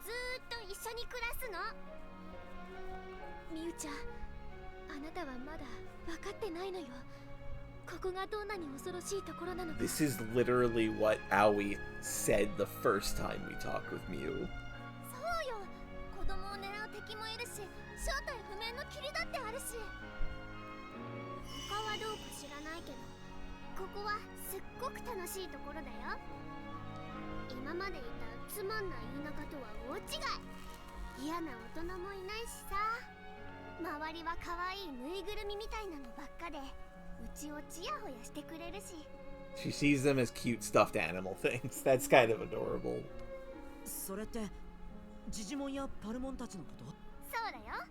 Speaker 3: と一緒に暮らすの。みゆちゃん、あなたはまだ分かってないのよ。ここがどんなに恐ろしいところなのか。
Speaker 7: This is literally what Aoi said the first time we talked with Mew.
Speaker 3: そうよ。子供を狙う敵もいるし、正体不明の霧だってあるし。他はどうか知らないけど、ここはすっごく楽しいところだよ。今までいたつまんない田舎とは大違い。嫌な大人もいないしさ。周りは可愛いぬいぐるみみたいなのばっかで、うちをちやほやしてくれるし。
Speaker 7: She sees them as cute stuffed animal things. That's kind of adorable.
Speaker 4: それってジジモンやパルモンたちのこと？
Speaker 3: そうだよ。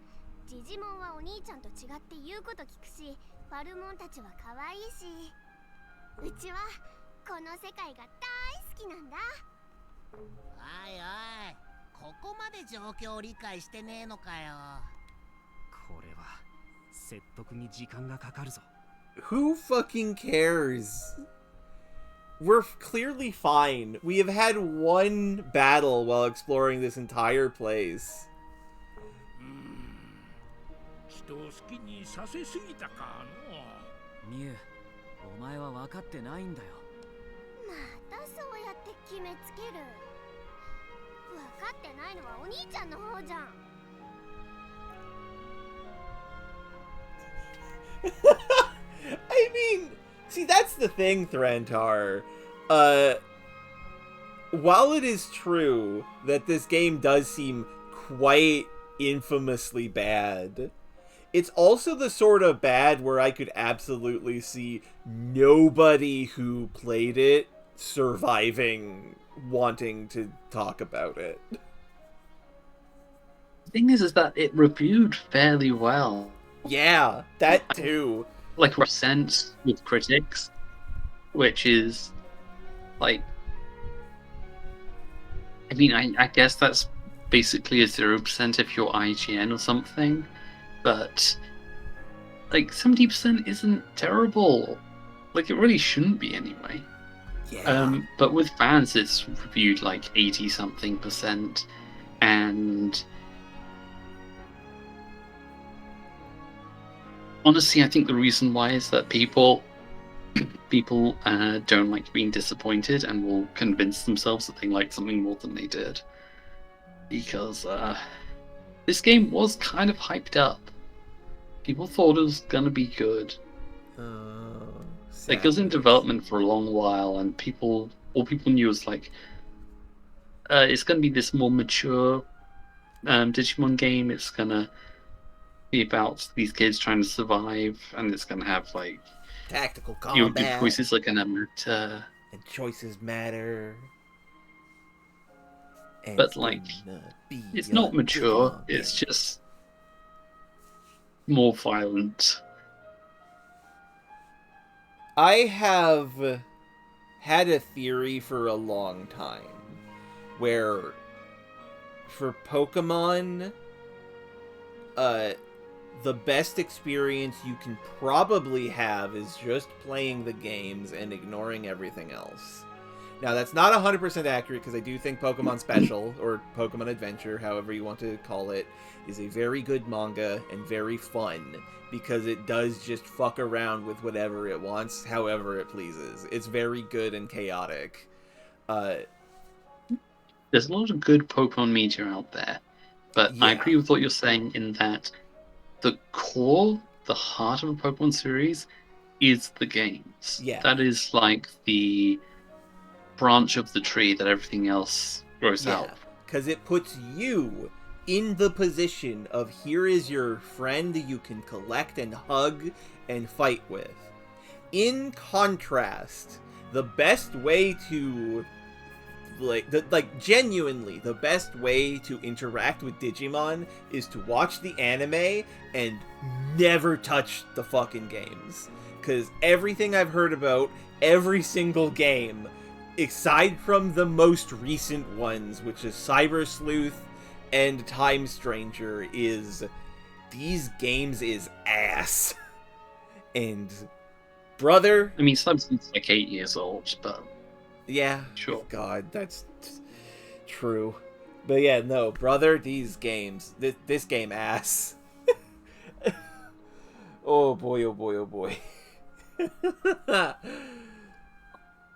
Speaker 3: ジジモンはお兄ちゃんと違って言うこと聞くし、パルモンたちは可愛いし、うちはこの世界が大好きなんだ。
Speaker 6: おいおい、ここまで状況を理解してねえのかよ。
Speaker 4: これは説得に時間がかかるぞ。
Speaker 7: Who fucking cares? We're clearly fine. We have had one battle while exploring this entire place.
Speaker 5: 人を好きにさせすぎたかの。
Speaker 4: ミュウ、お前は分かってないんだよ。
Speaker 3: またそうやって決めつける。分かってないのはお兄ちゃんの方じゃん。
Speaker 7: I mean, see, that's the thing, Thrantar. While it is true that this game does seem quite infamously bad, it's also the sort of bad where I could absolutely see nobody who played it surviving wanting to talk about it.
Speaker 2: The thing is that it reviewed fairly well.
Speaker 7: Yeah, that too.
Speaker 2: Like, % with critics, which is like, I mean, I guess that's basically a 0% if you're IGN or something, but like 70% isn't terrible. Like, it really shouldn't be anyway.
Speaker 7: Yeah.
Speaker 2: But with fans, it's reviewed like 80 something %, and honestly, I think the reason why is that people don't like being disappointed and will convince themselves that they like something more than they did. Because this game was kind of hyped up. People thought it was gonna be good. It was in development for a long while, and all people knew was like, it's gonna be this more mature Digimon game. It's gonna be about these kids trying to survive, and it's gonna have like
Speaker 7: Tactical
Speaker 2: your
Speaker 7: combat.
Speaker 2: choices are gonna matter.
Speaker 7: And choices matter. And
Speaker 2: But like, it's not mature.
Speaker 7: Digimon
Speaker 2: It's
Speaker 7: game.
Speaker 2: just more violent.
Speaker 7: I have had a theory for a long time where for Pokemon, the best experience you can probably have is just playing the games and ignoring everything else. Now, that's not 100% accurate, because I do think Pokemon Special, or Pokemon Adventure, however you want to call it, is a very good manga and very fun, because it does just fuck around with whatever it wants, however it pleases. It's very good and chaotic.
Speaker 2: There's a lot of good Pokemon media out there, but
Speaker 7: Yeah.
Speaker 2: I agree with what you're saying in that the core, the heart of a Pokemon series is the games.
Speaker 7: Yeah.
Speaker 2: That is like the branch of the tree that everything else grows out.
Speaker 7: Because it puts you in the position of, here is your friend you can collect and hug and fight with. In contrast, the best way to genuinely the best way to interact with Digimon is to watch the anime and never touch the fucking games. Because everything I've heard about every single game, aside from the most recent ones, which is Cyber Sleuth and Time Stranger, is these games is ass. And brother,
Speaker 2: I mean, Cyber's like 8 years old, but
Speaker 7: yeah,
Speaker 2: sure.
Speaker 7: God, that's true. But yeah, no, brother, these games, this game ass. Oh boy, oh boy, oh boy.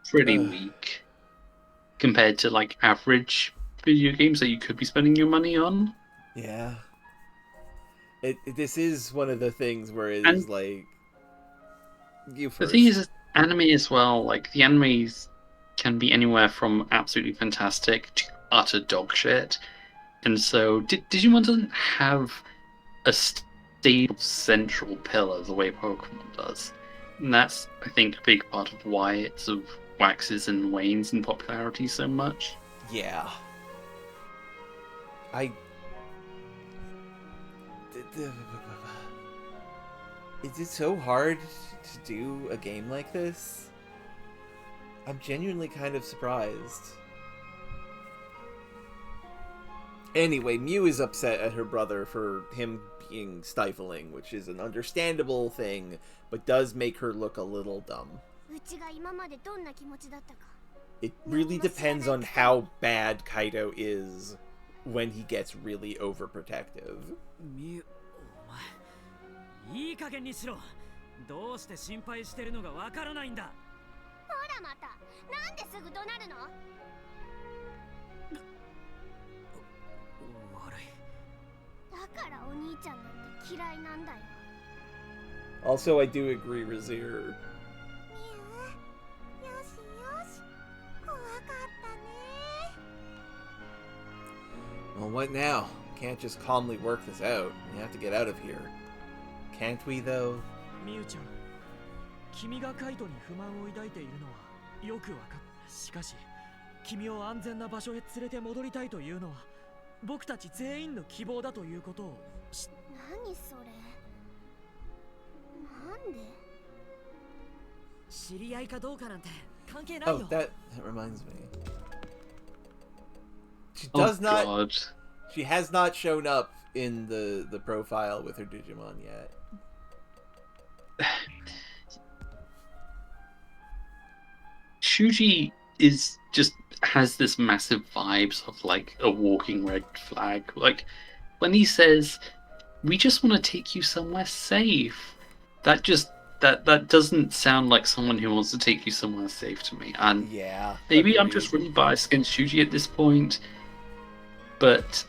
Speaker 2: Pretty weak compared to like average video games that you could be spending your money on.
Speaker 7: Yeah. This is one of the things where it is like, you first.
Speaker 2: The thing is, anime as well, like the animes can be anywhere from absolutely fantastic to utter dog shit. And so Digimon doesn't have a stable central pillar the way Pokemon does. And that's, I think, a big part of why it sort of waxes and wanes in popularity so much.
Speaker 7: Yeah. Is it so hard to do a game like this? I'm genuinely kind of surprised. Anyway, Mew is upset at her brother for him being stifling, which is an understandable thing, but does make her look a little dumb. It really depends on how bad Kaito is when he gets really overprotective.
Speaker 4: Mew, お前いい加減にしろ。どうして心配してるのがわからないんだ。
Speaker 3: ほらまた、なんですぐ怒鳴るの？
Speaker 4: 悪い。
Speaker 3: だからお兄ちゃんなんて嫌いなんだよ。
Speaker 7: Also, I do agree, Razir.
Speaker 6: よしよし、怖かったね。
Speaker 7: Well, what now? Can't just calmly work this out. We have to get out of here. Can't we, though?
Speaker 4: ミュウちゃん、君がカイトに不満を抱いているのはよくわかった。しかし、君を安全な場所へ連れて戻りたいというのは僕たち全員の希望だということを
Speaker 3: 何それ。なんで。
Speaker 4: 知り合いかどうかなんて関係ないよ。
Speaker 7: Oh, that reminds me. She
Speaker 2: Oh
Speaker 7: does not.
Speaker 2: God.
Speaker 7: She has not shown up in the profile with her Digimon yet.
Speaker 2: Shuji has this massive vibes of like a walking red flag. Like when he says, "We just want to take you somewhere safe," that doesn't sound like someone who wants to take you somewhere safe to me. And
Speaker 7: Yeah.
Speaker 2: maybe I'm
Speaker 7: agreed.
Speaker 2: just really biased against Shuji at this point, but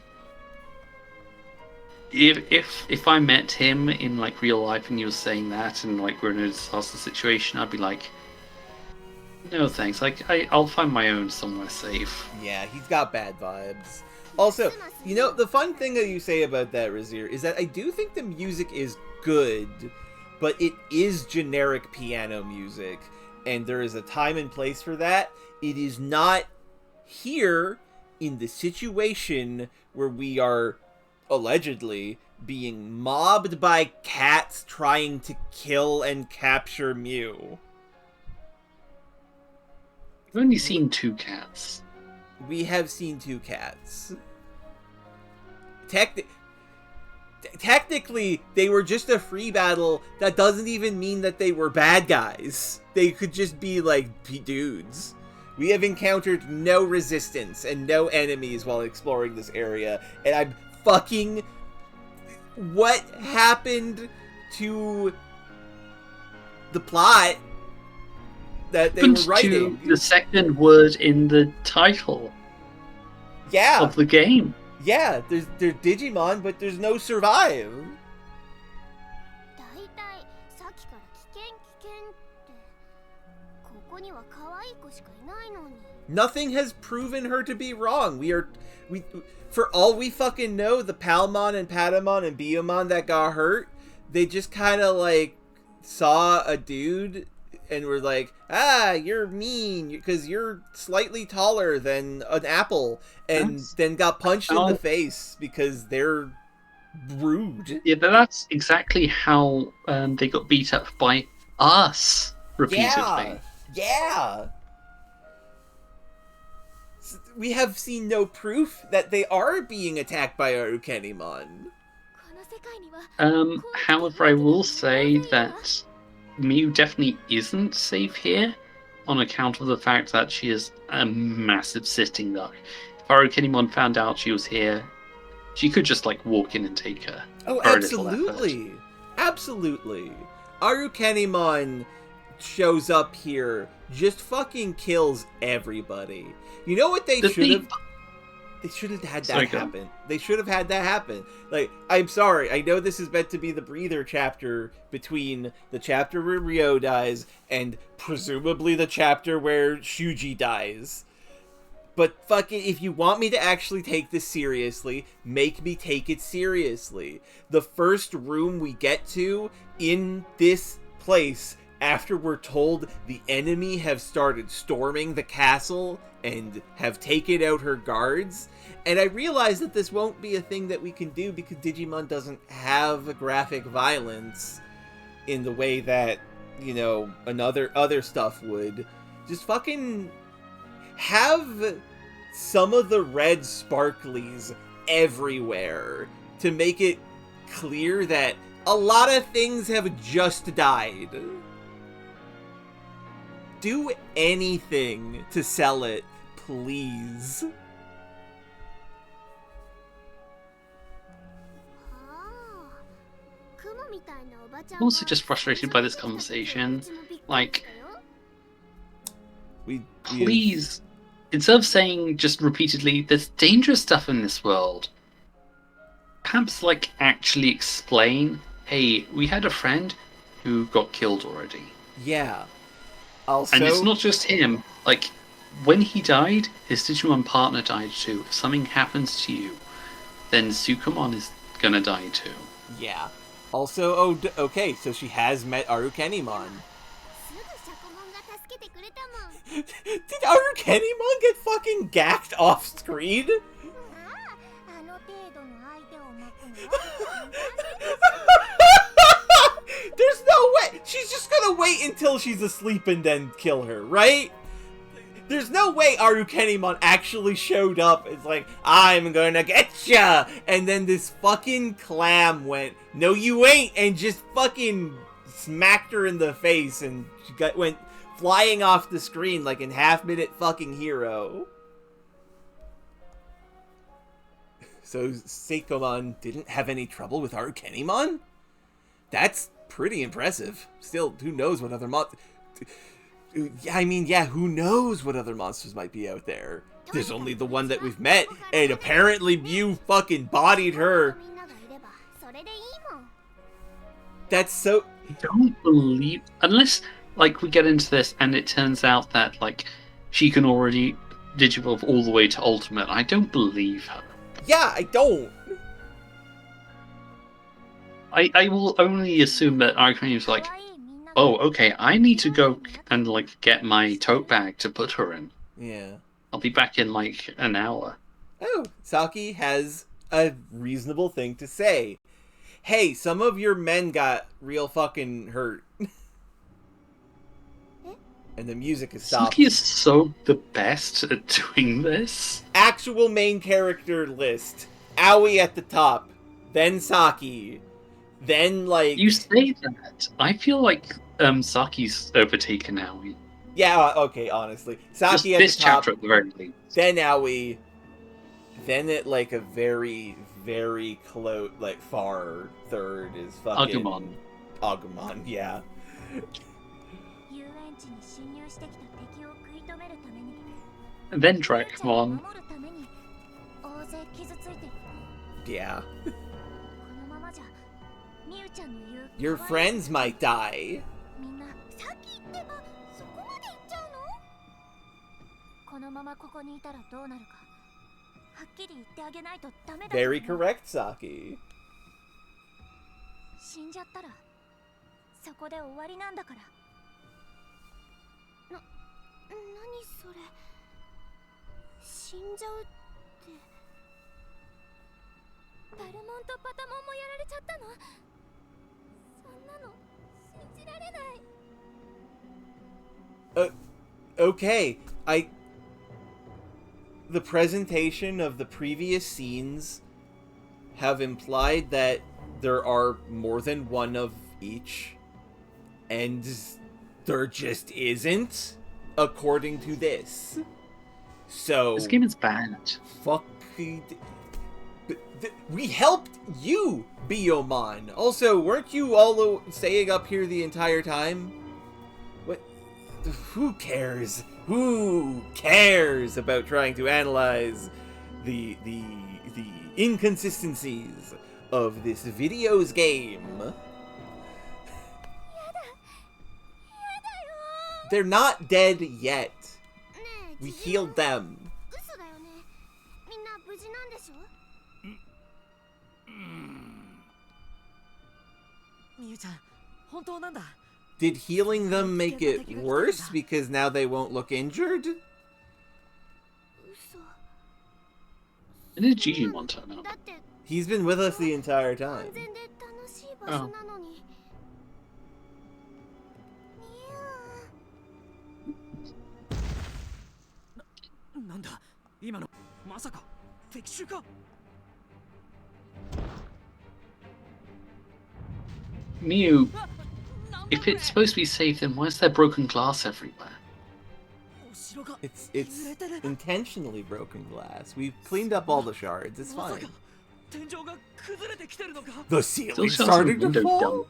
Speaker 2: if I met him in like real life and he was saying that and like we're in a disaster situation, I'd be like, no thanks. Like I'll find my own somewhere safe.
Speaker 7: Yeah, he's got bad vibes. Also, you know, the fun thing that you say about that, Razir, is that I do think the music is good, but it is generic piano music, and there is a time and place for that. It is not here in the situation where we are allegedly being mobbed by cats trying to kill and capture Mew.
Speaker 2: I've only seen 2 cats.
Speaker 7: We have seen 2 cats. Technically, they were just a free battle. That doesn't even mean that they were bad guys. They could just be, like, dudes. We have encountered no resistance and no enemies while exploring this area. And I'm fucking... What happened to the plot that they were writing?
Speaker 2: To the second word in the title
Speaker 7: Yeah.
Speaker 2: of the game.
Speaker 7: Yeah, there's Digimon, but there's no survive.
Speaker 3: だいたいさっきから危険ってここには可愛い子しかいないのに。
Speaker 7: Nothing has proven her to be wrong. For all we fucking know, the Palmon and Patamon and Biyomon that got hurt, they just kind of like saw a dude and were like, ah, you're mean because you're slightly taller than an apple, and then got punched in the face because they're rude.
Speaker 2: Yeah, but that's exactly how they got beat up by us repeatedly.
Speaker 7: Yeah. We have seen no proof that they are being attacked by Arukenimon.
Speaker 2: However, I will say that Mew definitely isn't safe here on account of the fact that she is a massive sitting duck. If Arukenimon found out she was here, she could just like walk in and take her.
Speaker 7: Oh,
Speaker 2: for a little effort.
Speaker 7: absolutely. Absolutely. Arukenimon shows up here, just fucking kills everybody. You know what they should have... They should have had that happen. They should have had that happen. Like, I'm sorry, I know this is meant to be the breather chapter between the chapter where Ryo dies and presumably the chapter where Shuji dies. But fucking, if you want me to actually take this seriously, make me take it seriously. The first room we get to in this place, after we're told the enemy have started storming the castle and have taken out her guards, and I realize that this won't be a thing that we can do because Digimon doesn't have graphic violence in the way that, you know, other stuff would. Just fucking have some of the red sparklies everywhere to make it clear that a lot of things have just died. Do anything to sell it, please.
Speaker 2: I'm also just frustrated by this conversation. Like, please, instead of saying just repeatedly, there's dangerous stuff in this world, perhaps, like, actually explain, hey, we had a friend who got killed already.
Speaker 7: Yeah. Also...
Speaker 2: And it's not just him. Like, when he died, his Digimon partner died too. If something happens to you, then Sukamon is gonna die too.
Speaker 7: Yeah. Also, okay, so she has met Arukenimon. Did Arukenimon get fucking gacked off screen?
Speaker 3: 度の相手を巻くのは簡単です。
Speaker 7: There's no way! She's just gonna wait until she's asleep and then kill her, right? There's no way Arukenimon actually showed up. It's like, I'm gonna get ya! And then this fucking clam went, no you ain't! And just fucking smacked her in the face and she went flying off the screen like in Half-Minute fucking Hero. So Seikomon didn't have any trouble with Arukenimon? That's pretty impressive. Still, who knows what other monsters... I mean, yeah, who knows what other monsters might be out there? There's only the one that we've met, and apparently you fucking bodied her. That's so...
Speaker 2: I don't believe... Unless, like, we get into this and it turns out that, like, she can already digivolve all the way to Ultimate. I don't believe her.
Speaker 7: Yeah, I don't.
Speaker 2: I will only assume that Arcane like, oh, okay, I need to go and, like, get my tote bag to put her in.
Speaker 7: Yeah.
Speaker 2: I'll be back in, like, an hour.
Speaker 7: Oh, Saki has a reasonable thing to say. Hey, some of your men got real fucking hurt. And the music is stopped.
Speaker 2: Saki is so the best at doing this.
Speaker 7: Actual main character list. Aoi at the top. Then Saki. Then, like...
Speaker 2: You say that. I feel like Saki's overtaken Aoi.
Speaker 7: Yeah, okay, honestly. Saki at
Speaker 2: this
Speaker 7: the top.
Speaker 2: chapter at the very least.
Speaker 7: Then Aoi. Then at, like, a very, very close, like, far third is fucking...
Speaker 2: Agumon.
Speaker 7: Agumon, yeah.
Speaker 2: And then Dracmon.
Speaker 7: Yeah. Your friends might die. Very correct, Saki.
Speaker 3: 死んじゃったらそこで終わりなんだから。何それ。死んじゃうって。パルモンとパタモンもやられちゃったの？そんなの信じられない。
Speaker 7: Okay, the presentation of the previous scenes have implied that there are more than one of each, and there just isn't, according to this. So
Speaker 2: This game is bad.
Speaker 7: Fuck. We helped you, Biyomon. Also, weren't you all staying up here the entire time? What? Who cares? Who cares about trying to analyze the inconsistencies of this video's game? They're not dead yet. We healed them. Did healing them make it worse because now they won't look injured?
Speaker 2: And did Digimon turn up?
Speaker 7: He's been with us the entire time.
Speaker 2: Oh. Miu, if it's supposed to be safe, then why is there broken glass everywhere?
Speaker 7: It's intentionally broken glass. We've cleaned up all the shards. It's fine. The ceiling started to fall?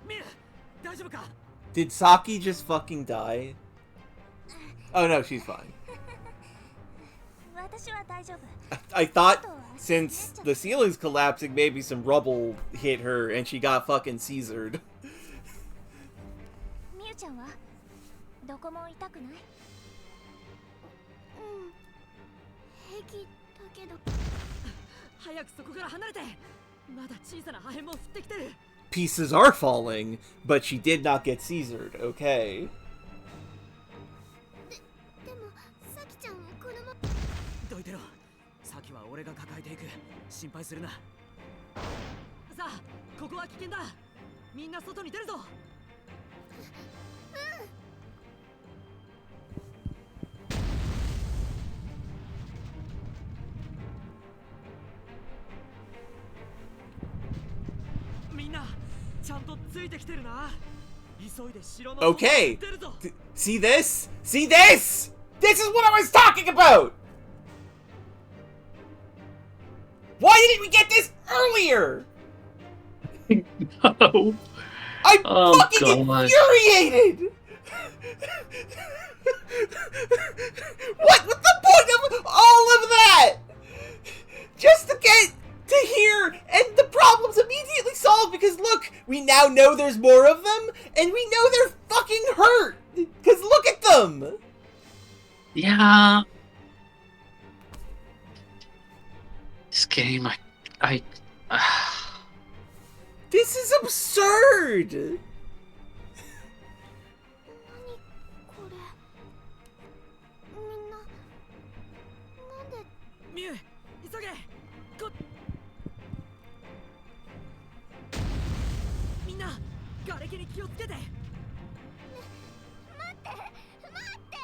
Speaker 4: ミュウ、大丈夫か？
Speaker 7: Did Saki just fucking die? Oh no, she's fine.
Speaker 3: 私は大丈夫。
Speaker 7: I thought since the ceiling's collapsing, maybe some rubble hit her and she got fucking Caesared.
Speaker 3: みゆちゃんはどこも痛くない？うん、平気だけど。
Speaker 4: 早くそこから離れて。まだ小さな破片も降ってきてる。
Speaker 7: Pieces are falling, but she did not get Caesared. Okay.
Speaker 3: でもさきちゃんをこのまま。
Speaker 4: どいてろ。先は俺が抱えていく。心配するな。さあ、ここは危険だ。みんな外に出るぞ。みんなちゃんとついてきてるな。急いで城の外に
Speaker 7: Okay.
Speaker 4: 出るぞ。
Speaker 7: See this? See this? This is what I was talking about! Why didn't we get this earlier?
Speaker 2: No.
Speaker 7: I'm
Speaker 2: Oh,
Speaker 7: fucking
Speaker 2: God.
Speaker 7: infuriated! What was the point of all of that? Just to get to here and the problem's immediately solved because look, we now know there's more of them and we know they're fucking hurt! Because look at them!
Speaker 2: Yeah. This game, I
Speaker 7: This is absurd!
Speaker 3: 何これ。みんななんで。
Speaker 4: ミュウ、急げ。みんな瓦礫に気をつけて。
Speaker 3: 待って待って。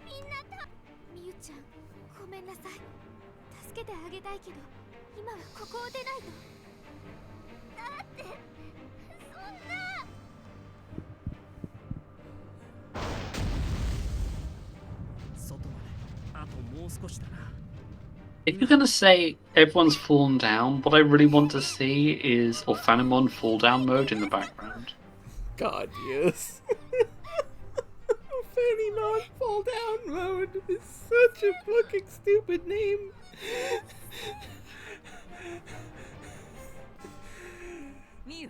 Speaker 3: みんなみゆちゃん、ごめんなさい。助けてあげたいけど今はここを出ないと。だってそんな。
Speaker 4: 外まであともう少しだな。
Speaker 2: if you're gonna say everyone's fallen down, what I really want to see is Orphanimon fall down mode in the background.
Speaker 7: God, yes. Fanny Mon Fall Down Mode is such a fucking stupid name.
Speaker 4: ミユ、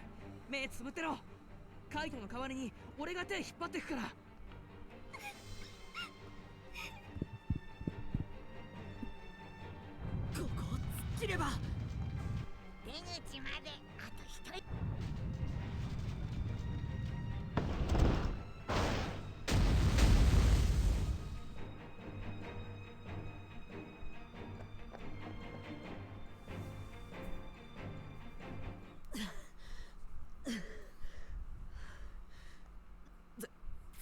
Speaker 4: 目つぶってろ。カイトの代わりに俺が手引っ張ってくから。ここを突っ切れば。
Speaker 6: 出口まであと一人。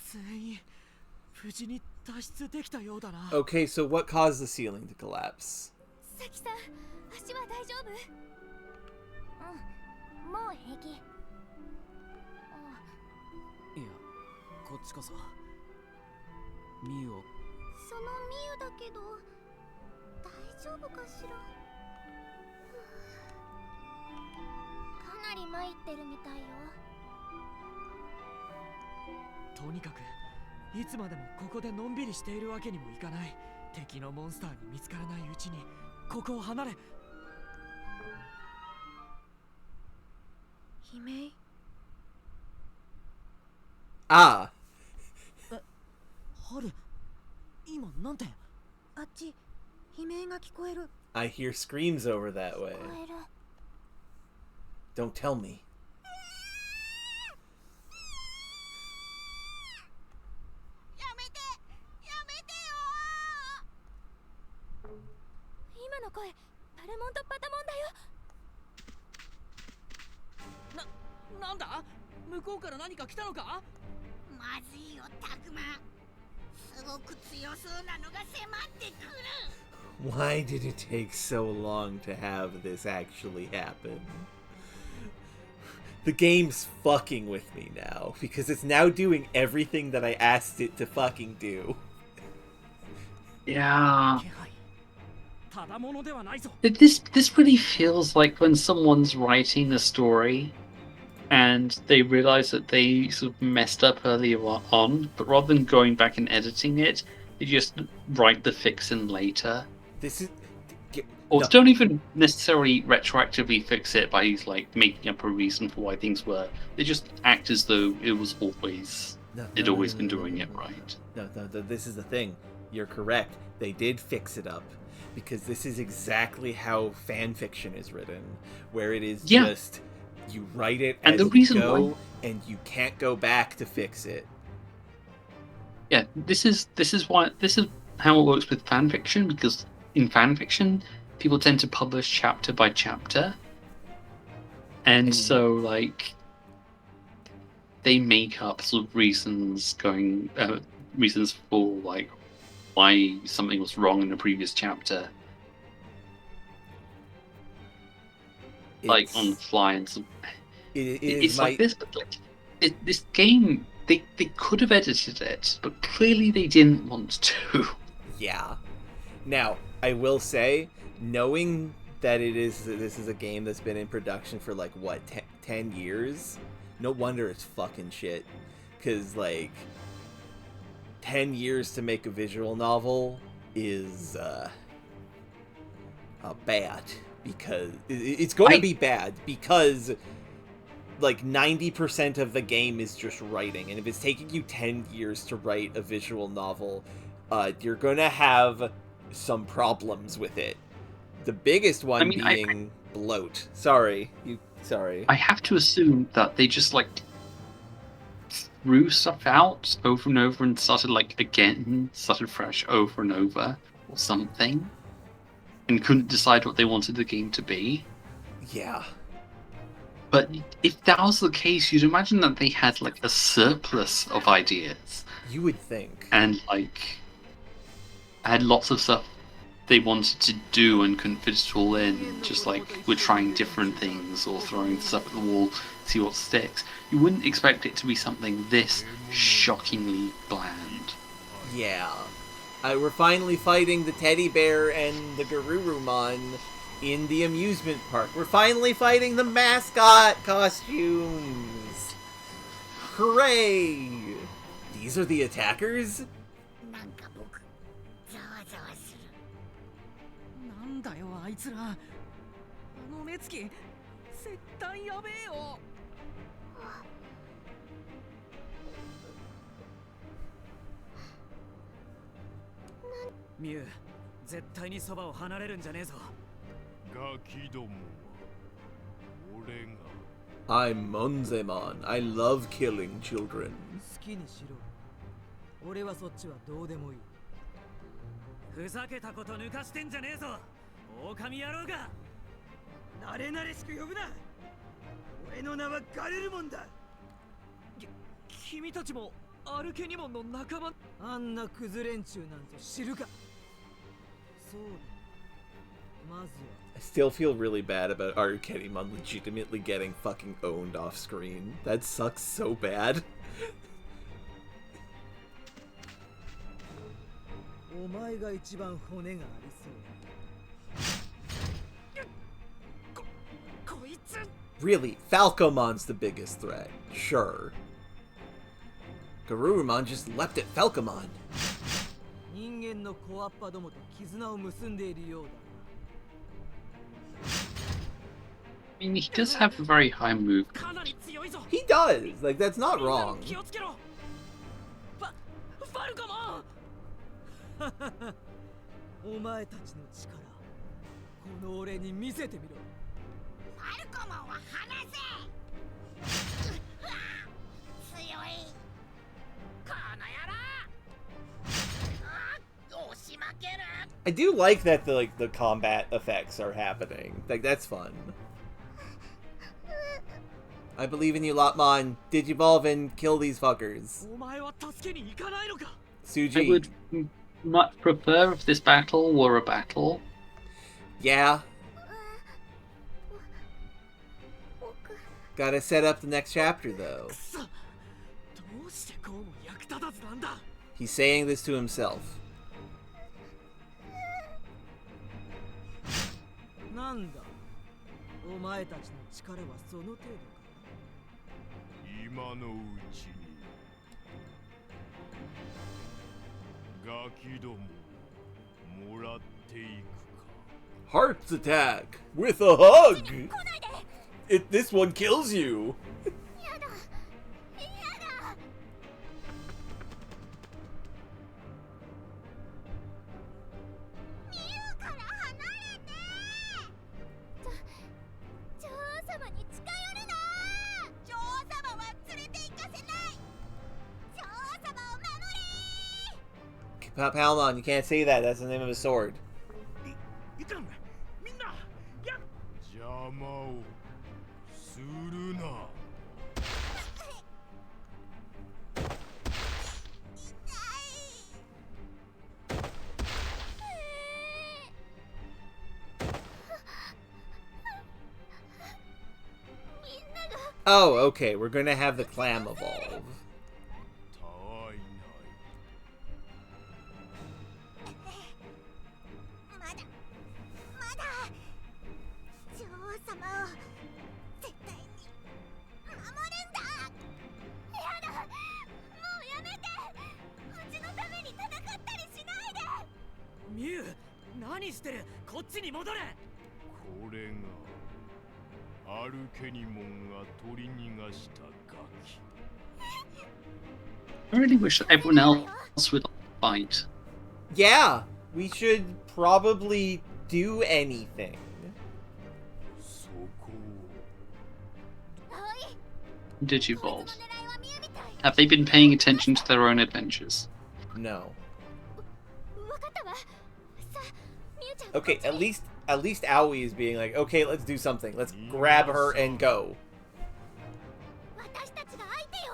Speaker 4: 全員無事に脱出できたようだな。
Speaker 7: Okay, so what caused the ceiling to collapse?
Speaker 3: さきさん、足は大丈夫？うん、もう平気。
Speaker 4: いや、こっちこそミユを。
Speaker 3: そのみゆだけど大丈夫かしら。かなり参ってるみたいよ。
Speaker 4: とにかくいつまでもここでのんびりしているわけにもいかない。敵のモンスターに見つからないうちにここを離れ。悲鳴。
Speaker 7: Ah,
Speaker 4: 春、今なんて。
Speaker 6: あっち悲鳴が聞こえる。
Speaker 7: I hear screams over that way.
Speaker 3: 聞こえる。
Speaker 7: Don't tell me.
Speaker 6: やめてやめてよ。
Speaker 3: 今の声、パルモンとパタモンだよ。
Speaker 4: なんだ。向こうから何か来たのか。
Speaker 6: まずいよタグマ。すごく強そうなのが迫ってくる。
Speaker 7: Why did it take so long to have this actually happen? The game's fucking with me now, because it's now doing everything that I asked it to fucking do.
Speaker 2: Yeah.
Speaker 4: 気配。ただものではないぞ。
Speaker 2: This really feels like when someone's writing a story and they realize that they sort of messed up earlier on, but rather than going back and editing it, they just write the fix in later.
Speaker 7: This is.
Speaker 2: Or
Speaker 7: No.
Speaker 2: don't even necessarily retroactively fix it by making up a reason for why things were. They just act as though it was always been doing it right.
Speaker 7: No, this is the thing. You're correct. They did fix it up. Because this is exactly how fan fiction is written. What it is just, you write it
Speaker 2: and
Speaker 7: as
Speaker 2: the
Speaker 7: you
Speaker 2: reason
Speaker 7: go,
Speaker 2: why...
Speaker 7: and you can't go back to fix it.
Speaker 2: Yeah, this is how it works with fan fiction, because in fan fiction, people tend to publish chapter by chapter. And so, like, they make up sort of reasons for, like, why something was wrong in the previous chapter. Like, on the fly, and so it's like this, but like, this game, they could have edited it, but clearly they didn't want to.
Speaker 7: Yeah. Now, I will say, knowing that this is a game that's been in production for, like, what, 10 years? No wonder it's fucking shit. Because, like, 10 years to make a visual novel is, bad. Because it's going to be bad, because, like, 90% of the game is just writing. And if it's taking you 10 years to write a visual novel, you're going to have some problems with it. The biggest one being bloat. Sorry.
Speaker 2: I have to assume that they just, like, threw stuff out over and over and started fresh over and over or something, and couldn't decide what they wanted the game to be.
Speaker 7: Yeah.
Speaker 2: But if that was the case, you'd imagine that they had, like, a surplus of ideas.
Speaker 7: You would think.
Speaker 2: And, like, had lots of stuff they wanted to do and couldn't fit it all in, just like we're trying different things or throwing stuff at the wall, see what sticks. You wouldn't expect it to be something this shockingly bland.
Speaker 7: Yeah. We're finally fighting the teddy bear and the Garurumon in the amusement park. We're finally fighting the mascot costumes! Hooray! These are the attackers?
Speaker 4: なんだよあいつら。あの目つき絶対やべえよ。ミュウ、絶対にそばを離れるんじゃねえぞ。ガキどもは俺が。
Speaker 7: I'm Monzemon. I love killing children.
Speaker 4: 好きにしろ。俺はそっちはどうでもいい。ふざけたこと抜かしてんじゃねえぞ。狼野郎が。慣れ慣れしく呼ぶな。俺の名はガルルモンだ。君たちもアルケニモンの仲間。あんなクズ連中なんて知るか。そうだ。まずは。
Speaker 7: I still feel really bad about Arcanimon legitimately getting fucking owned off screen. That sucks so bad.
Speaker 4: お前が一番骨がありそう。こいつ。
Speaker 7: Really, Falcomon's the biggest threat. Sure. Garurumon just leapt at Falcomon.
Speaker 4: 人間のコアッパどもと絆を結んでいるようだ。
Speaker 2: I mean, he does have a very high move.
Speaker 7: He does. Like, that's not wrong.
Speaker 4: お前たちの力、この俺に見せてみろ。
Speaker 6: ファルコモンは離せ。強い。この野郎。押し負ける。
Speaker 7: I do like that the combat effects are happening. Like, that's fun. I believe in you, Lotmon. Digivolve and kill these fuckers. Suji.
Speaker 2: I would much prefer if this battle were a battle.
Speaker 7: Yeah. Gotta set up the next chapter, though. He's saying this to himself.
Speaker 4: なんだ、お前たちの力はその程度か。
Speaker 8: 今のうちにガキどももらっていくか。
Speaker 7: Heart's attack with a hug. This one kills you.
Speaker 3: やだやだ。ミュウから離れて。女王様に近寄るな。女王様は連れて行かせない。女王様を守れ。
Speaker 7: Palmon, you can't say that. That's the name of his sword.
Speaker 5: いかんみんなや
Speaker 8: 邪魔をするな。
Speaker 7: Oh, okay. We're gonna have the clam evolve.
Speaker 8: たわいない。
Speaker 3: まだ女王様を絶対に守るんだ。やだ、もうやめて。うちのために戦ったりしないで。
Speaker 4: ミュウ、何してる？こっちに戻れ。
Speaker 8: これがアルケニモンが取り逃がしたガキ。
Speaker 2: I really wish that everyone else would fight.
Speaker 7: Yeah, we should probably do anything.
Speaker 8: そこを
Speaker 2: Digivolve. Have they been paying attention to their own adventures?
Speaker 7: No.
Speaker 3: わかったわ。さあ、ミュウちゃん。
Speaker 7: Okay, at least Aoi is being like, okay, let's do something. Let's grab her and go.
Speaker 3: 私たちが相手よ。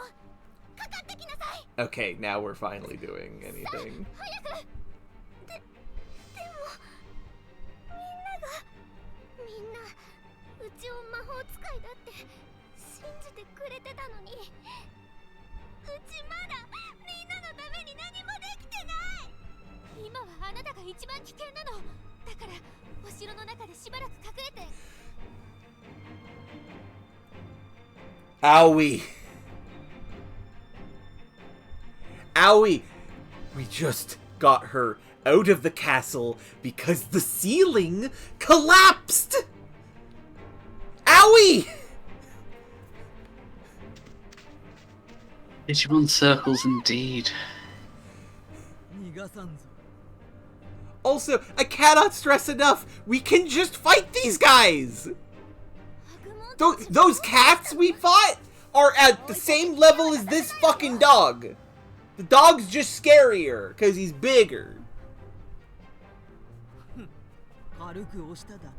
Speaker 3: かかってきなさい。
Speaker 7: Okay, now we're finally doing anything.
Speaker 3: 早く。でもみんなうちを魔法使いだって信じてくれてたのに、うちまだみんなのために何もできてない。今はあなたが一番危険なの。だからお城の中でしばらく隠れて。
Speaker 7: Aoi! Aoi! We just got her out of the castle because the ceiling collapsed! Aoi!
Speaker 2: Digimon circles indeed.
Speaker 4: 逃がさんぞ。
Speaker 7: Also, I cannot stress enough, we can just fight these guys! Those cats we fought are at the same level as this fucking dog. The dog's just scarier, because he's bigger.
Speaker 4: 軽く押しただけだ。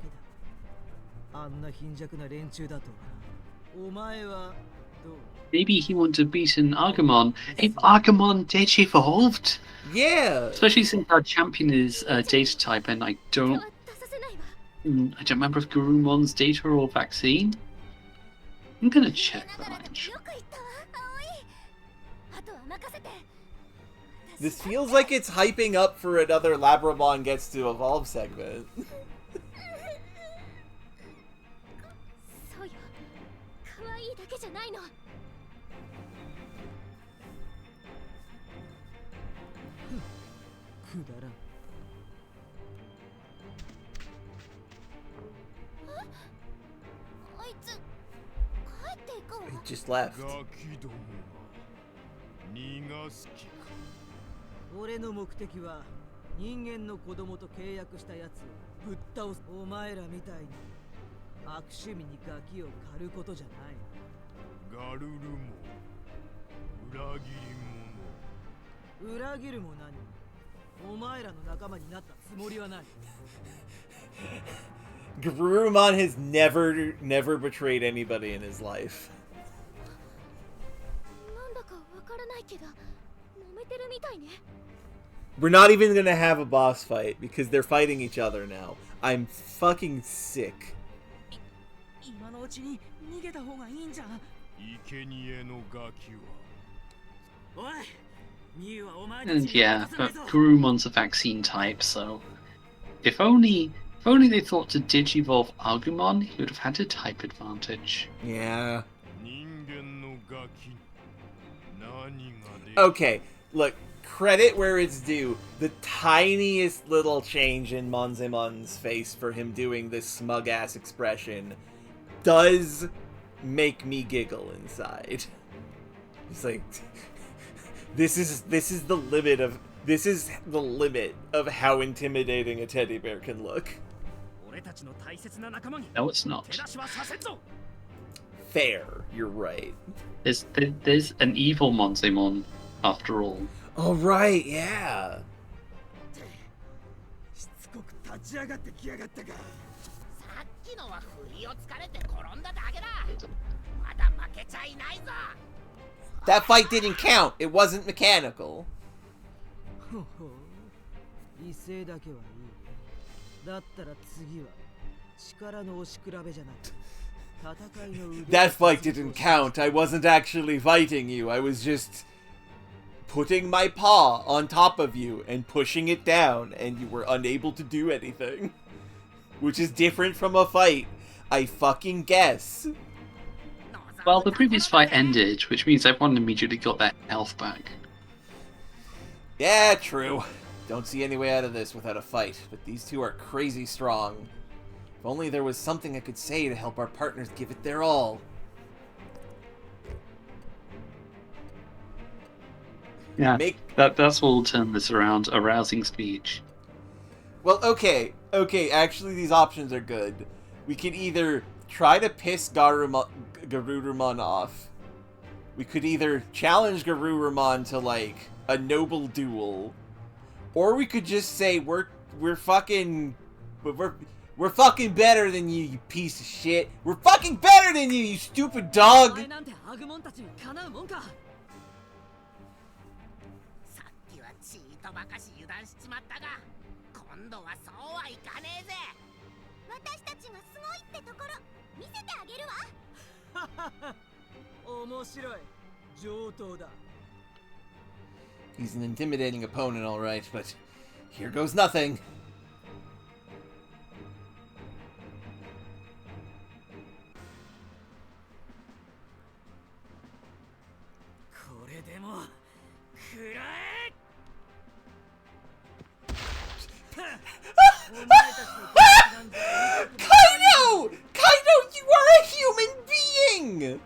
Speaker 4: あんな貧弱な連中だとはな。お前はどう？
Speaker 2: Maybe he wanted to beat an Agumon. If Agumon digivolved?
Speaker 7: Yeah!
Speaker 2: Especially since our champion is data type, and I don't remember if Garumon's data or vaccine. I'm gonna check that actually.
Speaker 7: This feels like it's hyping up for another Labramon gets to evolve segment.
Speaker 3: そうよ。可愛いだけじゃないの。
Speaker 4: くだらん。
Speaker 3: あいつ帰っていくわ。
Speaker 7: He just left.
Speaker 8: ガキどもが逃がす気か。
Speaker 4: 俺の目的は人間の子供と契約したやつをぶっ倒す。お前らみたいに悪趣味にガキを狩ることじゃない。
Speaker 8: ガルルも裏切り者。
Speaker 4: 裏切るも何もお前らの仲間になったつもりはない。
Speaker 7: Garurumon has never betrayed anybody in his life.
Speaker 3: なんだかわからないけど、揉めてるみたいね。
Speaker 7: We're not even gonna have a boss fight because they're fighting each other now. I'm fucking sick.
Speaker 4: 今のうちに逃げた方がいいんじゃん。
Speaker 8: 生贄のガキは。
Speaker 4: おい、ミュウはお前た
Speaker 2: And
Speaker 4: ちに
Speaker 2: yeah,
Speaker 4: 渡さない
Speaker 2: but
Speaker 4: ぞ。
Speaker 2: Garumon's a vaccine type, so if only they thought to digivolve Agumon, he would have had a type advantage.
Speaker 7: Yeah.
Speaker 8: 人間のガキに何ができ
Speaker 7: Okay, look, credit where it's due. The tiniest little change in Monzemon's face for him doing this smug-ass expression does make me giggle inside. It's like, this is the limit of how intimidating a teddy bear can look.
Speaker 4: 俺たちの大切な仲間に
Speaker 2: No, it's not.
Speaker 4: 手出しはさせんぞ
Speaker 7: Fair, you're right.
Speaker 2: There's an evil Monzemon after all.
Speaker 7: Oh, right, yeah.
Speaker 4: しつこく立ち上がってきやがったか
Speaker 6: さっきのは不意をつかれて転んだだけだまだ負けちゃいないぞ
Speaker 7: That fight didn't count. It wasn't mechanical.
Speaker 4: ほほう威勢だけはいいだったら次は力の押し比べじゃなく戦いの腕
Speaker 7: That fight didn't count. I wasn't actually fighting you. I was just putting my paw on top of you and pushing it down, and you were unable to do anything. Which is different from a fight. I fucking guess.
Speaker 2: Well, the previous fight ended, which means everyone immediately got their health back.
Speaker 7: Yeah, true. Don't see any way out of this without a fight, but these two are crazy strong. If only there was something I could say to help our partners give it their all.
Speaker 2: Yeah, that's what will turn this around. A rousing speech.
Speaker 7: Well, okay, actually these options are good. We could either try to piss Garurumon off. We could either challenge Garurumon to, like, a noble duel. Or we could just say, we're fucking better than you piece of shit. We're fucking better than you stupid
Speaker 4: お
Speaker 7: dog!
Speaker 4: 前なんてアグモンたちにかなうもんか
Speaker 6: さっきはちーとばかし油断しちまったが今度はそうはいかねえぜ私たちがすごいってところ見せてあげるわ
Speaker 4: 面白い上等だ
Speaker 7: He's an intimidating opponent, alright, but here goes nothing.
Speaker 4: これでも食らえお前たちの気持ちなんざ
Speaker 7: Kaido! Kaido, you are a human being!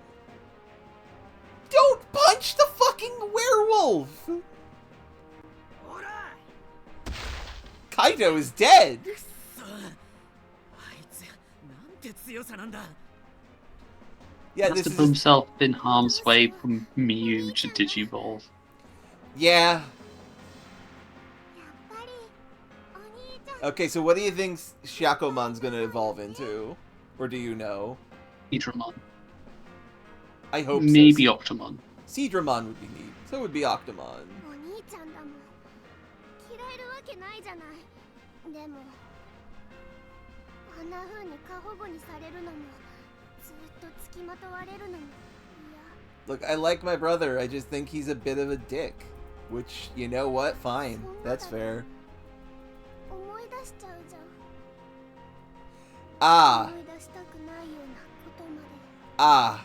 Speaker 7: Don't punch the fucking werewolf!
Speaker 4: ほら
Speaker 7: Kaido is dead!
Speaker 4: さあいつなんて強さなんだ
Speaker 7: Yeah,
Speaker 2: Has
Speaker 7: this
Speaker 2: to put
Speaker 7: is...
Speaker 2: himself in harm's way from Mew to Digivolve.
Speaker 7: Yeah.
Speaker 3: やっぱりお兄ちゃん
Speaker 7: Okay, so what do you think Shakomon's gonna evolve into? Or do you know?
Speaker 2: Hydramon.
Speaker 7: I hope
Speaker 2: Maybe
Speaker 7: so.
Speaker 2: Octomon.
Speaker 7: Seadramon would be neat. So would be Octomon.
Speaker 3: お兄ちゃんだもん嫌えるわけないじゃないでもあんな風に過保護にされるのもずっと付きまとわれるのもいや
Speaker 7: Look, I like my brother. I just think he's a bit of a dick. Which, you know what? Fine. That's fair.
Speaker 3: 思い出しちゃうじゃん
Speaker 7: Ah.
Speaker 3: 思い出したくないようなことまで
Speaker 7: Ah.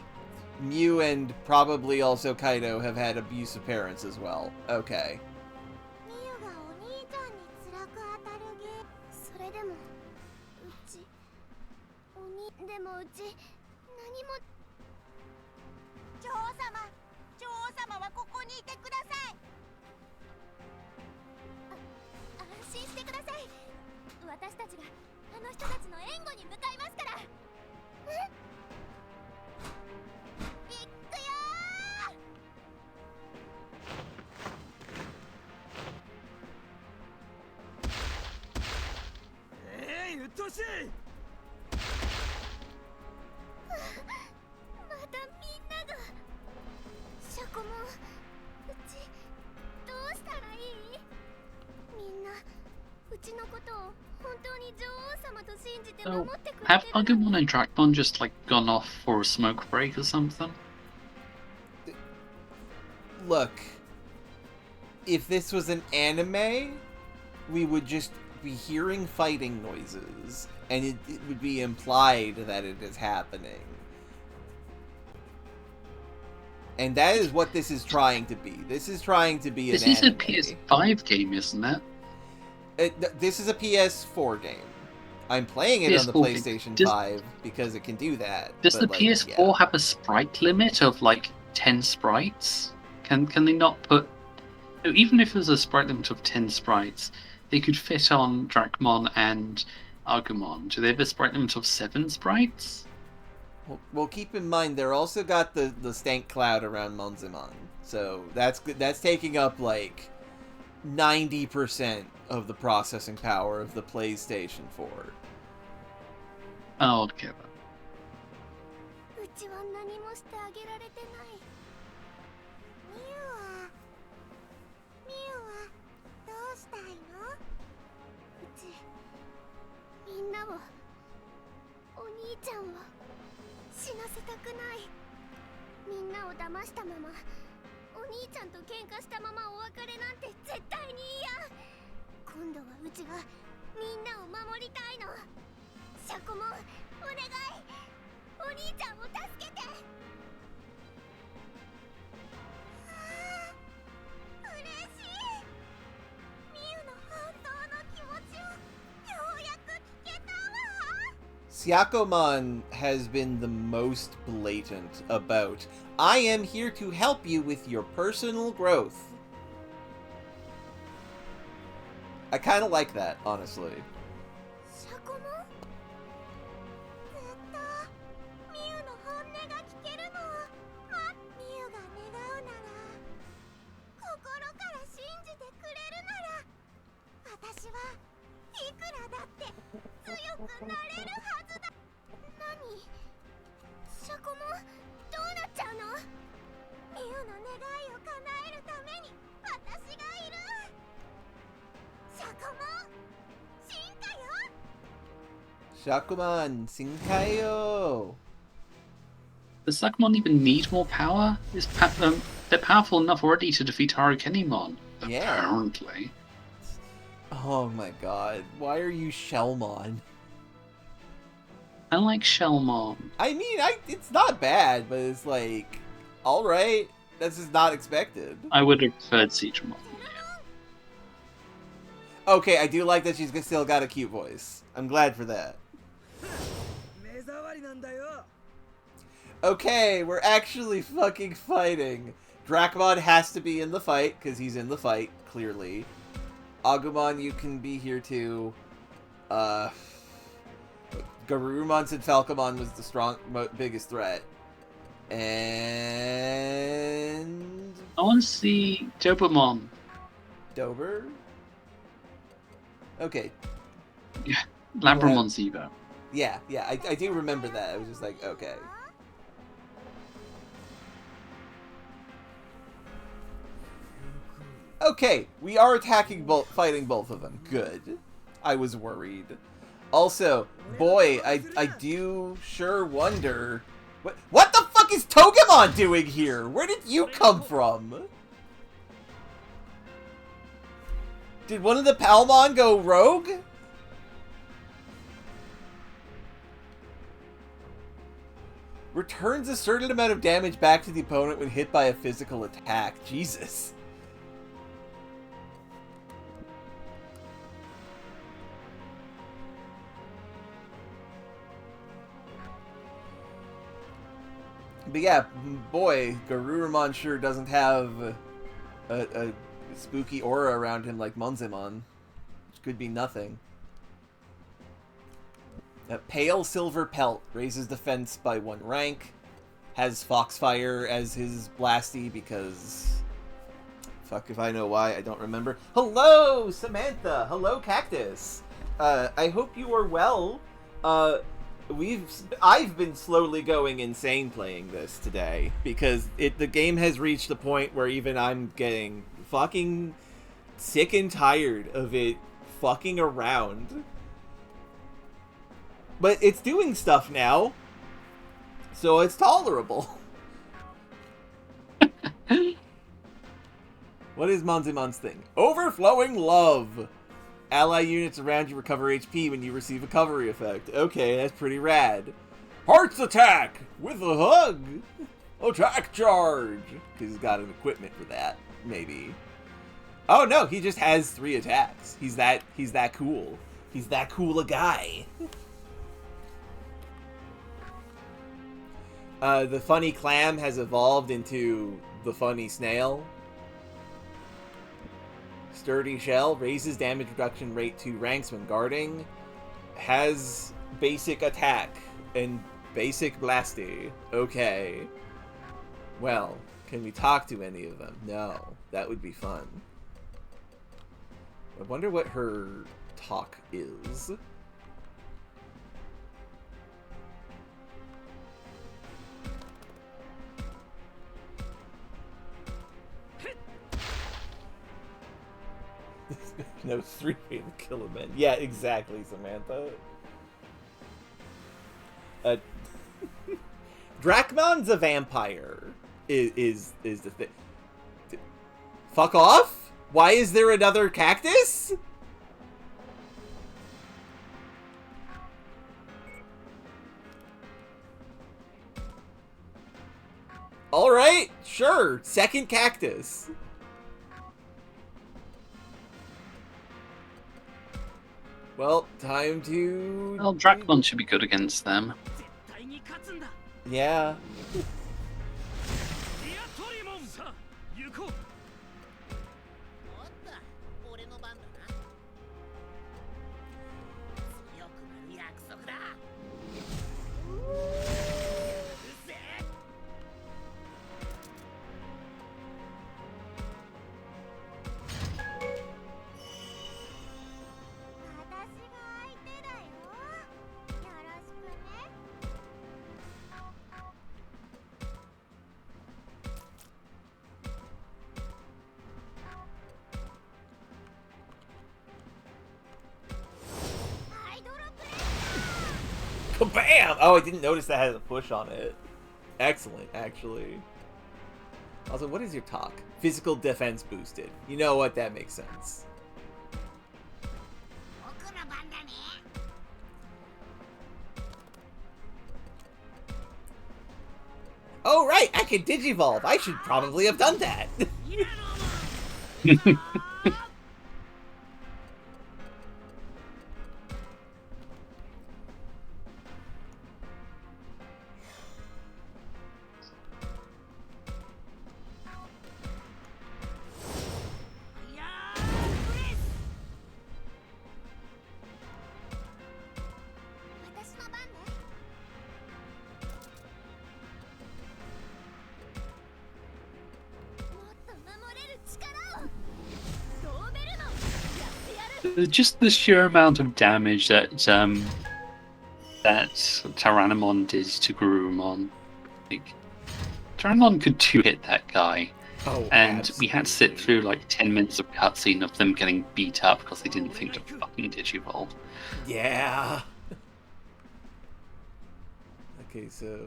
Speaker 7: Mew and probably also Kaido have had abusive parents as well. Okay.
Speaker 3: ミユがお兄ちゃんに辛く当たるゲーそれでもうちおにでもうち何も
Speaker 6: 女王様はここにいてください
Speaker 3: 安心してください私たちがあの人たちの援護に向かいますからえいくよ
Speaker 4: うっとうしい
Speaker 3: またみんながシャコモンうちどうしたらいいみんなうちのことを本当に女王様と信じて
Speaker 2: So,
Speaker 3: 守ってくれ
Speaker 2: have
Speaker 3: てる
Speaker 2: Agumon and Dracmon just like gone off for a smoke break or something?
Speaker 7: Look. If this was an anime, we would just be hearing fighting noises, and it would be implied that it is happening. And that is what this is trying to be. This is trying to be
Speaker 2: This
Speaker 7: an
Speaker 2: is a
Speaker 7: anime.
Speaker 2: PS5 game, isn't it?
Speaker 7: This is a PS4 game. I'm playing it on the
Speaker 2: PS4 game.
Speaker 7: PlayStation
Speaker 2: Does-
Speaker 7: 5 because it can do that.
Speaker 2: Does
Speaker 7: but,
Speaker 2: the
Speaker 7: like,
Speaker 2: PS4
Speaker 7: yeah.
Speaker 2: have a sprite limit of like 10 sprites? Can they not put... Even if there's a sprite limit of 10 sprites, they could fit on Dracmon and Agumon. Do they have a sprite limit of 7 sprites?
Speaker 7: Well, keep in mind, they're also got the stank cloud around Monzimon. So that's taking up like 90% of the processing power of the PlayStation 4.
Speaker 2: Oh, okay.
Speaker 3: うちは何もしてあげられてないミュウはどうしたいのうちみんなをお兄ちゃんを死なせたくないみんなを騙したままお兄ちゃんと喧嘩したままお別れなんて絶対に嫌今度はうちがみんなを守りたいのシャコモンお願いお兄ちゃんを助けて嬉しいミウの本当の気持ちをようやく聞けたわ
Speaker 7: Syakomon has been the most blatant about, I am here to help you with your personal growth. I kind of like that, honestly.
Speaker 3: シャコモンずっとミウの本音が聞けるのをミウが願うなら心から信じてくれるなら私はいくらだって強くなれるはずだ何シャコモンどうなっちゃうのミウの願いを叶えるために私がいるシャコモン進化よ
Speaker 7: Shakuman, Shinkayo!
Speaker 2: Does Sagamon even need more power? They're powerful enough already to defeat Harukenimon.
Speaker 7: Yeah.
Speaker 2: Apparently.
Speaker 7: Oh my god, why are you Shellmon?
Speaker 2: I like Shellmon.
Speaker 7: I mean, it's not bad, but it's like, alright, this is not expected.
Speaker 2: I would have preferred Siegramon.
Speaker 7: Okay, I do like that she's still got a cute voice. I'm glad for that.
Speaker 4: 目障りなんだよ
Speaker 7: Okay, we're actually fucking fighting. Dracmon has to be in the fight, because he's in the fight, clearly. Agumon, you can be here too. Garurumon said Falcomon was the biggest threat. And...
Speaker 2: I want to see Dobamon.
Speaker 7: Dober? Okay.
Speaker 2: Labramon Zebo.
Speaker 7: Yeah, I do remember that. I was just like, okay. Okay, we are fighting both of them. Good. I was worried. Also, boy, I do sure wonder... What the fuck is Togemon doing here? Where did you come from? Did one of the Palmon go rogue? Returns a certain amount of damage back to the opponent when hit by a physical attack. Jesus. But yeah, boy, Garurumon sure doesn't have a spooky aura around him like Monzimon, which could be nothing. A pale silver pelt raises defense by 1 rank. Has Foxfire as his blasty because... Fuck if I know why, I don't remember. Hello, Samantha! Hello, Cactus! I hope you are well. I've been slowly going insane playing this today because the game has reached the point where even I'm getting fucking sick and tired of it fucking around. But it's doing stuff now, so it's tolerable. What is Monzimon's thing? Overflowing love! Ally units around you recover HP when you receive a recovery effect. Okay, that's pretty rad. Heart's attack! With a hug! Attack charge! Because he's got an equipment for that, maybe. Oh no, he just has 3 attacks. He's that cool. He's that cool a guy. The funny clam has evolved into the funny snail. Sturdy shell raises damage reduction rate 2 ranks when guarding. Has basic attack and basic blasty. Okay. Well, can we talk to any of them? No. That would be fun. I wonder what her talk is. No 3 way to kill a man. Yeah, exactly, Samantha. Drachmon's a vampire. Is the thing. Fuck off? Why is there another cactus? Alright, sure. Second cactus. Well, time to...
Speaker 2: Well, Dracmon should be good against them.
Speaker 4: 絶対に勝つんだ
Speaker 7: Yeah.
Speaker 4: リアトリモンさあ行こう
Speaker 6: おっと俺の番だな強くなる約束だうっせえ
Speaker 3: 私が相手だよ。よろしくね。ハイドロプレー
Speaker 7: Kabam! Oh, I didn't notice that had a push on it. Excellent, actually. Also, what is your talk? Physical defense boosted. You know what? That makes sense.
Speaker 6: 僕の番だね
Speaker 7: Oh, right! I can Digivolve! I should probably have done that!
Speaker 6: ミラノーマン いやープレス
Speaker 3: 私の番ね。もっと守れる力を。ドーベルマン、やってやる。
Speaker 2: Just the sheer amount of damage that that Tyrannomon did to Garurumon. Like, Tyrannomon could 2-hit that guy,
Speaker 7: Oh,
Speaker 2: and we had to sit through like 10 minutes of cutscene of them getting beat up because they didn't think to fucking Digivolve.
Speaker 7: Yeah. Okay, so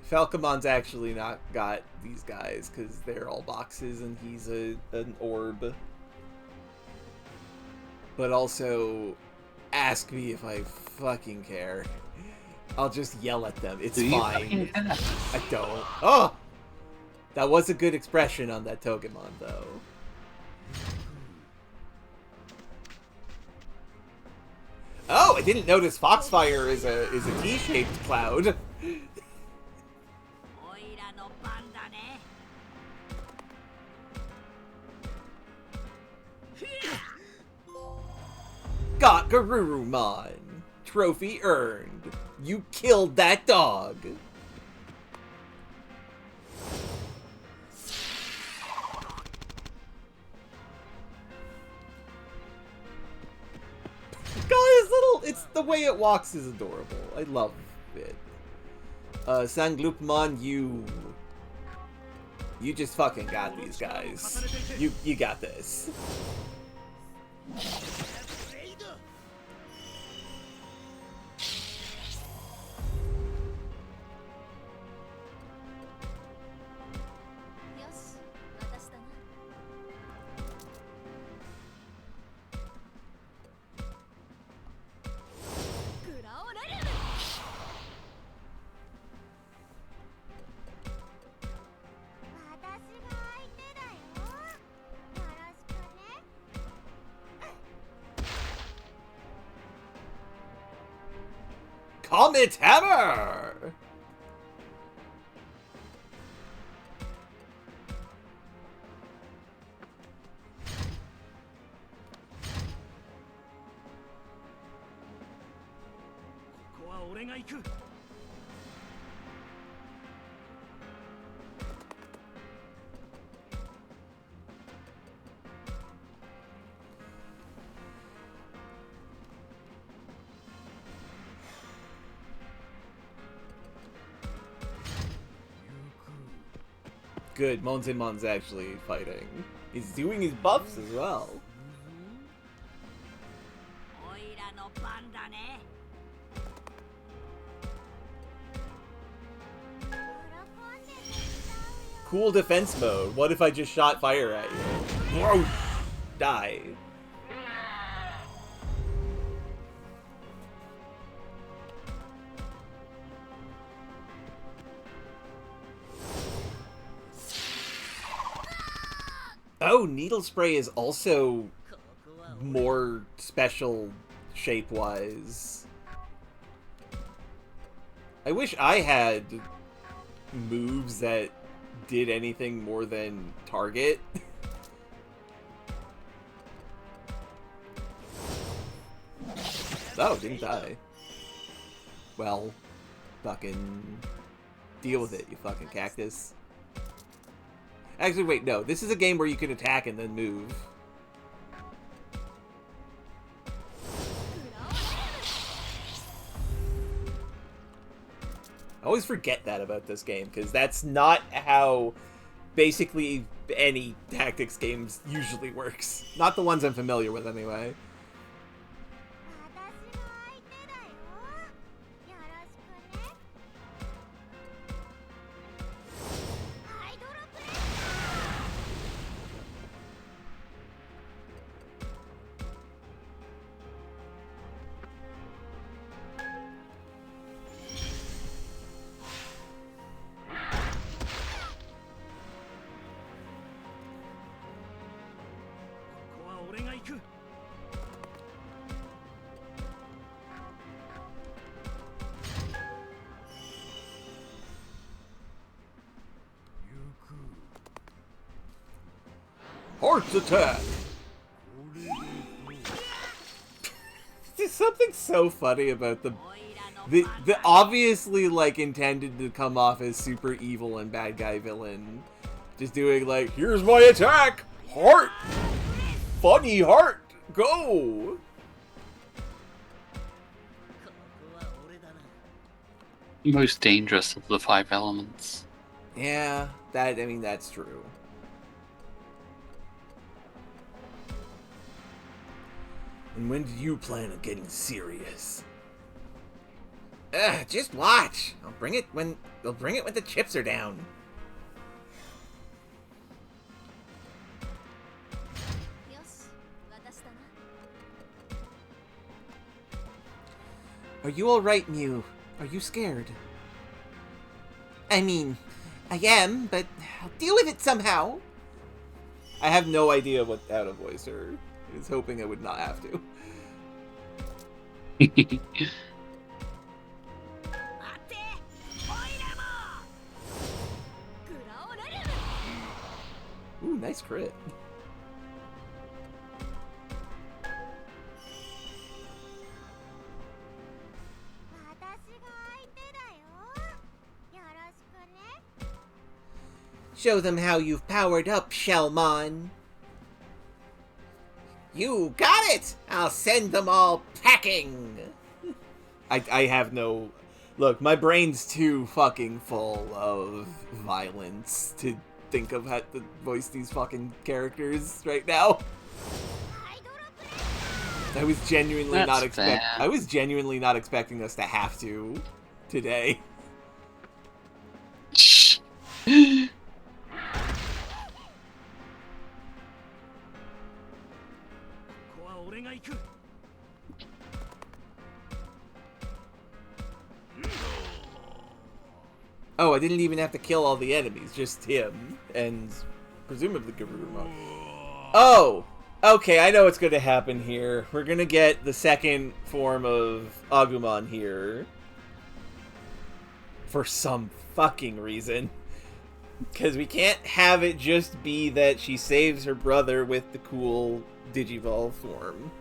Speaker 7: Falcomon's actually not got these guys because they're all boxes and he's an orb. But also, ask me if I fucking care. I'll just yell at them. It's
Speaker 2: Do you
Speaker 7: fine.
Speaker 2: fucking care?
Speaker 7: I don't. Oh! That was a good expression on that Togemon, though. Oh, I didn't notice Foxfire is a T-shaped cloud.
Speaker 6: おいらの番だね
Speaker 7: Got Garurumon. Trophy earned. You killed that dog. God, it's the way it walks is adorable. I love it. Sanglupmon, you just fucking got these guys. You got this.
Speaker 6: ブレイド
Speaker 3: よし、私だな。グラオレルム。
Speaker 7: Comet Hammer! Good, Mon's actually fighting. He's doing his buffs as well.
Speaker 6: おいらの番だね。
Speaker 7: Cool defense mode. What if I just shot fire at you? Whoa! Die. Oh, needle spray is also more special shape-wise. I wish I had moves that did anything more than target. Oh, didn't die. Well, fucking deal with it, you fucking cactus. Actually, wait, no. This is a game where you can attack and then move. I always forget that about this game, because that's not how basically any tactics games usually works. Not the ones I'm familiar with, anyway.
Speaker 3: 私の相手だよ。よろしくね。ハイドロプレー
Speaker 4: ここは俺が行く。
Speaker 7: Heart attack! There's something so funny about the obviously, like, intended to come off as super evil and bad guy villain. Just doing, like, here's my attack! Heart! Funny heart! Go!
Speaker 2: Most dangerous of the 5 elements.
Speaker 7: Yeah, I mean, that's true. And when do you plan on getting serious? Just watch. I'll bring it when the chips are down.
Speaker 3: よし、私だな。
Speaker 7: Are you alright, Mew? Are you scared? I mean, I am, but I'll deal with it somehow. I have no idea how to voice her. I was hoping I would not have to.
Speaker 6: 待って、オイラも。グラオレルム。
Speaker 7: Ooh, nice crit.
Speaker 3: 私が相手だよ。よろしくね。
Speaker 7: Show them how you've powered up, Shellmon. You got it! I'll send them all packing! I have no... Look, my brain's too fucking full of violence to think of how to voice these fucking characters right now.
Speaker 3: ハイドロプレー
Speaker 7: I was genuinely
Speaker 2: That's
Speaker 7: not
Speaker 2: fair.
Speaker 7: I was genuinely not expecting us to have to today. Oh, I didn't even have to kill all the enemies, just him, and presumably Garurumon. Oh! Okay, I know what's gonna happen here. We're gonna get the second form of Agumon here. for some fucking reason. Because we can't have it just be that she saves her brother with the cool Digivolve form.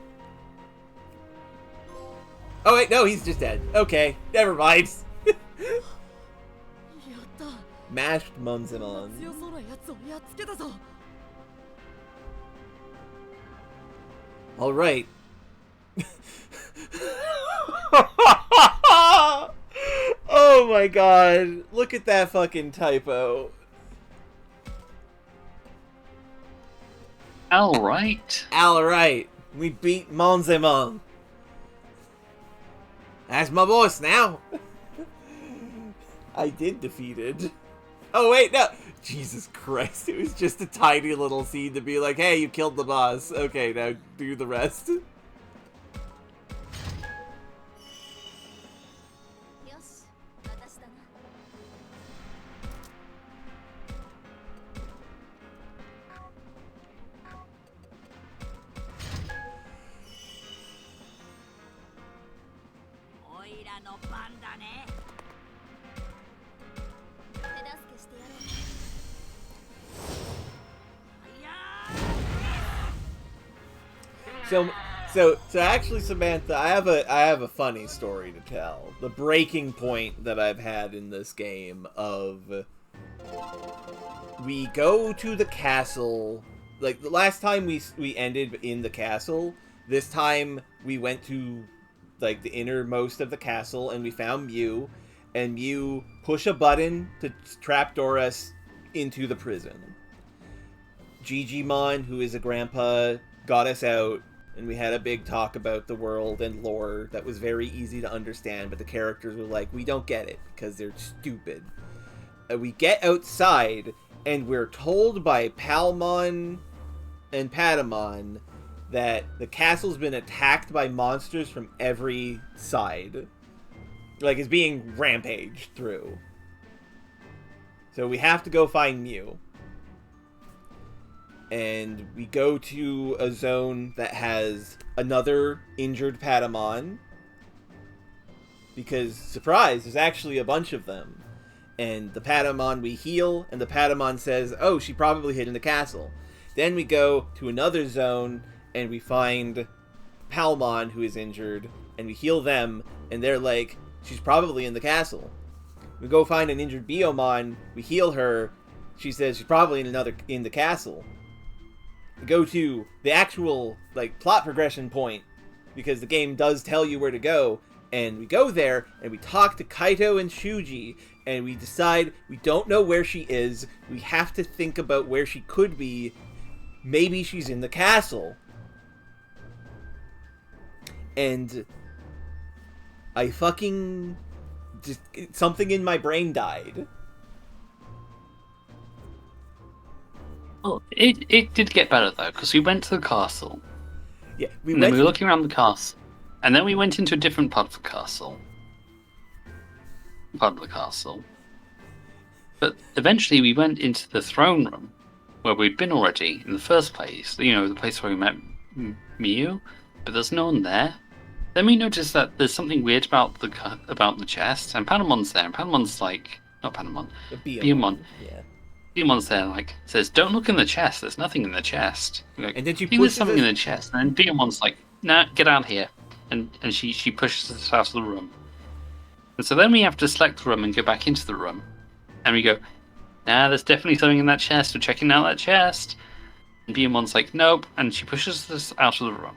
Speaker 7: Oh wait, no, he's just dead. Okay, never mind.
Speaker 4: やった
Speaker 7: Mashed Munzamon.
Speaker 4: 強そうなやつをやっつけたぞ
Speaker 7: Alright. Oh my god. Look at that fucking typo.
Speaker 2: Alright.
Speaker 7: Alright. We beat Monzamon. That's my boss now. I did defeat it. Oh wait, no. Jesus Christ. It was just a tiny little scene to be like, hey, you killed the boss. Okay, now do the rest.
Speaker 3: よし私だな
Speaker 6: おいらの番だね
Speaker 3: 手助けしてやろう
Speaker 6: いや
Speaker 7: So actually, Samantha, I have a funny story to tell. The breaking point that I've had in this game of we go to the castle. Like the last time we ended in the castle, this time we went to like the innermost of the castle and we found Mew, and Mew push a button to trapdoor us into the prison. Digimon, who is a grandpa, got us out, and we had a big talk about the world and lore that was very easy to understand, but the characters were like, we don't get it, because they're stupid. We get outside, and we're told by Palmon and Patamon that the castle's been attacked by monsters from every side. Like, it's being rampaged through. So we have to go find Mew. And we go to a zone that has another injured Patamon. Because, surprise, there's actually a bunch of them. And the Patamon we heal, and the Patamon says, oh, she probably hid in the castle. Then we go to another zone, and we find Palmon, who is injured, and we heal them, and they're like, she's probably in the castle. We go find an injured Biomon, we heal her, she says she's probably in the castle. We go to the actual, like, plot progression point, because the game does tell you where to go, and we go there, and we talk to Kaito and Shuji, and we decide we don't know where she is, we have to think about where she could be. Maybe she's in the castle. And I fucking just, something in my brain died.
Speaker 2: Oh, it did get better though, because we went to the castle.
Speaker 7: Yeah,
Speaker 2: We were looking around the castle, and then we went into a different part of the castle. But eventually we went into the throne room, where we'd been already in the first place. You know, the place where we met Mew, but there's no one there. Then we noticed that there's something weird about the chest, and Panamon's there, and Panamon's like, not Panamon, Biomon.
Speaker 7: Yeah.
Speaker 2: Biomon's there, like, says, don't look in the chest, there's nothing in the chest. Like,
Speaker 7: And then she
Speaker 2: I think there's
Speaker 7: pushes
Speaker 2: something
Speaker 7: us-
Speaker 2: in the chest, and then Biomon's like, nah, get out of here. And she pushes us out of the room. And so then we have to select the room and go back into the room. And we go, nah, there's definitely something in that chest, we're checking out that chest. And Biomon's like, nope, and she pushes us out of the room.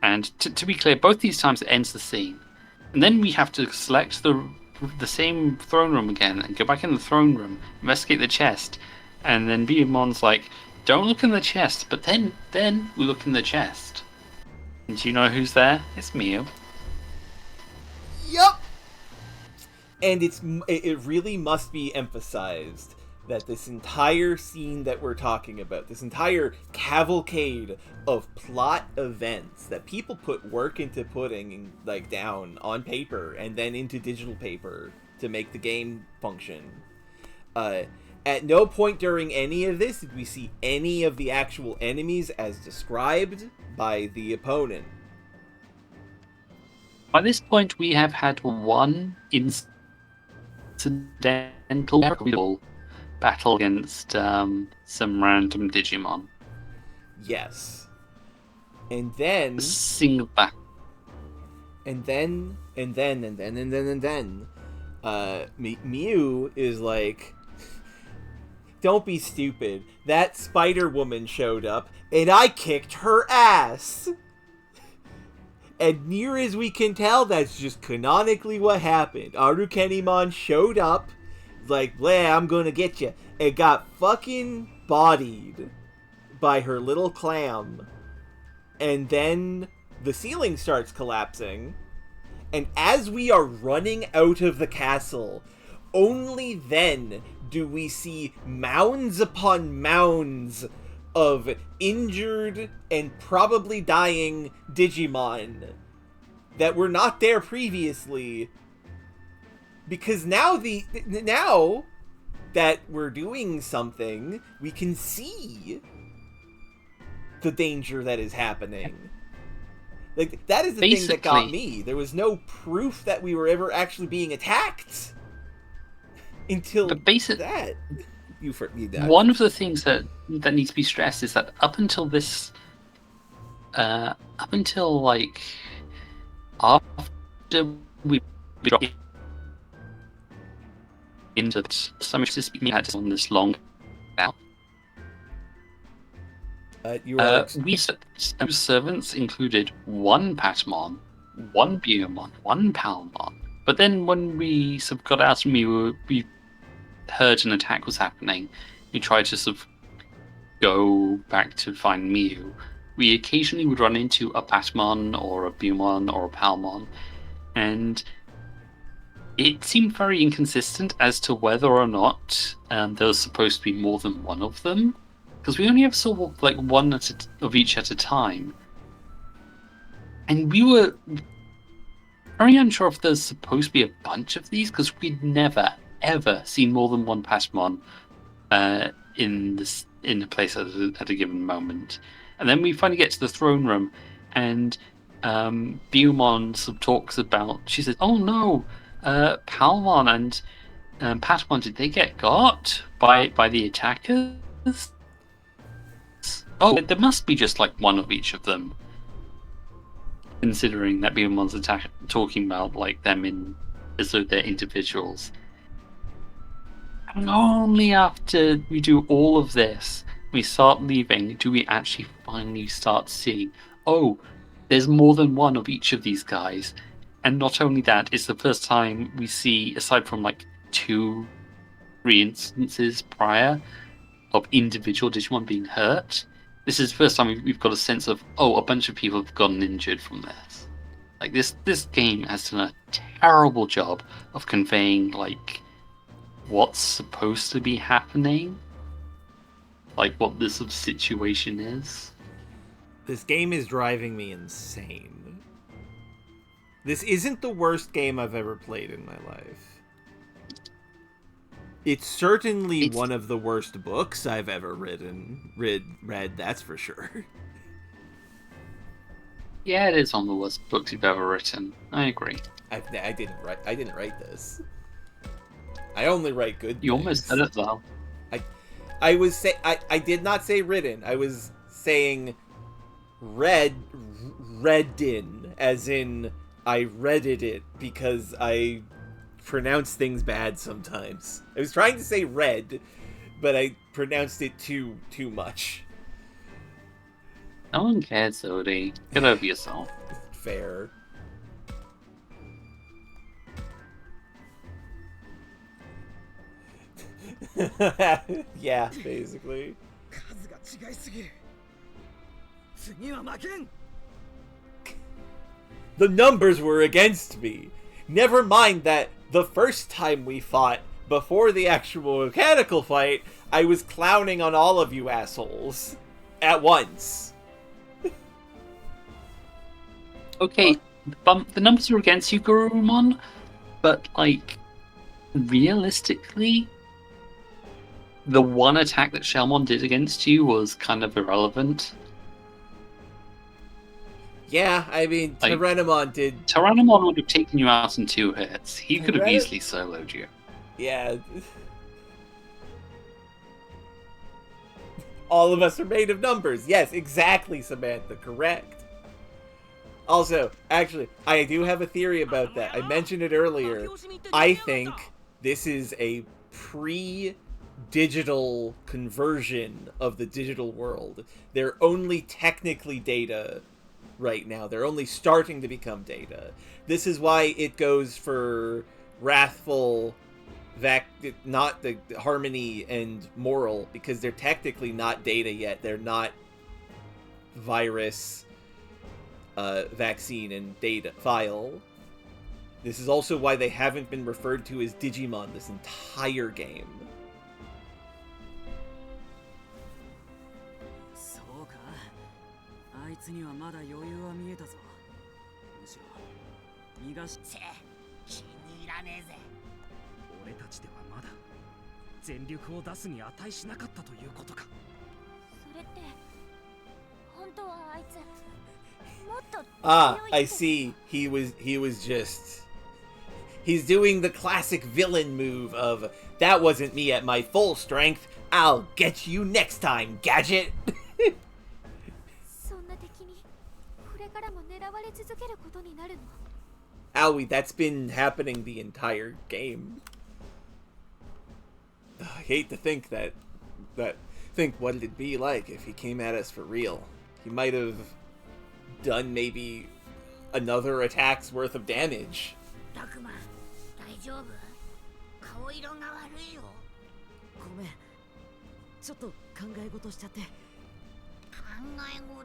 Speaker 2: And to be clear, both these times it ends the scene. And then we have to select the same throne room again and go back in the throne room, investigate the chest, and then Biomon's like, don't look in the chest, but then we look in the chest. And do you know who's there? It's Mew.
Speaker 7: Yup! And it really must be emphasized that this entire scene that we're talking about, this entire cavalcade of plot events that people put work into putting like down on paper and then into digital paper to make the game function. At no point during any of this did we see any of the actual enemies as described by the opponent.
Speaker 2: By this point, we have had one instance accidental battle against some random Digimon.
Speaker 7: Yes. And then
Speaker 2: A single battle.
Speaker 7: and then Mew is like, don't be stupid. That Spider Woman showed up, and I kicked her ass. And near as we can tell, that's just canonically what happened. Arukenimon showed up, like, blah, I'm gonna get you, and got fucking bodied by her little clam. And then the ceiling starts collapsing, and as we are running out of the castle, only then do we see mounds upon mounds of injured and probably dying Digimon that were not there previously. Because now that we're doing something, we can see the danger that is happening. Like, that is the thing that got me. There was no proof that we were ever actually being attacked until that.
Speaker 2: One of the things that needs to be stressed is that up until like after we got into so much this we had on this long out. We servants included one Patamon, one Buomon, one Palmon. But then when we sort of got out and we heard an attack was happening, we tried to sort of go back to find Mew. We occasionally would run into a Patamon or a Buomon or a Palmon, and it seemed very inconsistent as to whether or not there was supposed to be more than one of them. Because we only ever saw like one of each at a time. And we were very unsure if there's supposed to be a bunch of these, because we'd never, ever seen more than one Patamon in the place at a given moment. And then we finally get to the throne room, and Buomon sort of talks about, she says, oh no, Palmon and Patamon, did they get got by the attackers? Oh, there must be just like one of each of them. Considering that Buomon's talking about like them as though they're individuals. And only after we do all of this, we start leaving, do we actually finally start seeing, oh, there's more than one of each of these guys. And not only that, it's the first time we see, aside from like 2-3 instances prior of individual Digimon being hurt, this is the first time we've got a sense of, oh, a bunch of people have gotten injured from this. Like, this game has done a terrible job of conveying, like, what's supposed to be happening. Like, what this sort of situation is.
Speaker 7: This game is driving me insane. This isn't the worst game I've ever played in my life. It's certainly one of the worst books I've ever read, that's for sure.
Speaker 2: Yeah, it is one of the worst books you've ever written. I agree.
Speaker 7: I didn't write this. I only write good
Speaker 2: You
Speaker 7: things.
Speaker 2: almost said it though.
Speaker 7: I did not say written. I was saying readin, as in I redded it because I pronounce things bad sometimes. I was trying to say red, but I pronounced it too much.
Speaker 2: No one cares, Zodi. Get over yourself.
Speaker 7: Fair. Yeah, basically. The numbers were against me. Never mind that the first time we fought, before the actual mechanical fight, I was clowning on all of you assholes. At once.
Speaker 2: Okay, the numbers are against you, Gurumon, but, like, realistically, the one attack that Shelmon did against you was kind of irrelevant.
Speaker 7: Yeah, I mean,
Speaker 2: Like,
Speaker 7: Tyrannomon did...
Speaker 2: Tyrannomon would have taken you out in 2 hits. He could have easily soloed you.
Speaker 7: Yeah. All of us are made of numbers. Yes, exactly, Samantha. Correct. Also, actually, I do have a theory about that. I mentioned it earlier. I think this is a pre-digital conversion of the digital world. They're only technically data right now. They're only starting to become data. This is why it goes for wrathful, not the harmony and moral, because they're technically not data yet. They're not virus, vaccine, and data file. This is also why they haven't been referred to as Digimon this entire game.
Speaker 4: そうか。あいつにはまだ余裕は見えたぞ。むしろ逃がし。
Speaker 6: 気に入らねえぜ。
Speaker 4: 俺たちではまだ全力を出すに値しなかったということか。
Speaker 3: それって本当はあいつもっと
Speaker 7: I see. He was just... He's doing the classic villain move of, that wasn't me at my full strength, I'll get you next time, gadget!
Speaker 3: そんな敵にこれからも狙われ続けることになるの。
Speaker 7: Owie, that's been happening the entire game. I hate to think think what it'd be like if he came at us for real. He might have done maybe another attack's worth of damage.
Speaker 6: タクマ、大丈夫？顔色が悪いよ。
Speaker 4: ごめん。ちょっと考え事しちゃって。
Speaker 6: 考え事？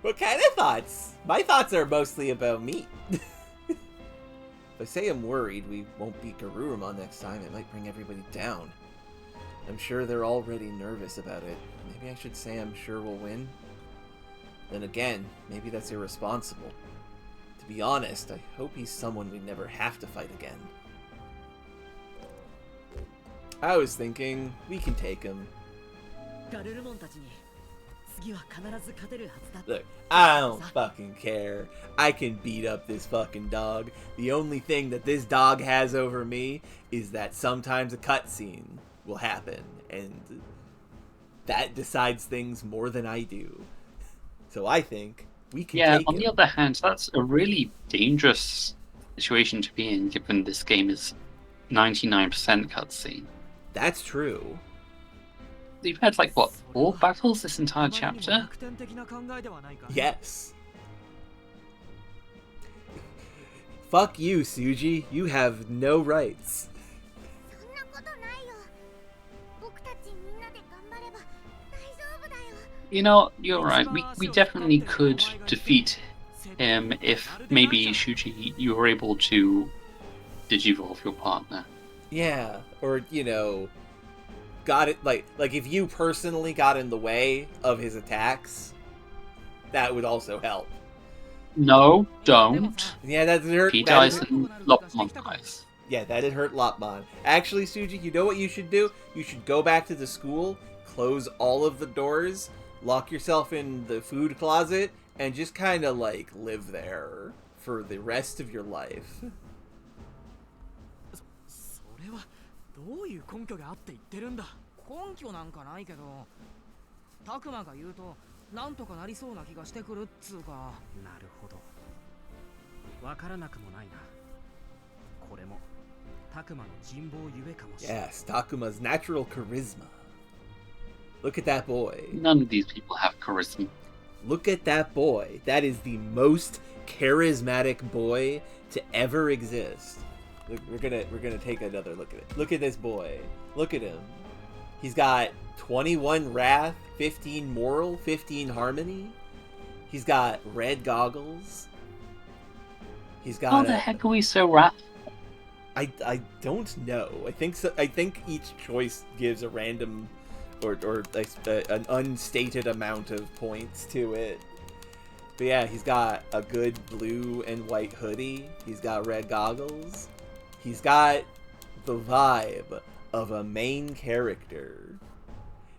Speaker 7: What kind of thoughts? My thoughts are mostly about me. If I say I'm worried we won't beat Garurumon next time, it might bring everybody down. I'm sure they're already nervous about it. Maybe I should say I'm sure we'll win? Then again, maybe that's irresponsible. To be honest, I hope he's someone we never have to fight again. I was thinking, we can take him.
Speaker 4: ガルルモンたちに次は必ず勝てるはずだ。
Speaker 7: Look, I don't fucking care. I can beat up this fucking dog. The only thing that this dog has over me is that sometimes a cutscene will happen, and that decides things more than I do. So I think we can take
Speaker 2: on
Speaker 7: him.
Speaker 2: the other hand, that's a really dangerous situation to be in, given this game is 99% cutscene.
Speaker 7: That's true.
Speaker 2: You've had, like, what, 4 battles this entire chapter?
Speaker 7: Yes. Fuck you, Suji. You have no rights.
Speaker 3: そんなことないよ。僕たちみんなで頑張れば大丈夫だよ。
Speaker 2: You know, you're right. We definitely could defeat him if maybe, Shuji, you were able to digivolve your partner.
Speaker 7: Yeah, or, you know, got it, like if you personally got in the way of his attacks, that would also help.
Speaker 2: No, don't.
Speaker 7: Yeah, that hurt.
Speaker 2: He dies and Lopmon dies.
Speaker 7: Yeah, that'd hurt Lopmon. Actually, Suji, you know what you should do? You should go back to the school, close all of the doors, lock yourself in the food closet, and just kind of, like, live there for the rest of your life.
Speaker 4: それはどういう根拠があって言ってるんだ。
Speaker 9: 根拠なんかないけど、タクマが言うとなんとかなりそうな気がしてくるっつうか。
Speaker 4: なるほど。わからなくもないな。これもタクマの人望ゆえかもしれない。
Speaker 7: Yes, Takuma's natural charisma. Look at that boy.
Speaker 2: None of these people have charisma.
Speaker 7: Look at that boy. That is the most charismatic boy to ever exist. Look, we're gonna take another look at it. Look at this boy. Look at him. He's got 21 wrath, 15 moral, 15 harmony. He's got red goggles. He's got.
Speaker 2: How the heck are we so wrathful?
Speaker 7: I don't know. I think so. I think each choice gives a random or an unstated amount of points to it. But yeah, he's got a good blue and white hoodie. He's got red goggles. He's got the vibe of a main character.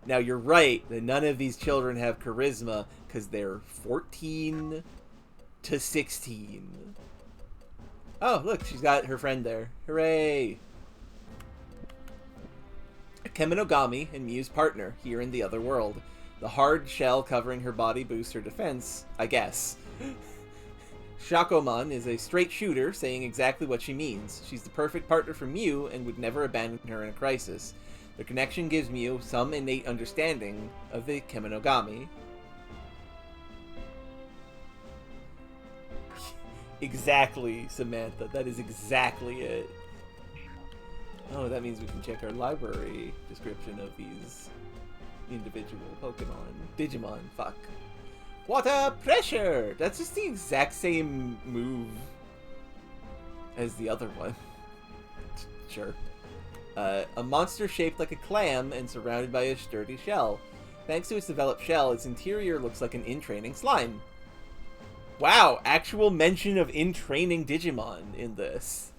Speaker 7: Now, you're right that none of these children have charisma because they're 14 to 16. Oh, look, she's got her friend there. Hooray! Kemonogami and Miu's partner here in the other world. The hard shell covering her body boosts her defense, I guess. Shakomon is a straight shooter, saying exactly what she means. She's the perfect partner for Miu and would never abandon her in a crisis. Their connection gives Miu some innate understanding of the Kemonogami. Exactly, Samantha. That is exactly it. Oh, that means we can check our library description of these individual Pokemon. Digimon, fuck. Water pressure! That's just the exact same move as the other one. Sure. A monster shaped like a clam and surrounded by a sturdy shell. Thanks to its developed shell, its interior looks like an in-training slime. Wow, actual mention of in-training Digimon in this.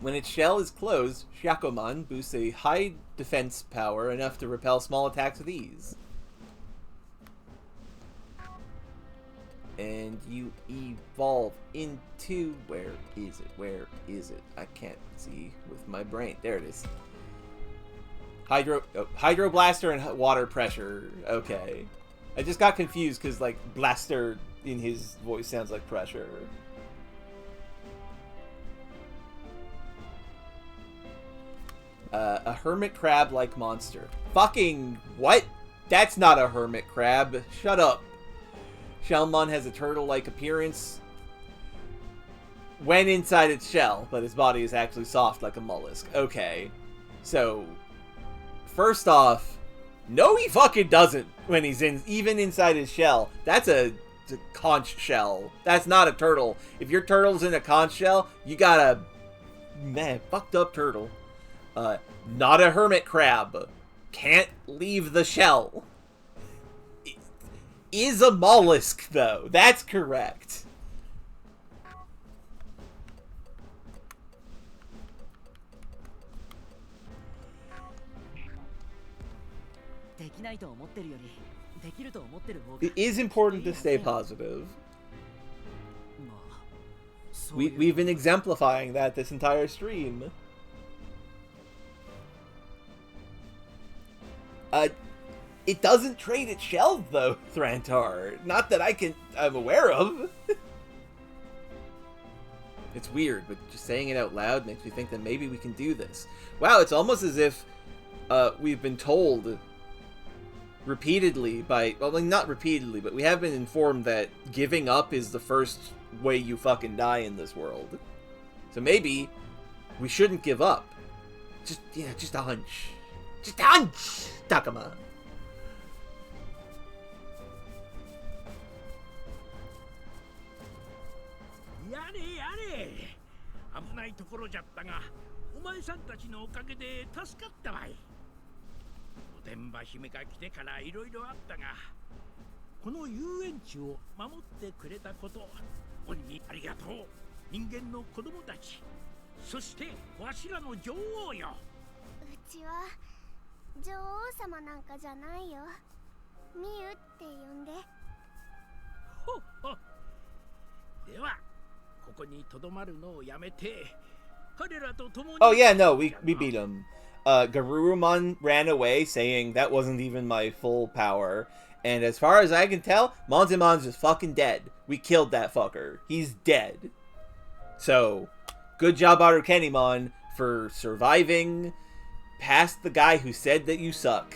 Speaker 7: When its shell is closed, Shakomon boosts a high defense power enough to repel small attacks with ease. And you evolve into... Where is it? Where is it? I can't see with my brain. There it is. Hydro Blaster and water pressure. Okay. I just got confused because, like, Blaster in his voice sounds like pressure. A hermit crab-like monster. Fucking what? That's not a hermit crab. Shut up. Shellmon has a turtle-like appearance when inside its shell, but his body is actually soft like a mollusk. Okay. So, first off, no he fucking doesn't when he's even inside his shell. That's a conch shell. That's not a turtle. If your turtle's in a conch shell, you got a fucked up turtle. Not a hermit crab. Can't leave the shell. Is a mollusk, though. That's correct. It is important to stay positive. We've been exemplifying that this entire stream. It doesn't trade its shells, though, Thrantar. Not that I'm aware of. It's weird, but just saying it out loud makes me think that maybe we can do this. Wow, it's almost as if we've been told repeatedly by... Well, not repeatedly, but we have been informed that giving up is the first way you fucking die in this world. So maybe we shouldn't give up. Just a hunch. Just a hunch, Takuma.
Speaker 5: Yare! 危ないところじゃったが、お前さんたちのおかげで助かったわい。おてんば姫が来てからいろいろあったが、この遊園地を守ってくれたこと、恩にありがとう。人間の子供たち、そしてわしらの女王よ。
Speaker 3: うちは女王様なんかじゃないよ。ミユって呼んで。
Speaker 5: ほっほ。では、ここにとどまるのをやめて、彼らと共に。
Speaker 7: Oh yeah, no, we beat him. Garurumon ran away, saying that wasn't even my full power. And as far as I can tell, Monzamon's just fucking dead. We killed that fucker. He's dead. So, good job, Arukenimon, for surviving past the guy who said that you suck.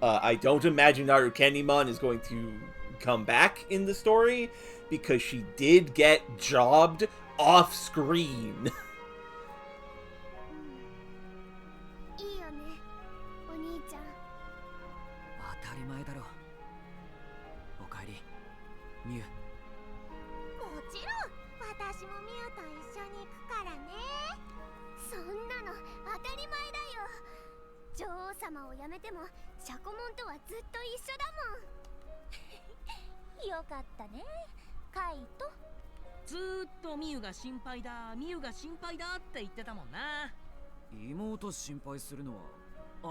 Speaker 7: I don't imagine Arukenimon is going to come back in the story, because she did get jobbed off screen.
Speaker 3: いいよね、お兄ちゃん。
Speaker 4: 当たり前だろ。おかえり、ミュウ。
Speaker 3: もちろん、私もミュウと一緒に行くからね。そんなの当たり前だよ。女王様を辞めてもシャコモンとはずっと一緒だもん。よかったね、カイト。
Speaker 9: ずーっとミユが心配だ、ミユが心配だって言ってたもんな。
Speaker 4: 妹心配するのは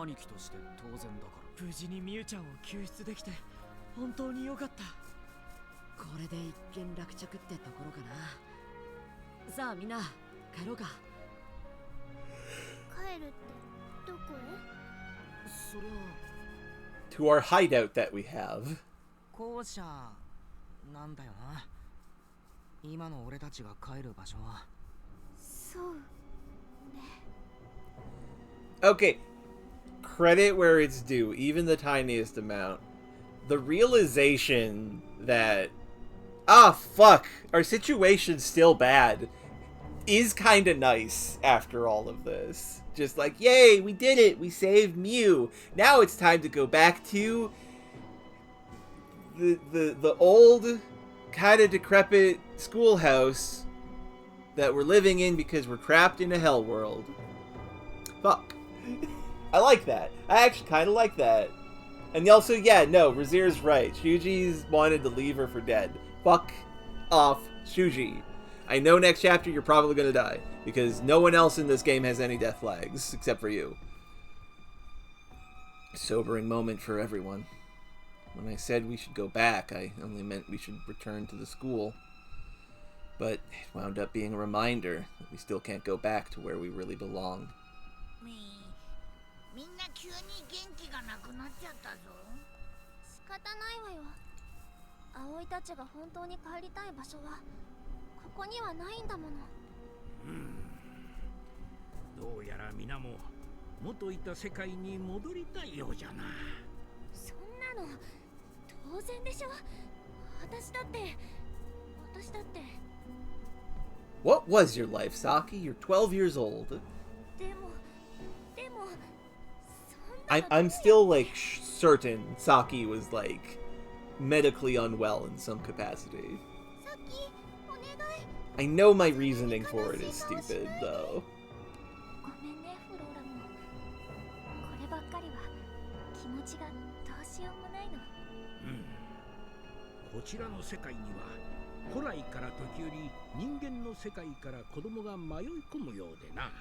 Speaker 4: 兄貴として当然だから。無事にミユちゃんを救出できて本当によかった。これで一件落着ってところかな。さあみんな帰ろうか。
Speaker 3: 帰るって
Speaker 4: そりゃ
Speaker 7: To our hideout that we have.
Speaker 9: 校舎なんだよな。今の俺たちが帰る場所は。
Speaker 3: そうね。
Speaker 7: Okay, credit where it's due, even the tiniest amount. The realization that, fuck, our situation's still bad, is kinda nice after all of this. Just like, yay, we did it, we saved Mew. Now it's time to go back to the old, kinda decrepit schoolhouse that we're living in because we're trapped in a hell world. Fuck. I like that. I actually kind of like that. And also, yeah, no, Razir's right. Shuji's wanted to leave her for dead. Fuck off, Shuji. I know next chapter you're probably going to die, because no one else in this game has any death flags, except for you. Sobering moment for everyone. When I said we should go back, I only meant we should return to the school. But it wound up being a reminder that we still can't go back to where we really belong.
Speaker 6: みんな急に元気がなくなっちゃったぞ。
Speaker 3: 仕方ないわよ。葵たちが本当に帰りたい場所はここにはないんだもの。
Speaker 5: どうやら皆も元いた世界に戻りたいようじゃな。
Speaker 3: そんなの当然でしょ。私だって。
Speaker 7: What was your life, Saki? You're 12 years old. I'm still, like, certain Saki was, like, medically unwell in some capacity. I know my reasoning for it is stupid, though.
Speaker 3: ごめんね、フローラも。こればっかりは気持ちがどうしようもないの。
Speaker 5: こちらの世界には古来から時折人間の世界から子供が迷い込むようでな。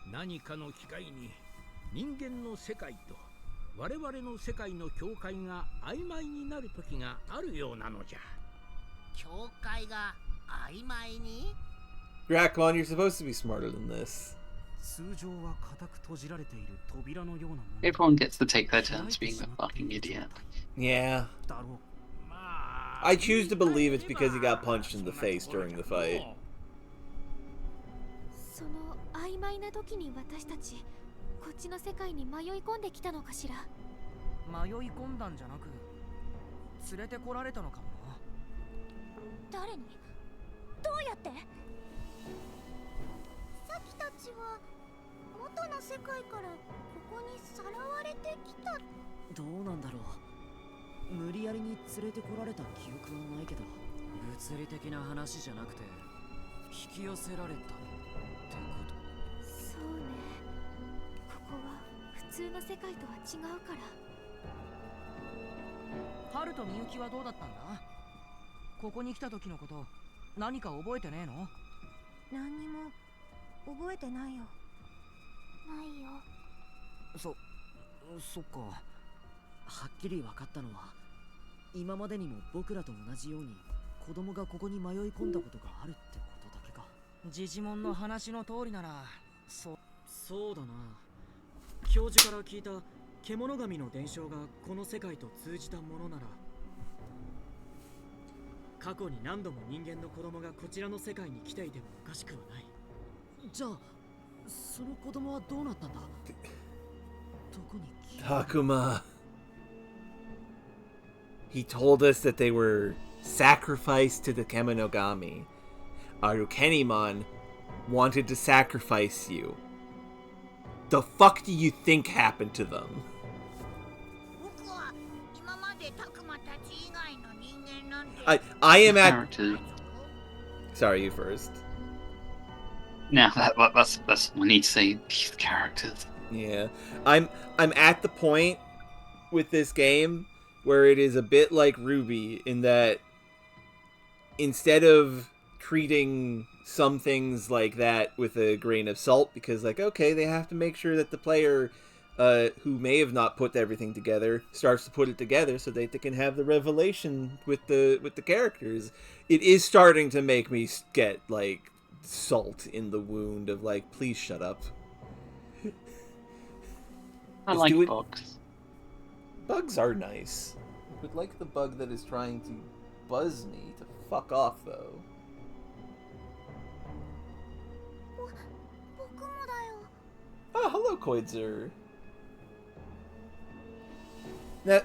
Speaker 5: 何かの機会に人間の世界と我々の世界の境界が曖昧になる時があるようなのじゃ。
Speaker 6: 境界が曖昧に？
Speaker 7: Drakon, you're supposed to be smarter than this.
Speaker 4: 通常は固く閉じられている扉のようなもの。
Speaker 2: Everyone gets to take their turns being a fucking idiot.
Speaker 7: Yeah. I choose to believe it's because he got punched in the face during the fight.
Speaker 3: その曖昧な時に私たちこっちの世界に迷い込んできたのかしら。
Speaker 9: 迷い込んだんじゃなく連れてこられたのかもな。
Speaker 3: 誰に？どうやって？
Speaker 6: さきたちは元の世界からここにさらわれてきた。
Speaker 4: どうなんだろう。無理やりに連れてこられた記憶はないけど、物理的な話じゃなくて引き寄せられたってこと。
Speaker 3: そうね。ここは普通の世界とは違うから。
Speaker 9: ハルとみゆきはどうだったんだ？ここに来た時のこと何か覚えてねえの？
Speaker 6: 何にも覚えてないよ。
Speaker 3: ないよ。
Speaker 4: そっか。はっきり分かったのは、今までにも僕らと同じように子供がここに迷い込んだことがあるってことだけか。
Speaker 9: ジジモンの話の通りなら
Speaker 4: そうだな。教授から聞いた獣神の伝承がこの世界と通じたものなら、過去に何度も人間の子供がこちらの世界に来ていてもおかしくはない。じゃあその子供はどうなったんだ？どこに消えた？
Speaker 7: Takuma. He told us that they were sacrificed to the Kemonogami. Arukenimon wanted to sacrifice you. The fuck do you think happened to them?
Speaker 6: 僕は今までタクマたち以外の人間なんて。
Speaker 7: I am at.
Speaker 2: Characters.
Speaker 7: Sorry, you first.
Speaker 2: Now that's we need to say these characters.
Speaker 7: Yeah, I'm at the point with this game where it is a bit like Ruby in that instead of treating some things like that with a grain of salt, because like, okay, they have to make sure that the player who may have not put everything together starts to put it together so that they can have the revelation with the characters. It is starting to make me get like salt in the wound of like, please shut up.
Speaker 2: I
Speaker 7: Just
Speaker 2: like
Speaker 7: do it.
Speaker 2: bugs.
Speaker 7: Bugs are nice. I would like the bug that is trying to buzz me to fuck off, though.
Speaker 3: 僕もだよ。
Speaker 7: Oh, hello, Koidzer. Now,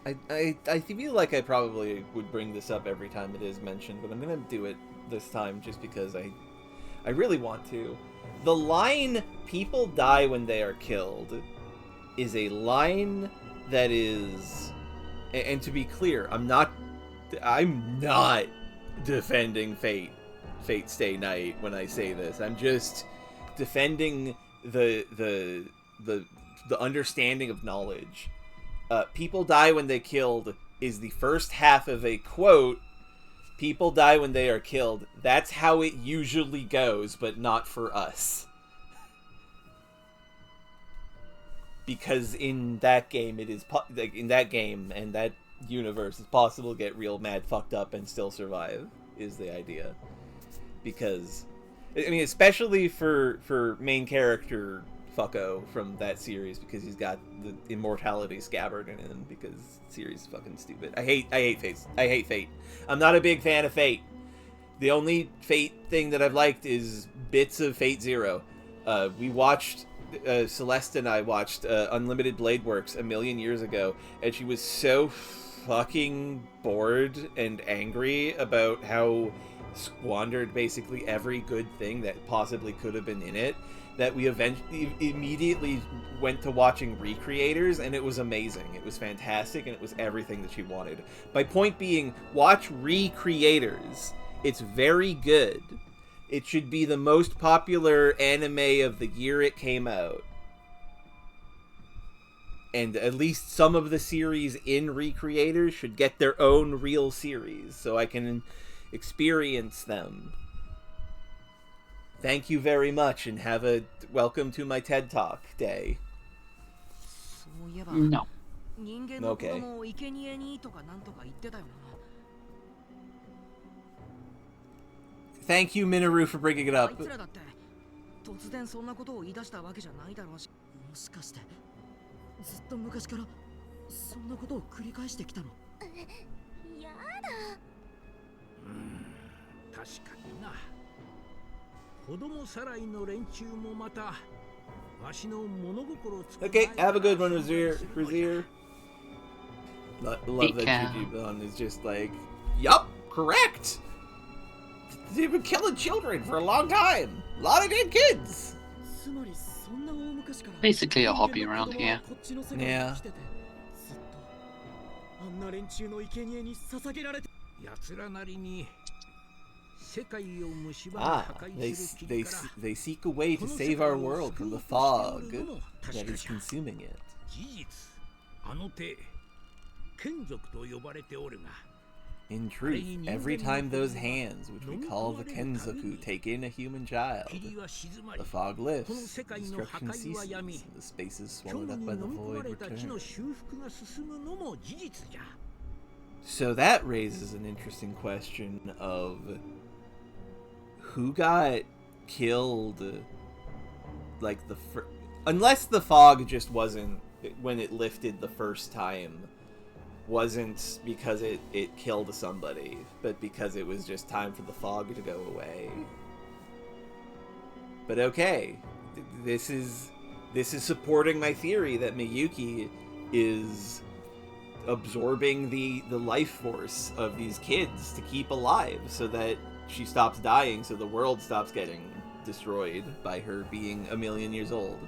Speaker 7: I feel like I probably would bring this up every time it is mentioned, but I'm gonna do it this time just because I really want to. The line, people die when they are killed, is a line that is... And to be clear, I'm not defending Fate Stay Night when I say this. I'm just defending the understanding of knowledge. People die when they killed is the first half of a quote. People die when they are killed. That's how it usually goes, but not for us. Because in that game, it is in that game and that universe, it's possible to get real mad fucked up and still survive. Is the idea? Because, I mean, especially for main character Fucko from that series, because he's got the immortality scabbard in him. Because the series is fucking stupid. I hate Fate. I'm not a big fan of Fate. The only Fate thing that I've liked is bits of Fate Zero. We watched. Celeste and I watched Unlimited Blade Works a million years ago, and she was so fucking bored and angry about how squandered basically every good thing that possibly could have been in it, that we immediately went to watching Recreators, and it was amazing. It was fantastic, and it was everything that she wanted. My point being, watch Recreators. It's very good. It should be the most popular anime of the year it came out. And at least some of the series in Recreators should get their own real series, so I can experience them. Thank you very much, and have a welcome to my TED Talk day.
Speaker 2: No.
Speaker 7: Okay. Thank you, Minoru, for bringing it up.
Speaker 4: 突然そんなことを言い出したわけじゃないだろうし、もしかしてずっと昔からそんなことを繰り返してきたの？
Speaker 3: やだ。
Speaker 5: 確かにな。子供さらいの連中もまたわしの物心つく。
Speaker 7: Okay, have a good one, Razir. Love that Digimon is just like, yup, correct. They've been killing children for a long time. A lot of dead kids.
Speaker 2: Basically a hobby around here.
Speaker 7: Yeah. They seek a way to save our world from the fog that is consuming it. In truth, every time those hands, which we call the Kenzoku, take in a human child, the fog lifts, destruction ceases, and the spaces swallowed up by the void return. So that raises an interesting question of who got killed, like unless the fog just wasn't, when it lifted the first time, wasn't because it killed somebody, but because it was just time for the fog to go away. But okay, this is supporting my theory that Miyuki is absorbing the life force of these kids to keep alive, so that she stops dying, so the world stops getting destroyed by her being a million years old.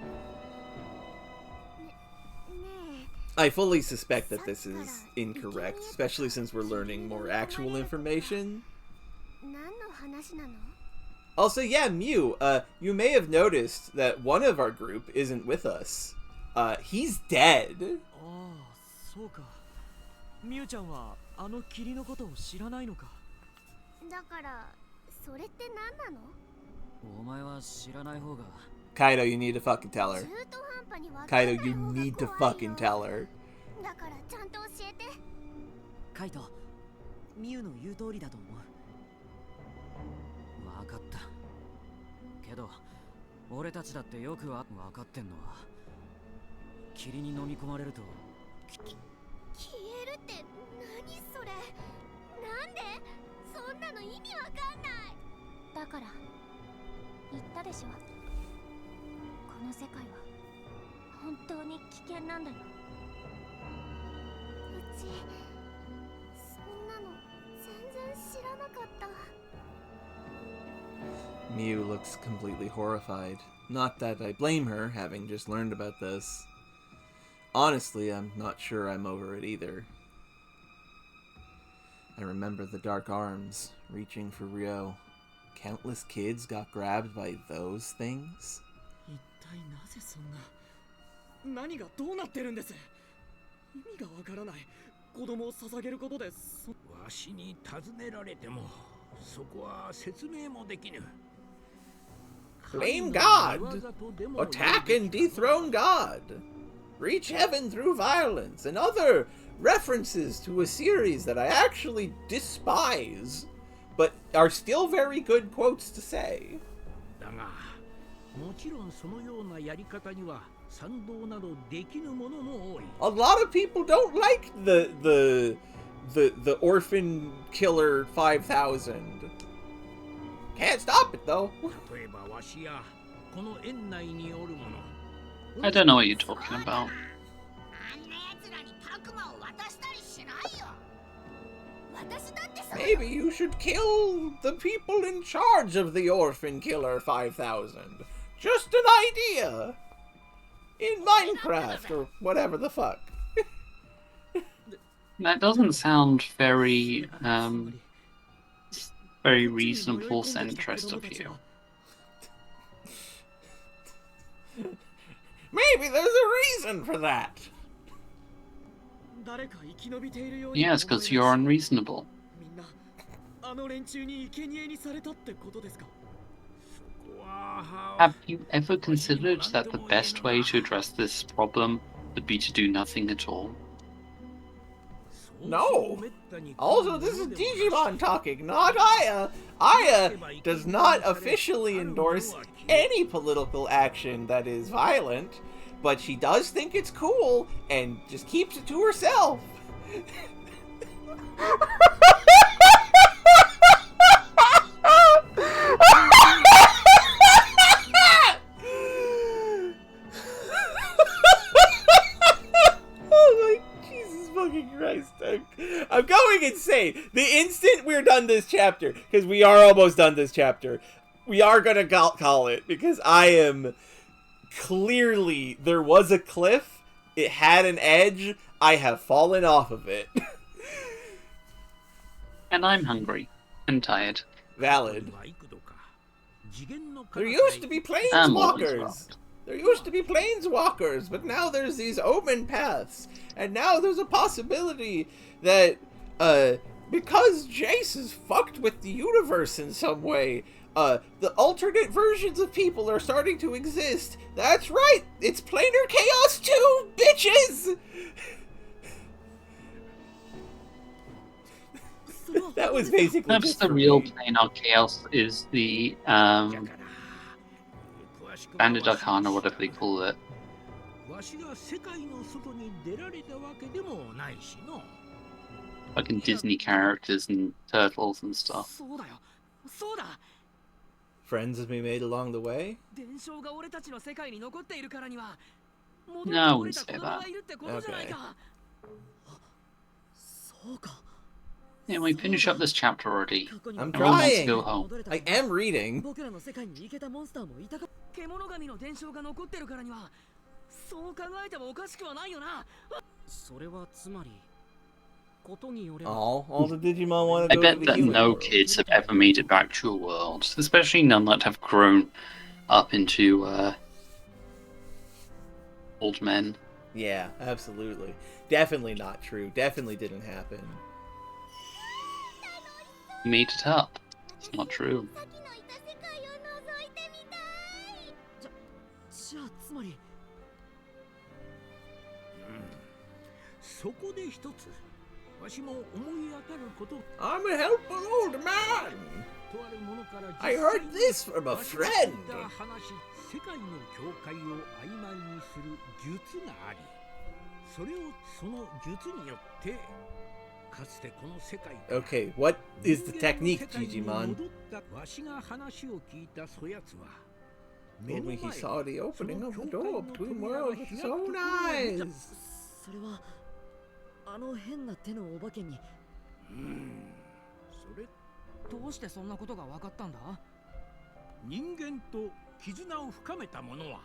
Speaker 7: I fully suspect that this is incorrect, especially since we're learning more actual information. Also, yeah, Mew, you may have noticed that one of our group isn't with us. He's dead.
Speaker 4: Oh, そうか。ミュウちゃんはあの霧のことを知らないのか。
Speaker 3: だから、それって何なの？
Speaker 4: お前は知らない方が。
Speaker 7: Kaido, you need to fucking tell her. Kaido, you need to fucking tell her.
Speaker 3: だからちゃんと教えて。
Speaker 4: カイト、ミュウの言う通りだと思う。わかった。けど、俺たちだってよく分かってんのは、霧に飲み込まれると
Speaker 3: 消えるって何それ。なんでそんなの意味わかんない。だから言ったでしょ、この世界は本当に危険なんだよ。うちそんなの全然知らなかった。
Speaker 7: Miu looks completely horrified. Not that I blame her, having just learned about this. Honestly, I'm not sure I'm over it either. I remember the dark arms reaching for Ryo. Countless kids got grabbed by those things?
Speaker 4: 一体なぜそんな、何がどうなってるんです。意味がわからない。子供を捧げることでわ
Speaker 5: しに尋ねられてもそこは説明もできぬ。
Speaker 7: Blame God! Attack and dethrone God! Reach heaven through violence, and other references to a series that I actually despise, but are still very good quotes to say.
Speaker 5: だが、もちろんそのようなやり方には賛同などできぬものも多い。
Speaker 7: A lot of people don't like the orphan killer 5000. Can't stop it though.
Speaker 5: 例えばわしやこの園内におるもの。
Speaker 2: I don't know what you're talking about.
Speaker 6: あんな奴らにタクマを渡したりしないよ。私だってさ。
Speaker 7: Maybe you should kill the people in charge of the orphan killer 5000. Just an idea. In Minecraft or whatever the fuck.
Speaker 2: That doesn't sound very reasonable centrist of you.
Speaker 7: Maybe there's a reason for that.
Speaker 2: Yes, because you're unreasonable.
Speaker 4: みんなあの連中に生贄にされたってことですか。
Speaker 2: Have you ever considered that the best way to address this problem would be to do nothing at all?
Speaker 7: No. Also, this is Digimon talking, not Aya. Aya does not officially endorse any political action that is violent, but she does think it's cool and just keeps it to herself. I'm going insane. The instant we're done this chapter, because we are almost done this chapter, we are gonna call it, because I am clearly, there was a cliff, it had an edge, I have fallen off of it.
Speaker 2: And I'm hungry and tired.
Speaker 7: Valid. There used to be planeswalkers. There used to be planeswalkers, but now there's these omen paths. And now there's a possibility that, because Jace is fucked with the universe in some way, the alternate versions of people are starting to exist. That's right! It's planar chaos too, bitches! That was basically
Speaker 2: Perhaps the real planar chaos is the, Banded Arcana, whatever they call it. Fucking Disney characters and turtles and stuff.
Speaker 7: Friends have been made along the way?
Speaker 2: No, I wouldn't say that.
Speaker 7: Okay.
Speaker 2: Yeah, we finish up this chapter already.
Speaker 7: I'm
Speaker 2: Everyone wants to
Speaker 7: trying.
Speaker 2: go home.
Speaker 7: I am reading. All the Digimon want
Speaker 2: I
Speaker 7: to go
Speaker 2: bet
Speaker 7: to the
Speaker 2: that
Speaker 7: human
Speaker 2: no
Speaker 7: world.
Speaker 2: kids have ever made it back to a world, especially none that have grown up into old men.
Speaker 7: Yeah, absolutely. Definitely not true. Definitely didn't happen.
Speaker 2: Made it up. It's not true.
Speaker 5: そこで一つ、わしも思い当たること。
Speaker 7: I'm a helpful old man.
Speaker 5: とあるものから
Speaker 7: I heard this from a friend.
Speaker 5: 話、世界の境界を曖昧にする術があり、それをその術によってかつてこの世界から
Speaker 7: Okay, what is the technique, Digimon?
Speaker 5: 戻ったわしが話を聞いたそやつは
Speaker 7: Told me he saw the opening of the door between worlds with his own eyes.
Speaker 4: それはあの変な手のお化けに。
Speaker 5: それ
Speaker 9: どうしてそんなことが分かったんだ？
Speaker 5: 人間と絆を深めた者は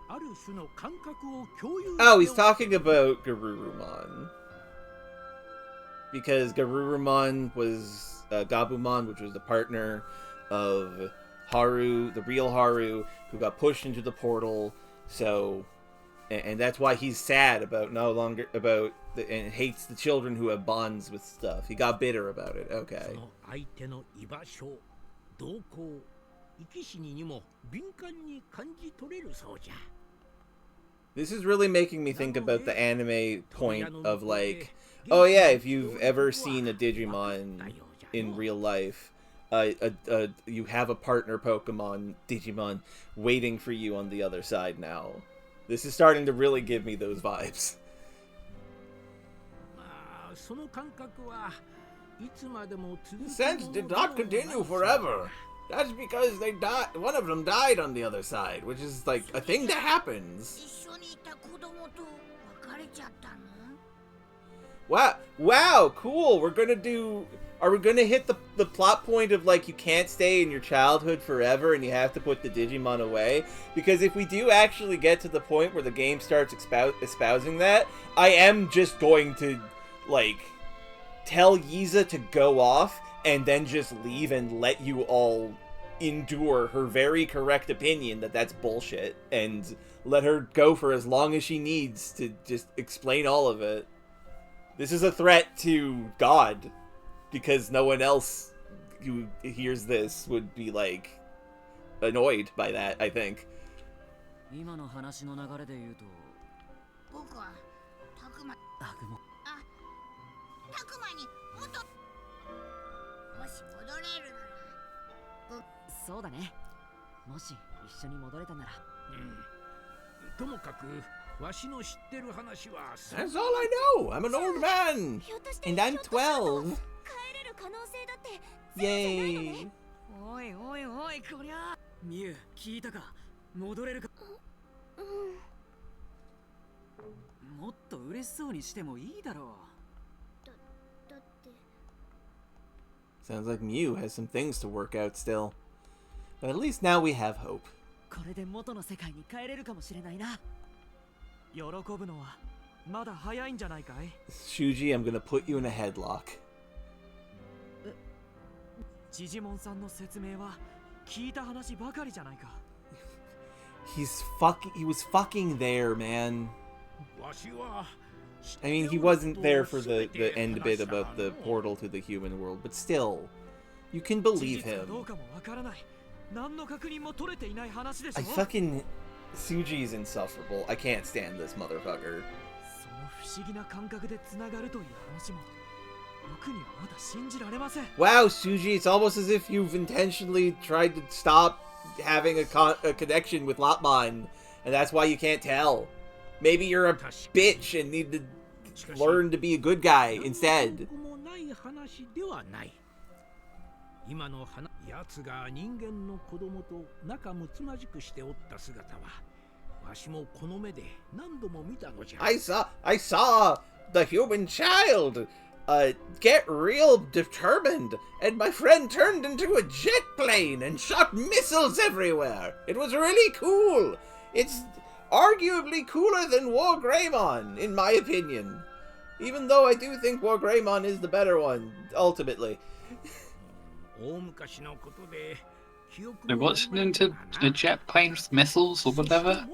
Speaker 5: ある種の感覚を共有
Speaker 7: Oh, he's talking about Garurumon. Because Garurumon was Gabumon, which was the partner of Haru, the real Haru, who got pushed into the portal. So, and that's why he's sad about and hates the children who have bonds with stuff. He got bitter about it. Okay.
Speaker 5: その相手の居場所、動向、生き死ににも敏感に感じ取れるそうじゃ。
Speaker 7: This is really making me think about the anime point of like, oh yeah, if you've ever seen a Digimon in real life, you have a partner Pokemon, Digimon, waiting for you on the other side now. This is starting to really give me those vibes.
Speaker 5: まあ、その感覚はいつまでも続く
Speaker 7: The sense did not continue forever. That's because they died. One of them died on the other side, which is like a thing that happens.
Speaker 6: 一緒にいた子供と別れちゃったの？
Speaker 7: Wow, cool. Are we gonna hit the plot point of like you can't stay in your childhood forever and you have to put the Digimon away? Because if we do actually get to the point where the game starts espousing that, I am just going to like tell Yiza to go off and then just leave and let you all endure her very correct opinion that that's bullshit and let her go for as long as she needs to just explain all of it. This is a threat to God, because no one else who hears this would be, like, annoyed by that, I think.
Speaker 4: 今の話の流れで言うと、
Speaker 6: 僕はたくまにもっともし戻れるなら
Speaker 4: そうだね。もし一緒に戻れたなら。
Speaker 5: ともかくわしの知ってる話は
Speaker 7: That's all I know! I'm an old man! And I'm 12!
Speaker 3: 帰れる可能性だって
Speaker 7: Yay!
Speaker 4: おいおいおい、こりゃ。ミュウ、聞いたか？戻れるか？もっと嬉しそうにしてもいいだろう。
Speaker 3: だって
Speaker 7: Sounds like Mew has some things to work out still. But at least now we have hope.
Speaker 4: これで元の世界に帰れるかもしれないな。
Speaker 9: 喜ぶのはまだ早いんじゃないかい？
Speaker 7: Shuji, I'm gonna put you in a headlock.
Speaker 9: ジジモンさんの説明は聞いた話ばかりじゃないか。
Speaker 7: He was fucking there, man.
Speaker 5: わしは
Speaker 7: I mean, he wasn't there for the end bit about the portal to the human world, but still, you can believe
Speaker 9: 事実か
Speaker 7: him.
Speaker 9: どうかもわからない。何の確認も取れていない話でしょ。
Speaker 7: I fucking... Suji's insufferable. I can't stand this motherfucker.
Speaker 9: その不思議な感覚でつながるという話も僕にはまだ信じられません。
Speaker 7: Wow, Suji, it's almost as if you've intentionally tried to stop having a connection with Lopmon, and that's why you can't tell. Maybe you're a bitch and need to learn to be a good guy instead.
Speaker 5: もない話ではない。今の話、奴が人間の子供と仲睦まじくしておった姿は、わしもこの目で何度も見たのじゃ。
Speaker 7: I saw the human child get real determined, and my friend turned into a jet plane and shot missiles everywhere. It was really cool. It's arguably cooler than War Greymon, in my opinion. Even though I do think War Greymon is the better one, ultimately.
Speaker 5: 大昔のことで記憶
Speaker 2: What's into a jet plane with missiles or whatever?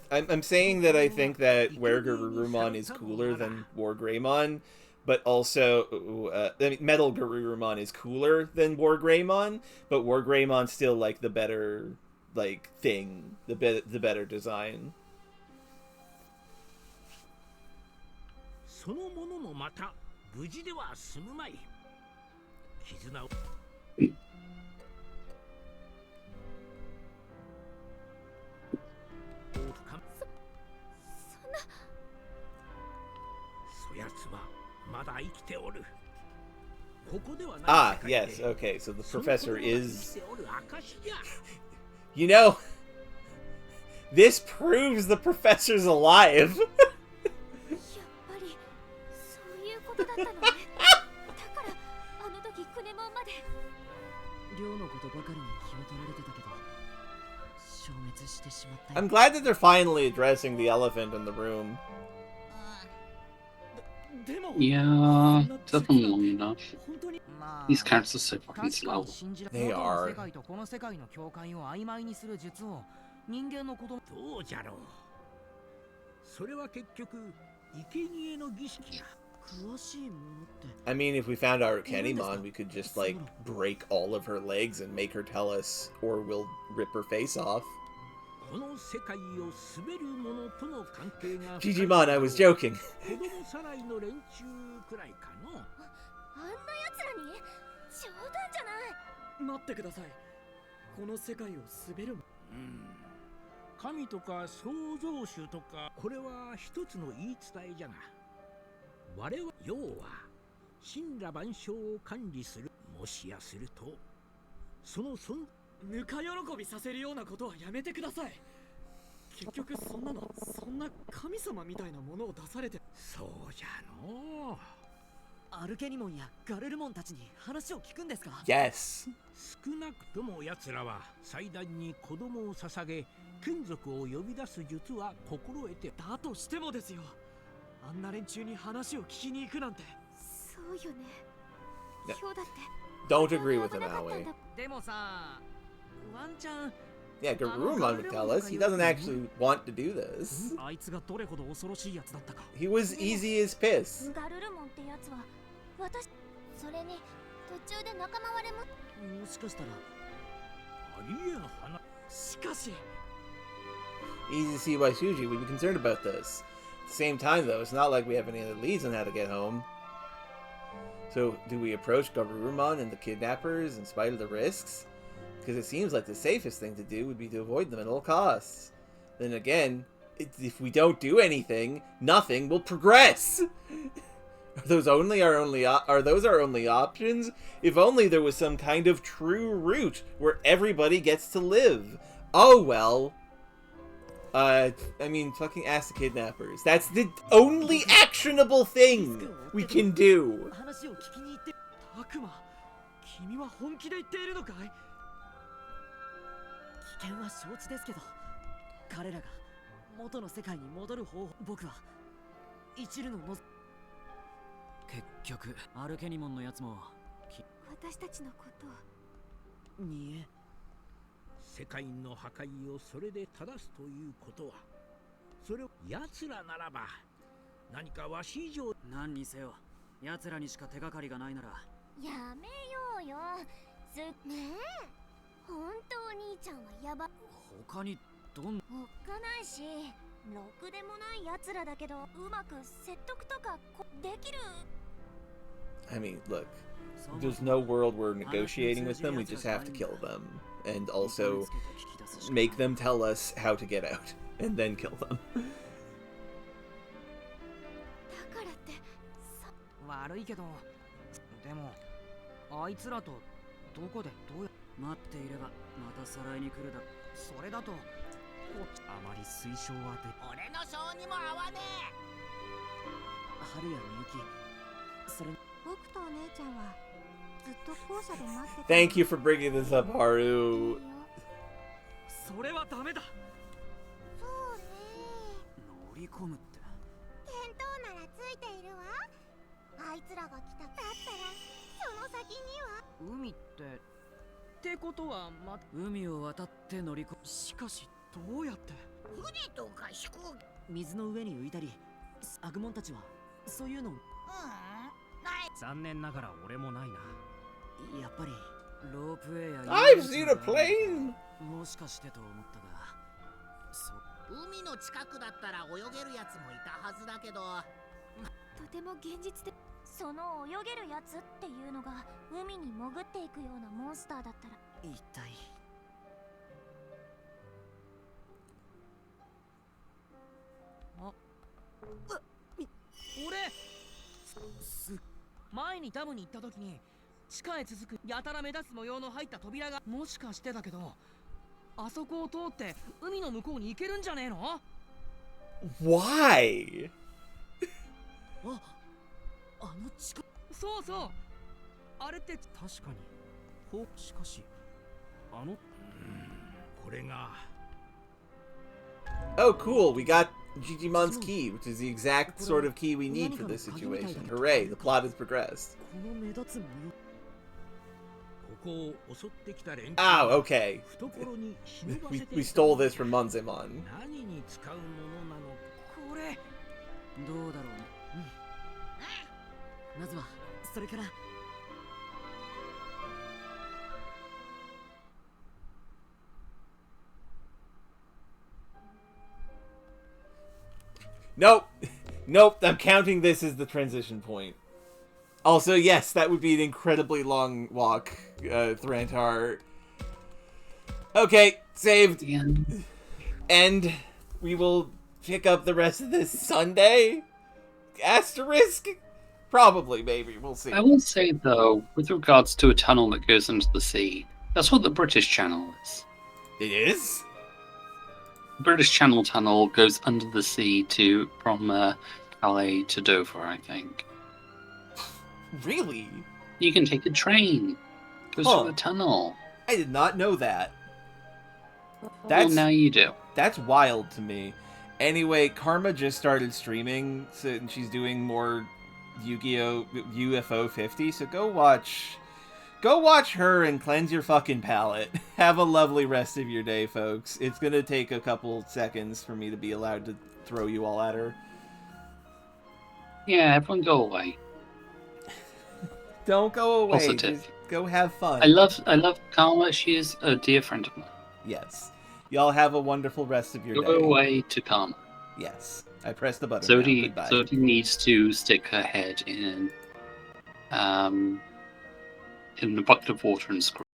Speaker 7: I'm saying that I think that Were Garurumon is cooler than War Greymon, but also I mean, Metal Garurumon is cooler than War Greymon, but War Greymon's still like the better like thing, the better design.
Speaker 5: そのものもまた無事では済むまい。絆を。ておる。ここではない
Speaker 7: Ah,
Speaker 5: 世界
Speaker 7: yes.
Speaker 5: で
Speaker 7: Okay, so the
Speaker 5: その
Speaker 7: professor
Speaker 5: 子供が生
Speaker 7: is...
Speaker 5: きておる証じゃ。
Speaker 7: You know, this proves the professor's alive.
Speaker 3: やっぱりそういうことだったのね。だからあの時クネモンまで。
Speaker 4: 寮のことばかりに気を取られてたけど消滅してしまったよ。
Speaker 7: I'm glad that they're finally addressing the elephant in the room.
Speaker 4: でも
Speaker 2: Yeah, doesn't long enough.
Speaker 4: 本当に
Speaker 2: These characters are so fucking
Speaker 9: 確か
Speaker 2: slow.
Speaker 9: に信じら
Speaker 7: They
Speaker 9: 元の
Speaker 7: are.
Speaker 9: 世界とこの世界の境界を曖昧にする術を人間の子供。
Speaker 5: どうじゃろう。それは結局生贄の儀式や。
Speaker 4: 詳しいものって
Speaker 7: I mean, if we found our Kenimon, we could just, like, break all of her legs and make her tell us, or we'll rip her face off.
Speaker 5: この世界を滑る者との関係が
Speaker 7: Digimon, I was joking.
Speaker 5: 子供さらいの連中くらいかの。
Speaker 3: あんな奴らに冗談じゃない。
Speaker 4: 待ってください。この世界を滑る
Speaker 5: 神とか創造主とか、これは一つの言い伝えじゃが、我々要は神羅万象を管理する。もしやするとその
Speaker 4: ぬか喜びさせるようなことはやめてください。結局そんな神様みたいなものを出されて。
Speaker 5: そうじゃのう。
Speaker 4: アルケニモンやガルルモンたちに話を聞くんですか？
Speaker 7: Yes.
Speaker 5: 少なくとも奴らは祭壇に子供を捧げ、眷属を呼び出す術は心得て。
Speaker 4: だとしてもですよ。あんな連中に話を聞きに行くなんて。
Speaker 3: そうよね。
Speaker 7: ね
Speaker 3: 今日だって。
Speaker 7: Don't agree with him, Aoi.
Speaker 9: でもさ、ワンチャン
Speaker 7: Yeah, Garurumon would tell us. He doesn't actually want to do this.
Speaker 4: あいつがどれほど恐ろしいやつだったか。
Speaker 7: He was easy as piss.
Speaker 3: ガルルモンってやつは私。それに途中で仲間割れも。
Speaker 4: もしかしたら。
Speaker 5: ありえん話。
Speaker 4: しかし
Speaker 7: Easy to see why Shuji would be concerned about this. At the same time, though, it's not like we have any other leads on how to get home. So, do we approach Garurumon and the kidnappers in spite of the risks? Because it seems like the safest thing to do would be to avoid them at all costs. Then again, if we don't do anything, nothing will progress! Are those our only options? If only there was some kind of true route where everybody gets to live. Oh well. I mean, fucking ask the kidnappers. That's the only actionable thing we can do.
Speaker 4: 話を聞きに行って。タクマ、君は本気で言っているのかい？危険は承知ですけど、彼らが元の世界に戻る方法、僕は一縷の結局アルケニモンのやつも
Speaker 3: 私たちのこと
Speaker 4: に
Speaker 5: 世界の破壊をそれで正すということは、それを奴らならば何かわし以上。
Speaker 4: 何にせよ奴らにしか手がかりがないなら
Speaker 3: やめようよ。ねえ、本当兄ちゃんはやば。
Speaker 4: 他にどん
Speaker 3: おっかないし、ろくでもない奴らだけど、うまく説得とかできる。
Speaker 7: I mean, look, there's no world we're negotiating with them, we just have to kill them. And also make them tell us how to get out, and then kill them.
Speaker 3: だからって
Speaker 9: 悪いけど、でもあいつらとどこでどうや。
Speaker 4: 待っていればまたさらいに来るだ。
Speaker 9: それだと
Speaker 4: あまり推奨はで。
Speaker 6: 俺の性にも合わね
Speaker 4: 春やみゆき、それに
Speaker 3: 僕とお姉ちゃんはずっと校舎で待ってた。
Speaker 7: Thank you for bringing this up, Haru.
Speaker 4: それはダメだ。
Speaker 3: そうね。
Speaker 4: 乗り込むって。
Speaker 3: 見当ならついているわ。あいつらが来た。だったらその先には
Speaker 9: 海ってことは
Speaker 4: 海を渡って乗り込む。しかしどうやって？
Speaker 6: え。船とか飛行機。
Speaker 4: 水の上に浮いたり、アグモンたちはそういうの。
Speaker 6: ない。
Speaker 4: 残念ながら俺もないな。やっぱりロープウェイや
Speaker 7: I've seen a plane!
Speaker 4: もしかしてと思ったが、そう。
Speaker 6: 海の近くだったら泳げるやつもいたはずだけど。
Speaker 3: とても現実的。その泳げるやつっていうのが海に潜っていくようなモンスターだったら
Speaker 4: 一体。
Speaker 9: 俺
Speaker 4: すっ
Speaker 9: 前にダムに行った時に地下へ続くやたら目立つ模様の入った扉がもしかしてだけど、あそこを通って海の向こうに行けるんじゃねえの？
Speaker 7: Why?
Speaker 4: あの地下、
Speaker 9: そうそう、あれって
Speaker 4: 確かに。しかしあの、
Speaker 5: これが
Speaker 7: Oh, cool. We got Digimon's key, which is the exact sort of key we need for this situation. Hooray, the plot has progressed.
Speaker 4: この目立つ模様、
Speaker 5: ここを襲ってきた連中
Speaker 7: Oh, okay.
Speaker 5: 懐に忍ばせて
Speaker 7: We stole this from Munzemon.
Speaker 5: 何に使うものなのか。
Speaker 9: これ
Speaker 4: どうだろうね。まずはそれから。
Speaker 7: Nope. Nope, I'm counting this as the transition point. Also, yes, that would be an incredibly long walk, Thrantar. Okay, saved.
Speaker 2: The end.
Speaker 7: And we will pick up the rest of this Sunday? Asterisk? Probably, maybe. We'll see.
Speaker 2: I will say, though, with regards to a tunnel that goes under the sea, that's what the British Channel is.
Speaker 7: It is?
Speaker 2: The British Channel tunnel goes under the sea from Calais to Dover, I think.
Speaker 7: Really?
Speaker 2: You can take a train. It goes through the tunnel.
Speaker 7: I did not know that.
Speaker 2: Well, now you do.
Speaker 7: That's wild to me. Anyway, Karma just started streaming, and she's doing more Yu-Gi-Oh! UFO 50, so go watch her and cleanse your fucking palate. Have a lovely rest of your day, folks. It's gonna take a couple seconds for me to be allowed to throw you all at her.
Speaker 2: Yeah, everyone go away.
Speaker 7: Don't go away.
Speaker 2: Positive.
Speaker 7: Just go have fun.
Speaker 2: I love Karma. She is a dear friend of mine.
Speaker 7: Yes. Y'all have a wonderful rest of your day.
Speaker 2: Go away to Karma.
Speaker 7: Yes. I pressed the button.
Speaker 2: Zodi,
Speaker 7: Now. Goodbye.
Speaker 2: Zodi needs to stick her head in a bucket of water and scream.